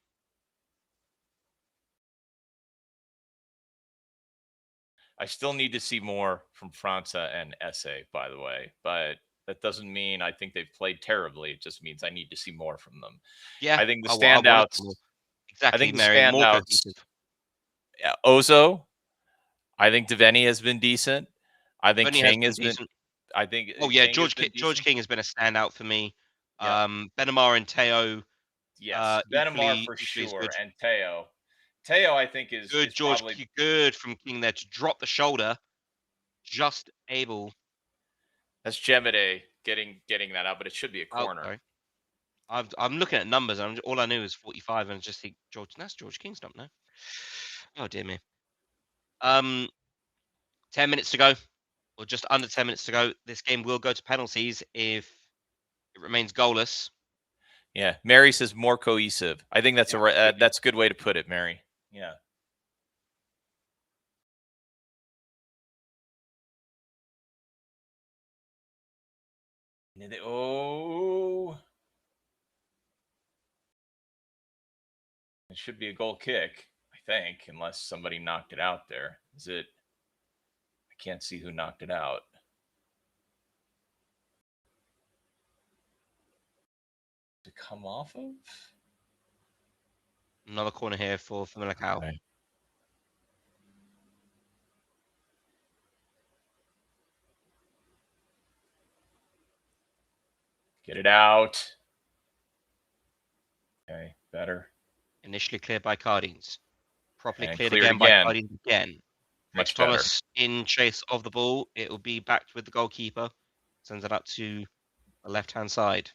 I still need to see more from França and Esse, by the way, but that doesn't mean I think they've played terribly. It just means I need to see more from them. Yeah, I think the I want standouts. exactly, I think the Mary, more standouts. cohesive. Ozo. I think Devaney has been decent. I think Devaney King has has been. I think. Oh yeah, King George King has been a standout for me. Yeah. Benamar and Teo. Yes, Benamar for sure, and Teo. Teo, I think is good. probably Good from King there to drop the shoulder, just able. That's Gemide getting that out, but it should be a corner. Sorry. I'm looking at numbers, and all I knew is 45, and I just think that's George King's not now. Oh dear me. 10 minutes to go, or just under 10 minutes to go. This game will go to penalties if it remains goalless. Yeah, Mary says more cohesive. I think that's that's a good way to put it, Mary. Yeah. Oh, it should be a goal kick, I think, unless somebody knocked it out there. Is it? I can't see who knocked it out. To come off of? Another corner here for FAMALICÃO. Okay. Get it out. Okay, better. Initially cleared by Cardines. Properly And cleared again by Cardines again. Much Thomas in chase of the ball. It will be backed with the goalkeeper. Sends it up to the left-hand side.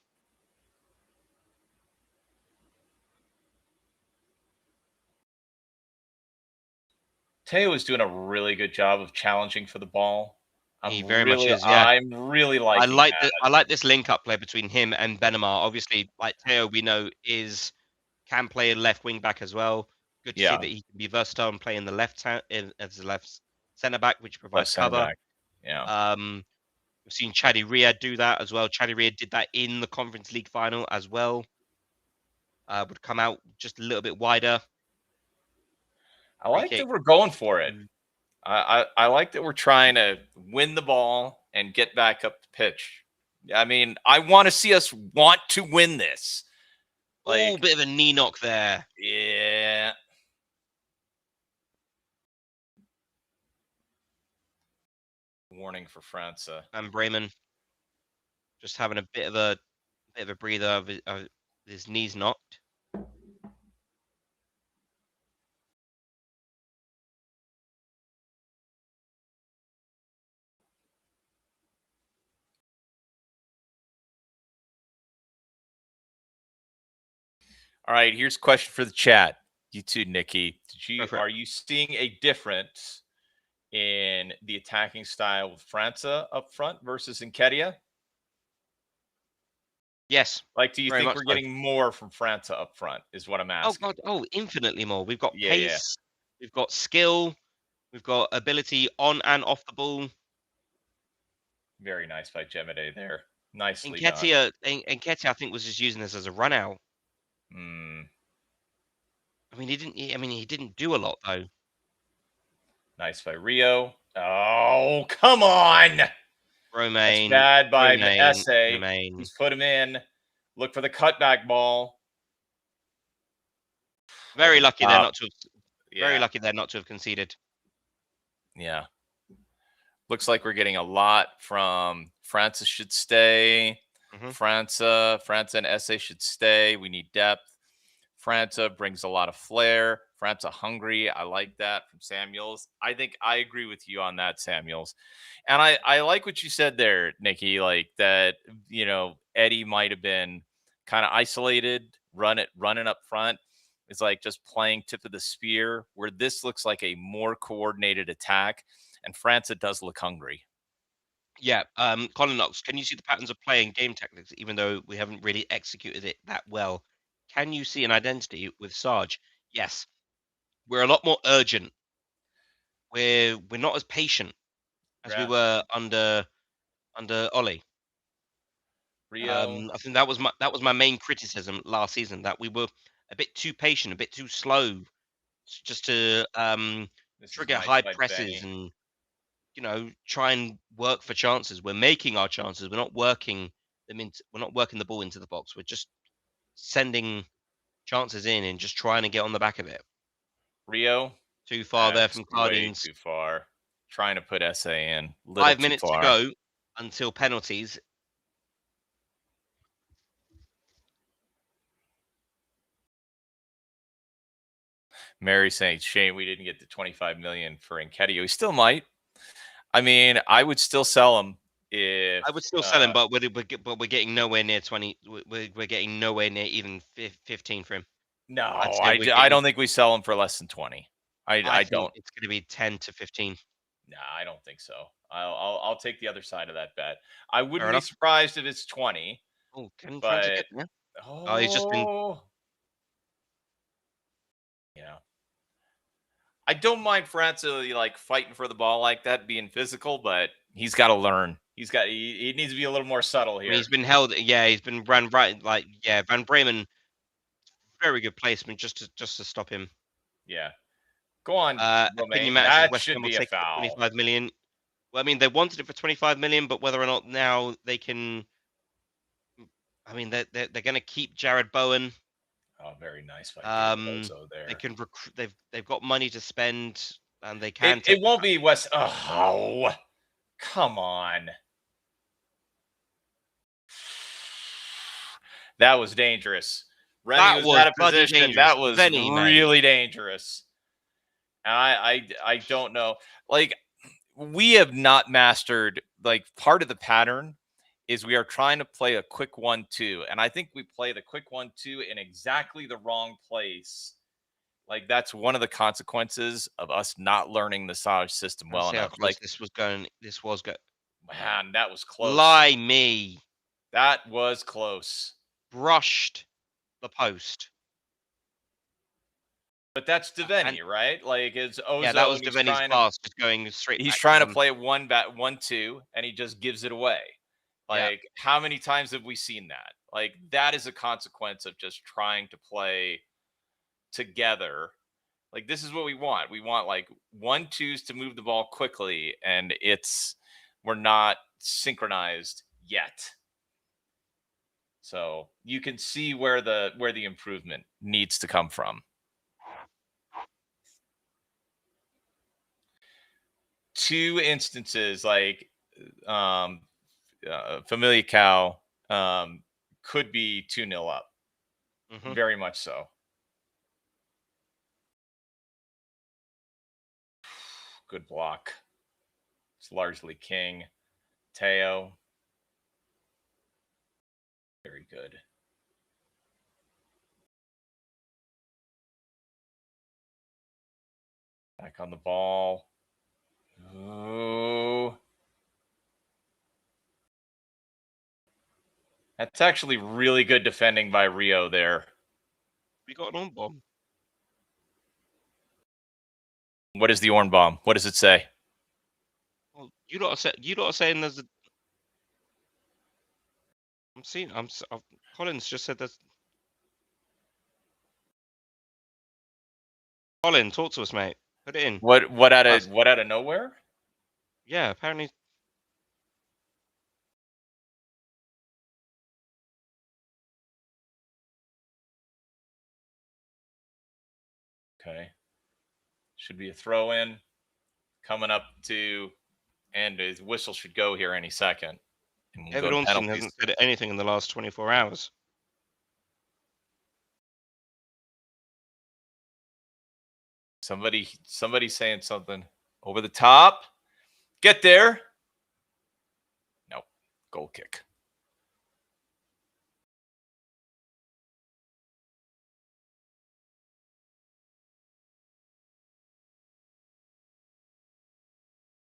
Teo is doing a really good job of challenging for the ball. He very much is, yeah. I'm really liking I like this link-up play between him and Benamar. Obviously, like Teo, we know can play a left wing back as well. Good to see that he can be versatile and play in the left as the left centre back, which provides cover. Yeah. We've seen Chadi Riyad do that as well. Chadi Riyad did that in the Conference League final as well. Would come out just a little bit wider. I like that we're going for it. I like that we're trying to win the ball and get back up the pitch I mean, I want to see us want to win this. Oh, bit of a knee knock there. Yeah. Warning for France. And Bremen just having a bit of a breather of his knees knocked. All right, here's a question for the chat. You too, Nikki. Are It. you seeing a difference in the attacking style of França up front versus Nketiah? Yes. Like, do you Very think much we're so. getting more from França up front? Is what I'm Oh asking. god, oh, infinitely more. We've got Yeah. pace, we've got skill, we've got ability on and off the ball. Very nice by Jemede there. Nicely done. Nketiah, I think, was just using this as a run out. Mm, I mean, he didn't do a lot though. nice by Rio. Oh, come on. That's Romain, bad by Romain, Essay. Romain. He's put him in. Look for the cutback ball. Very Over the lucky they're top. not to have. Very Yeah. lucky they're not to have conceded. Yeah. Looks like we're getting a lot from França should stay. Mhm. França and Essay should stay. We need depth. França brings a lot of flair. França hungry. I like that from Samuels. I think I agree with you on that, Samuels. And I like what you said there, Nikki, like that, Eddie might have been kind of isolated, running up front. It's like just playing tip of the spear, where this looks like a more coordinated attack. And França does look hungry. Yeah, Colin Knox, can you see the patterns of play and game tactics, even though we haven't really executed it that well? Can you see an identity with Sarge? Yes. We're a lot more urgent. We're not as patient as we Yeah. were under Ollie. Rio. I think that was my main criticism last season, that we were a bit too patient, a bit too slow, just to This is trigger nice high by presses Benny. and try and work for chances. We're making our chances. We're not working them into. We're not working the ball into the box. We're just sending chances in and just trying to get on the back of it. Rio. Too far there That's from way Cardines. too far. Trying to put SA in. Little 5 too minutes to far. go until penalties. Mary saying, shame we didn't get the 25 million for Nketiah. We still might. I mean, I would still sell him if I would still sell him, but we're getting nowhere near 20. We're getting nowhere near even 15 for him. no, I'd say we're I getting. don't think we sell him for less than 20. I I think don't. it's going to be 10 to 15. Nah, I don't think so. I'll take the other side of that bet. I wouldn't Fair be enough. surprised if it's 20, Oh, can France but get there? Oh, he's just been. yeah. I don't mind França like fighting for the ball like that, being physical, but he's got to learn. He needs to be a little more subtle I here. mean, he's been held. Yeah, he's been run right. Like, yeah, Van Bremen, very good placement just to stop him. Yeah. Go on, Opinion Romain. matters. That West should Ham will be a take it for foul. 25 million. Well, I mean, they wanted it for 25 million, but whether or not now they can. I mean, they're going to keep Jared Bowen. Oh, very nice by They there. can recruit. They've got money to spend, and they can It take. won't be West. Oh, come on. That was dangerous. Remy That was was out of bloody position. dangerous. That was Venny, mate. really dangerous. I don't know. Like, we have not mastered, like, part of the pattern is we are trying to play a quick 1-2, and I think we play the quick 1-2 in exactly the wrong place. Like, that's one of the consequences of us not learning the Sage system well See how enough. close Like, this was going. This was going. man, that was close. Lie me. That was close. Brushed the post. But that's Devaney, right? Like, it's Ozo. Yeah, that was and Devaney's pass, just going straight. He's back trying to them. play 1-2, and he just gives it away. Yeah. Like, how many times have we seen that? Like, that is a consequence of just trying to play together. Like, this is what we want. We want like 1-2s to move the ball quickly, and we're not synchronized yet. So you can see where the improvement needs to come from. Two instances like Famalicão could be 2-0 up. Mhm. Very much so. Good block. It's largely King. Teo. Very good. Back on the ball. Oh. That's actually really good defending by Rio there. We got an on bomb. What is the Orn bomb? What does it say? Well, you lot are saying there's a. I'm seeing. Collins just said there's. Colin, talk to us, mate. Put it in. What out Us. of nowhere? Yeah, apparently. Okay. Should be a throw in coming up to, and his whistle should go here any second. And we'll David go to Ornstein penalties. hasn't said anything in the last 24 hours. Somebody saying something over the top. Get there. Nope. Goal kick.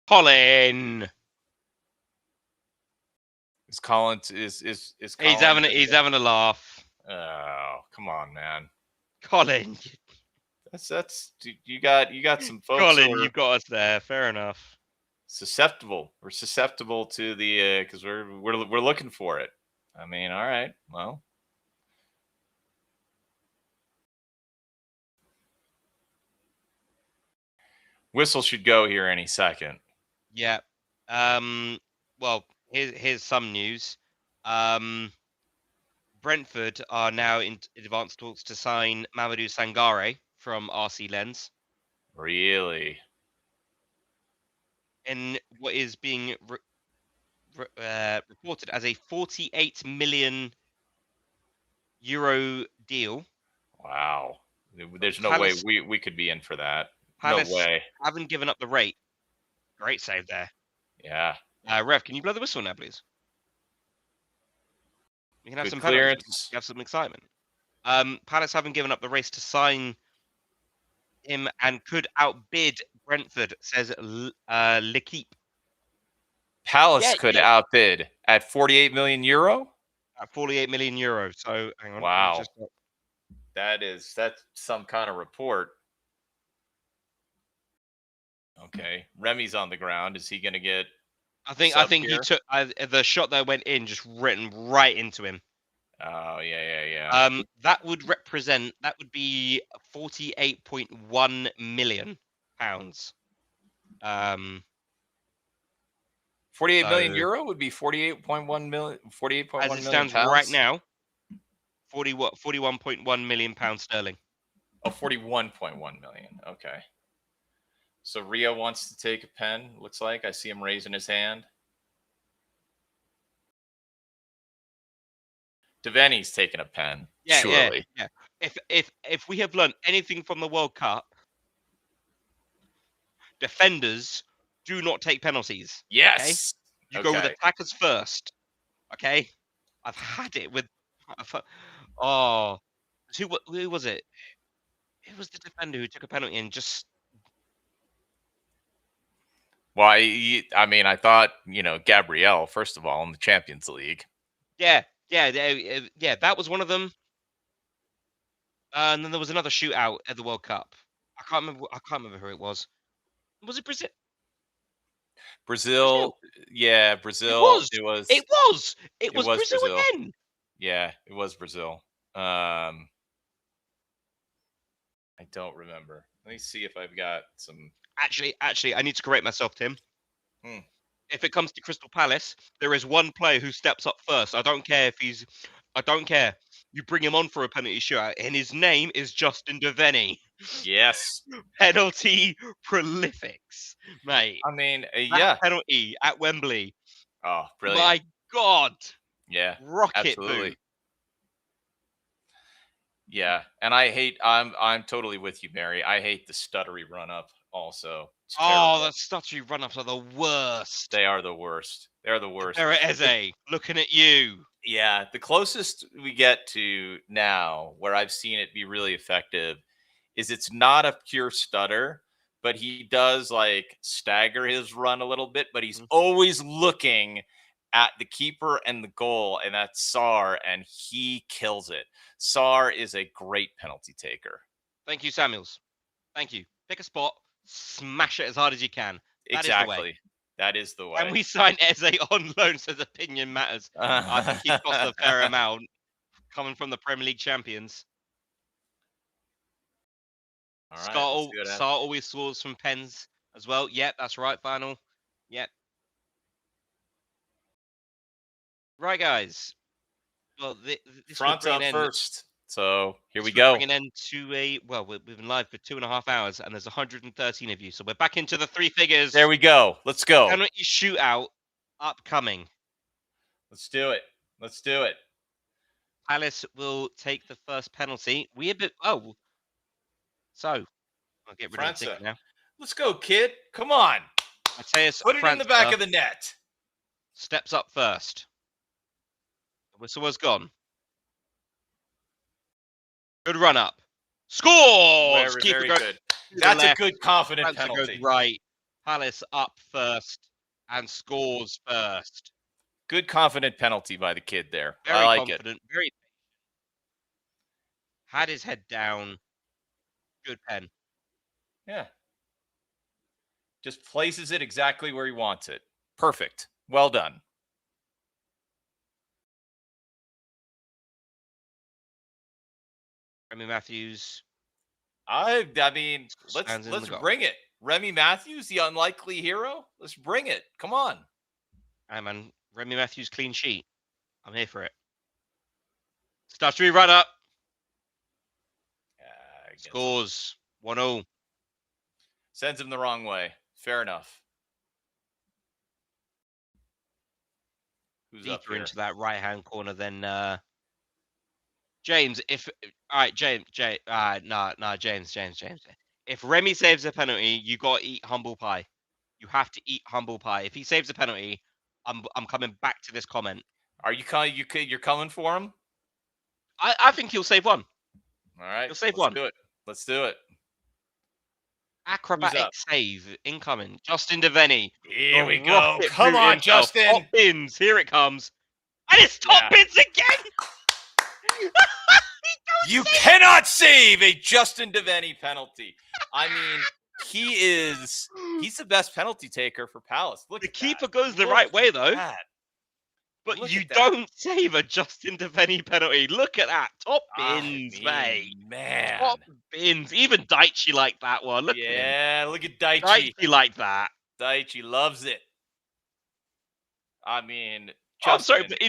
Colin. Is Collins is He's Collins having a laugh. Oh, come on, man. Colin. That's you got some folks Colin, who are you've got us there. Fair enough. susceptible. We're susceptible to the because we're looking for it. I mean, all right. Well, whistle should go here any second. Yeah. Well, here's some news. Brentford are now in advanced talks to sign Mamadou Sangare from RC Lens Really? in what is being reported as a 48 million euro deal. Wow. There's no way Palace, we could be in for that. Palace No way. haven't given up the rate. Great save there. Yeah. Rev, can you blow the whistle now, please? We can have Good some penalties. clearance. We have some excitement. Palace haven't given up the race to sign him and could outbid Brentford, says L'Equipe. Palace could outbid at 48 million euro. At 48 million euros. So hang on. Wow. That's some kind of report. Okay. Remy's on the ground. Is he going to get I think here? he took the shot that went in, just written right into him. Oh, yeah. That would be 48.1 million pounds. 48 million euro would be 48.1 million. 48.1 as it million stands pounds? right now. 41.1 million pounds sterling. Oh, 41.1 million. Okay. So Rio wants to take a pen. Looks like I see him raising his hand. Devaney's taking a pen. Yeah, surely. Yeah. If we have learned anything from the World Cup, defenders do not take penalties. Yes. Okay? You go with attackers first. Okay. I've had it with. Oh, who was it? It was the defender who took a penalty and just. Well, I mean, I thought, Gabrielle, first of all, in the Champions League. Yeah. That was one of them. And then there was another shootout at the World Cup. I can't remember who it was. Was it Brazil? Brazil. Yeah, Brazil. It was Brazil again. Yeah, it was Brazil. I don't remember. Let me see if I've got some. Actually, I need to correct myself, Tim. If it comes to Crystal Palace, there is one player who steps up first. I don't care if he's I don't care. You bring him on for a penalty shootout, and his name is Justin Devaney. Yes. Penalty prolifics, mate. I mean, That yeah. penalty at Wembley. Oh, brilliant. My God. Yeah, Rocket absolutely. boot. Yeah, and I'm totally with you, Mary. I hate the stuttery run up also. It's Oh, terrible. the stuttery run-ups are the worst. They are the worst. They're the worst. Vera Eze, looking at you. Yeah, the closest we get to now where I've seen it be really effective is it's not a pure stutter, but he does like stagger his run a little bit, but he's Mhm. always looking at the keeper and the goal, and that's Sar, and he kills it. Sar is a great penalty taker. Thank you, Samuels. Thank you. Pick a spot, smash it as hard as you can. That is the way. Exactly. That is the way. And we signed Eze on loan, so the opinion matters. I think he's cost a fair amount coming from the Premier League champions. All right, let's see what Scar happens. always scores from pens as well. Yep, that's right, final. Yep. Right, guys. Well, this will Front bring up an end. first. So here we This will go. bring an end to a we've been live for 2.5 hours, and there's 113 of you, so we're back into the three figures. There we go. Let's go. Penalty shootout upcoming. Let's do it. Let's do it. Palace will take the first penalty. So I'll get rid of the França. ticket now. Let's go, kid. Come on. Mateus Put it in the back França of the net. steps up first. The whistle was gone. Good run up. Scores! Keeper Very goes good. to the That's a left. good, confident França goes penalty. right. Palace up first and scores first. Good, confident penalty by the kid there. Very I like confident. Very had his head down. Good pen. it. Yeah. Just places it exactly where he wants it. Perfect. Well done. Remy Matthews. I mean, Stands in let's the goal. bring it. Remy Matthews, the unlikely hero. Let's bring it. Come on. Hey man, Remy Matthews clean sheet. I'm here for it. Stuttery run up. Scores 1-0. Sends him the wrong way. Fair enough. Who's up Deeper here? into that right hand corner than James. James. If Remy saves a penalty, you gotta eat humble pie. You have to eat humble pie. If he saves a penalty, I'm coming back to this comment. Are you coming? You're coming for him? I think he'll save one. All right. He'll save let's one. Do it. Let's do it. Acrobatic up? save incoming. Justin Devaney. Here The we go. rocket Come boot on, himself. Justin. Top bins. Here it comes. And it's top Yeah. bins again. You cannot save a Justin Devaney penalty. I mean, he's the best penalty taker for Palace. Look, The at keeper that. goes the Look right way at though. that. But Look you at that. don't save a Justin Devaney penalty. Look at that. Top I bins, mean, mate. Man. Top bins. Even Daichi liked that one. Look at him. Yeah, look at Daichi. Daichi liked that. Daichi loves it. I mean, I'm sorry, Justin but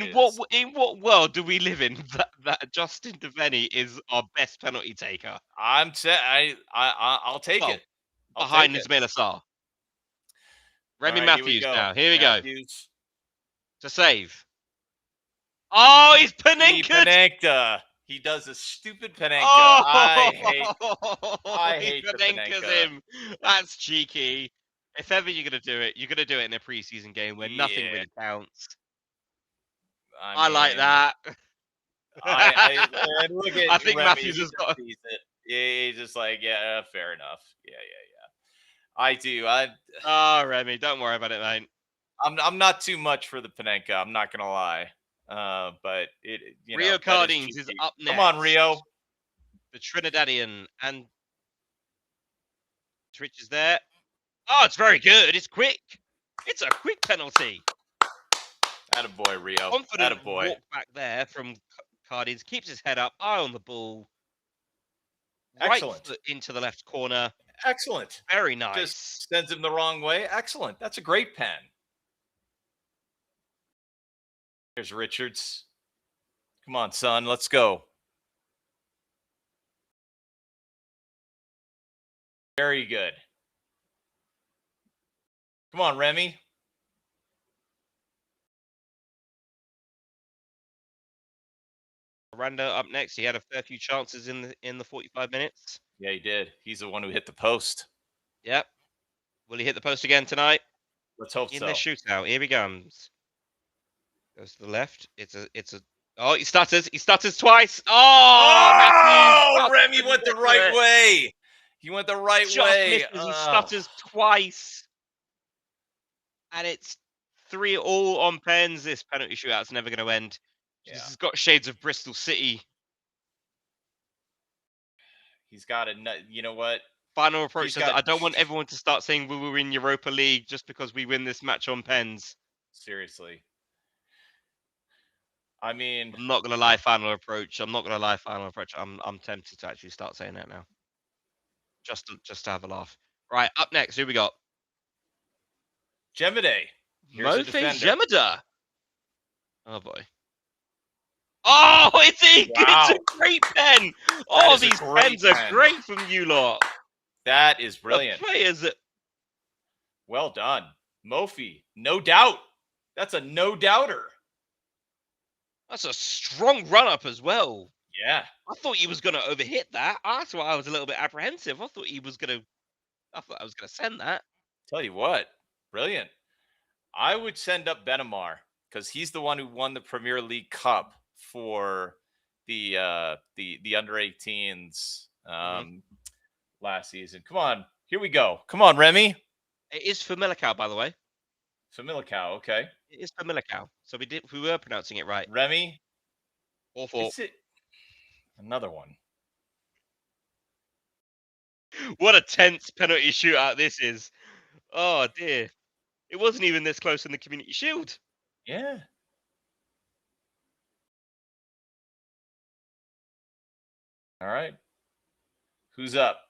in what world do we live in that Justin Devaney is our best penalty taker? I'll take Well, it. I'll behind take it. Ismail Assar. Remy All right, here we Matthews go. now. Here we go. Matthews. To save. Oh, he's He Panenka. Panenka. He does a stupid Panenka. Oh, I he hate the Panenkas Panenka. him. That's cheeky. If ever you're gonna do it, you're gonna do it in a preseason game where nothing Yeah. really counts. I I like mean, that. and look at I think Remy, Matthews he has got. just sees it. Yeah, he's just like, yeah, fair enough. Yeah. I do. Oh, Remy, don't worry about it, mate. I'm not too much for the Panenka. I'm not gonna lie. But Rio Cardines is cheeky. up next. Come on, Rio. The Trinidadian and Twitch is there. Oh, it's very good. It's quick. It's a quick penalty. Attaboy, Rio. Confident Attaboy. walk back there from Cardines. Keeps his head up. Eye on the ball. Excellent. Right foot into the left corner. Excellent. Very nice. Just sends him the wrong way. Excellent. That's a great pen. Here's Richards. Come on, son. Let's go. Very good. Come on, Remy. Rando up next. He had a fair few chances in the 45 minutes. Yeah, he did. He's the one who hit the post. Yep. Will he hit the post again tonight? Let's hope In so. the shootout. Here he comes. Goes to the left. It's a. Oh, he stutters. He stutters twice. Oh, Oh, Matthews Remy couldn't went the get to right it. way. He went the right Just way. misses. He stutters twice. And it's 3-3 on pens. This penalty shootout's never going to end. Yeah. This has got shades of Bristol City. He's got a nut. You know what? Final approach He's says, got- I don't want everyone to start saying we will win Europa League just because we win this match on pens. Seriously. I mean, I'm not gonna lie, final approach. I'm not gonna lie, final approach. I'm tempted to actually start saying that now. Just to have a laugh. Right, up next, who we got? Gemide. Here's a Mofe defender. Gemida. Oh boy. Oh, it's a Wow. it's a great pen. Oh, is a these great pens are pen. great from you lot. That is The brilliant. players. Well done. Mofi. No doubt. That's a no doubter. That's a strong run up as well. Yeah. I thought he was gonna overhit that. That's why I was a little bit apprehensive. I thought I was gonna send that. Tell you what. Brilliant. I would send up Benamar because he's the one who won the Premier League Cup for the under 18s last season. Come on. Here we go. Come on, Remy. It is FAMALICÃO, by the way. FAMALICÁO, okay. It is FAMALICÁO. So we were pronouncing it right. Remy. Awful. Is it another one? What a tense penalty shootout this is. Oh dear. It wasn't even this close in the Community Shield. Yeah. All right. Who's up?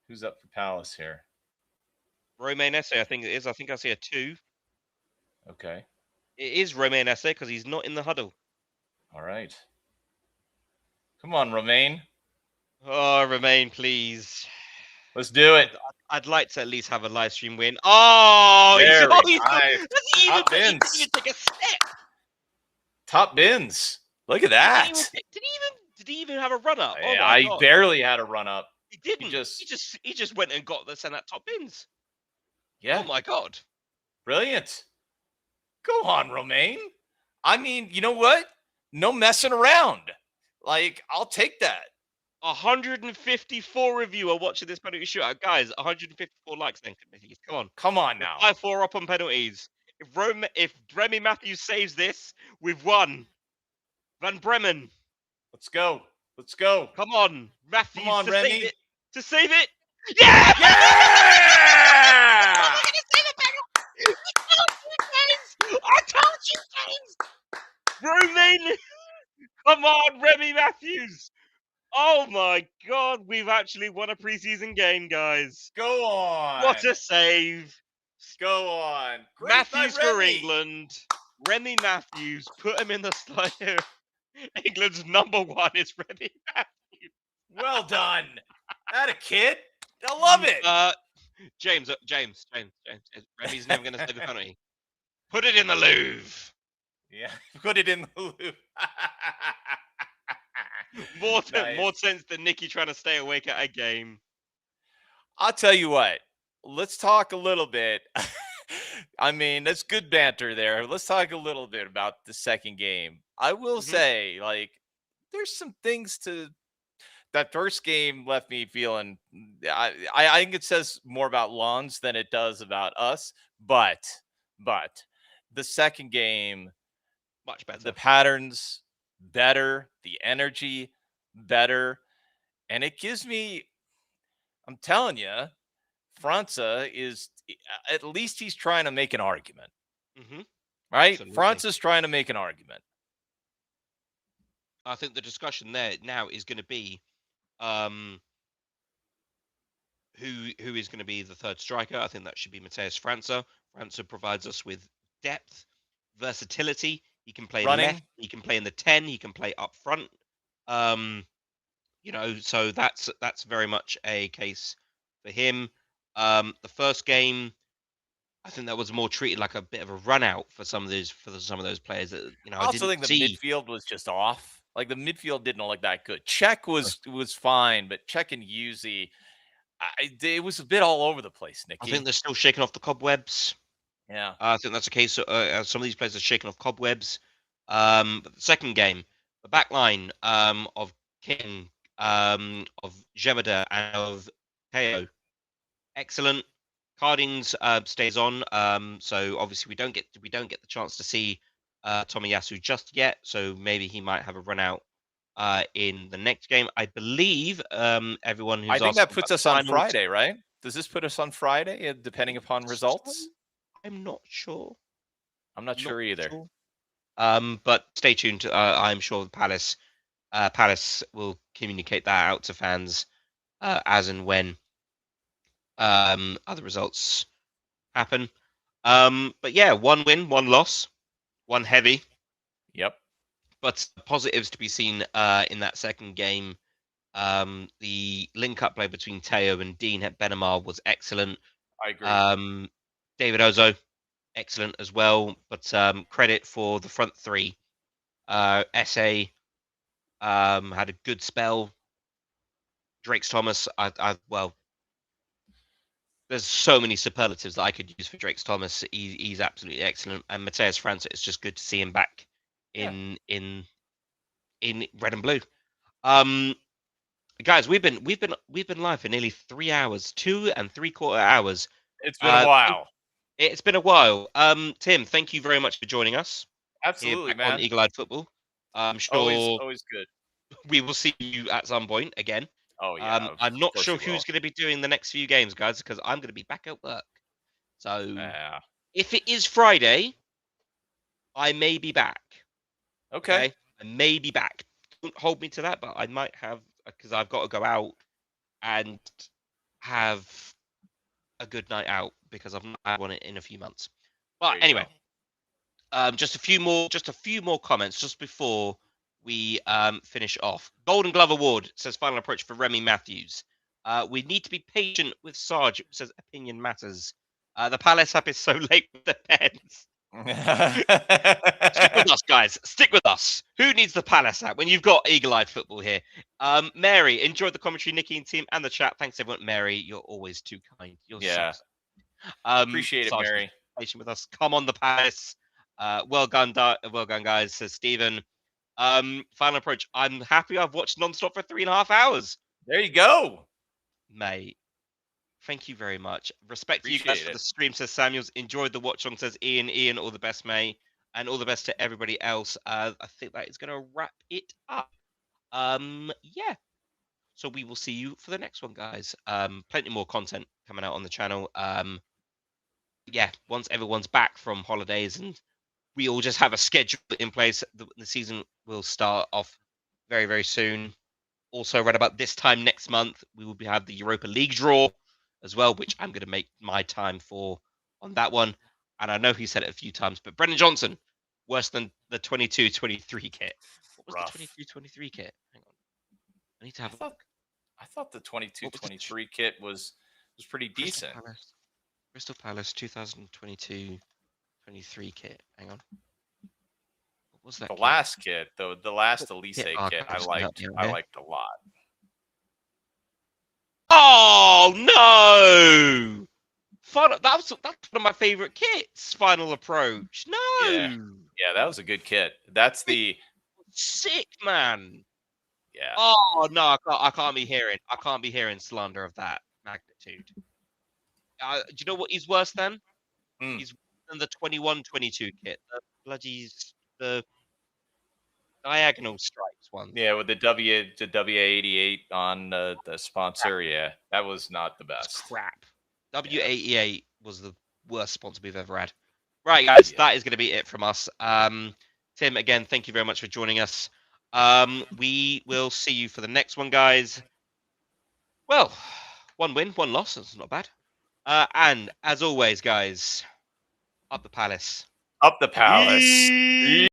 Who's up for Palace here? Romain Esse, I think it is. I think I see a 2. Okay. It is Romain Esse because he's not in the huddle. All right. Come on, Romain. Oh, Romain, please. Let's do it. I'd like to at least have a live stream win. Oh, Very he's nice. he Top didn't bins. even take a step. Top bins. Look at Did that. he even have a run up? Oh Yeah, my I God. barely had a run up. He didn't. just- He just went and got the send that top bins. Yeah. Oh my God. Brilliant. Go on, Romain. I mean, you know what? No messing around. Like, I'll take that. 154 of you are watching this penalty shootout, guys. 154 likes then, please. Come on. Come on now. 5-4 up on penalties. If Remy Matthews saves this, we've won. Van Bremen. Let's go. Let's go. Come on, Matthews. Come on, to Remy. Save it. To save it. Yeah! Yeah! I told you, James. Romain. Come on, Remy Matthews. Oh my God, we've actually won a preseason game, guys. Go on. What a save. Go on. Great Matthews by for Remy. England. Remy Matthews. Put him in the slide. England's -- 1 is Remy Matthews. Well done. That a kid. I love it. James. Remy's never going to save a penalty. Put it in the Louvre. Yeah. Put it in the loop. More Nice. sense than Nicky trying to stay awake at a game. I'll tell you what. Let's talk a little bit. I mean, that's good banter there. Let's talk a little bit about the second game. I will say, like, there's some things to that first game left me feeling. I think it says more about Lons than it does about us. But the second game, Much better. the patterns better, the energy better, and it gives me. I'm telling you, Franza is at least he's trying to make an argument, right? Absolutely. Franza's trying to make an argument. I think the discussion there now is going to be who is going to be the third striker. I think that should be Mateus França. França provides us with depth, versatility. He can play Running. left. He can play in the 10. He can play up front. So that's very much a case for him. The first game, I think that was more treated like a bit of a run out for some of those players that I I also didn't think the see. midfield was just off. Like the midfield didn't look that good. Czech was fine, but Czech and Yuzi, it was a bit all over the place, I think Nikki. they're still shaking off the cobwebs. Yeah. I think that's a case. Some of these players are shaking off cobwebs. But the second game, the back line of King, of Jemada, and of Teo, excellent. Cardings stays on. So obviously we don't get the chance to see Tomiyasu just yet. So maybe he might have a run out in the next game. I believe everyone I who's think that asking about puts the us on finals. Friday, right? Does this put us on Friday, depending upon results? I'm not sure. I'm not sure either. Sure. But stay tuned. I'm sure Palace will communicate that out to fans as and when other results happen. But yeah, one win, one loss, one heavy. Yep. But positives to be seen in that second game. The link-up play between Teo and Dean at Benamar was excellent. I agree. David Ozo, excellent as well. But credit for the front three. SA had a good spell. Drake's Thomas, well, there's so many superlatives that I could use for Drake's Thomas. He's absolutely excellent, and Mateus França, it's just good to see him back in red and blue. Guys, we've been live for nearly 3 hours, 2 3/4 hours. It's been a while. It's been a while. Tim, thank you very much for joining us. Absolutely, Here back on man. Eagle-Eyed Football. I'm sure Always good. we will see you at some point again. Oh yeah. I'm not of course sure we will. who's going to be doing the next few games, guys, because I'm going to be back at work. So Yeah. if it is Friday, I may be back. Okay. I may be back. Don't hold me to that, but I might have, because I've got to go out and have a good night out because I've not had one in a few months. But anyway, just a few more comments just before we finish off. Golden Glove Award says final approach for Remy Matthews. We need to be patient with Sarge. Says opinion matters. The Palace app is so late with the pens. Stick with us, guys. Stick with us. Who needs the Palace app when you've got Eagle-Eyed Football here? Mary, enjoyed the commentary, Nikki and team, and the chat. Thanks, everyone. Mary, you're always too kind. You're Yeah. so Appreciate it, Sarge, Mary. patient with us. Come on, the Palace. Well done, guys. Says Stephen. Final approach. I'm happy I've watched non-stop for 3.5 hours. There you go, mate. Thank you very much. Respect to you Appreciate guys for it. the stream, says Samuels. Enjoyed the watch along, says Ian. Ian, all the best, mate. And all the best to everybody else. I think that is going to wrap it up. Yeah. So we will see you for the next one, guys. Plenty more content coming out on the channel. Yeah, once everyone's back from holidays and we all just have a schedule in place, the season will start off very, very soon. Also, right about this time next month, we will have the Europa League draw as well, which I'm going to make my time for on that one. And I know he said it a few times, but Brendan Johnson, worse than the 22-23 kit. What was Rough. the 22-23 kit? Hang on. I need to have I thought the 22-23 kit was pretty decent. Crystal Palace 2022-23 kit. Hang on. What was that? The last kit, though, the last Elise kit, I archives, liked a lot. Oh no! That's one of my favorite kits. Final approach. No. Yeah, that was a good kit. That's the sick, man. Yeah. Oh no, I can't be hearing slander of that magnitude. Do you know what he's worse than? He's worse than the 21-22 kit. The diagonal stripes one. Yeah, with the WA88 on the sponsor. Yeah, that was not the best. It's crap. W88 was the worst sponsor we've ever had. Right, guys, that is going to be it from us. Tim, again, thank you very much for joining us. We will see you for the next one, guys. Well, one win, one loss. That's not bad. And as always, guys, up the Palace. Up the Palace.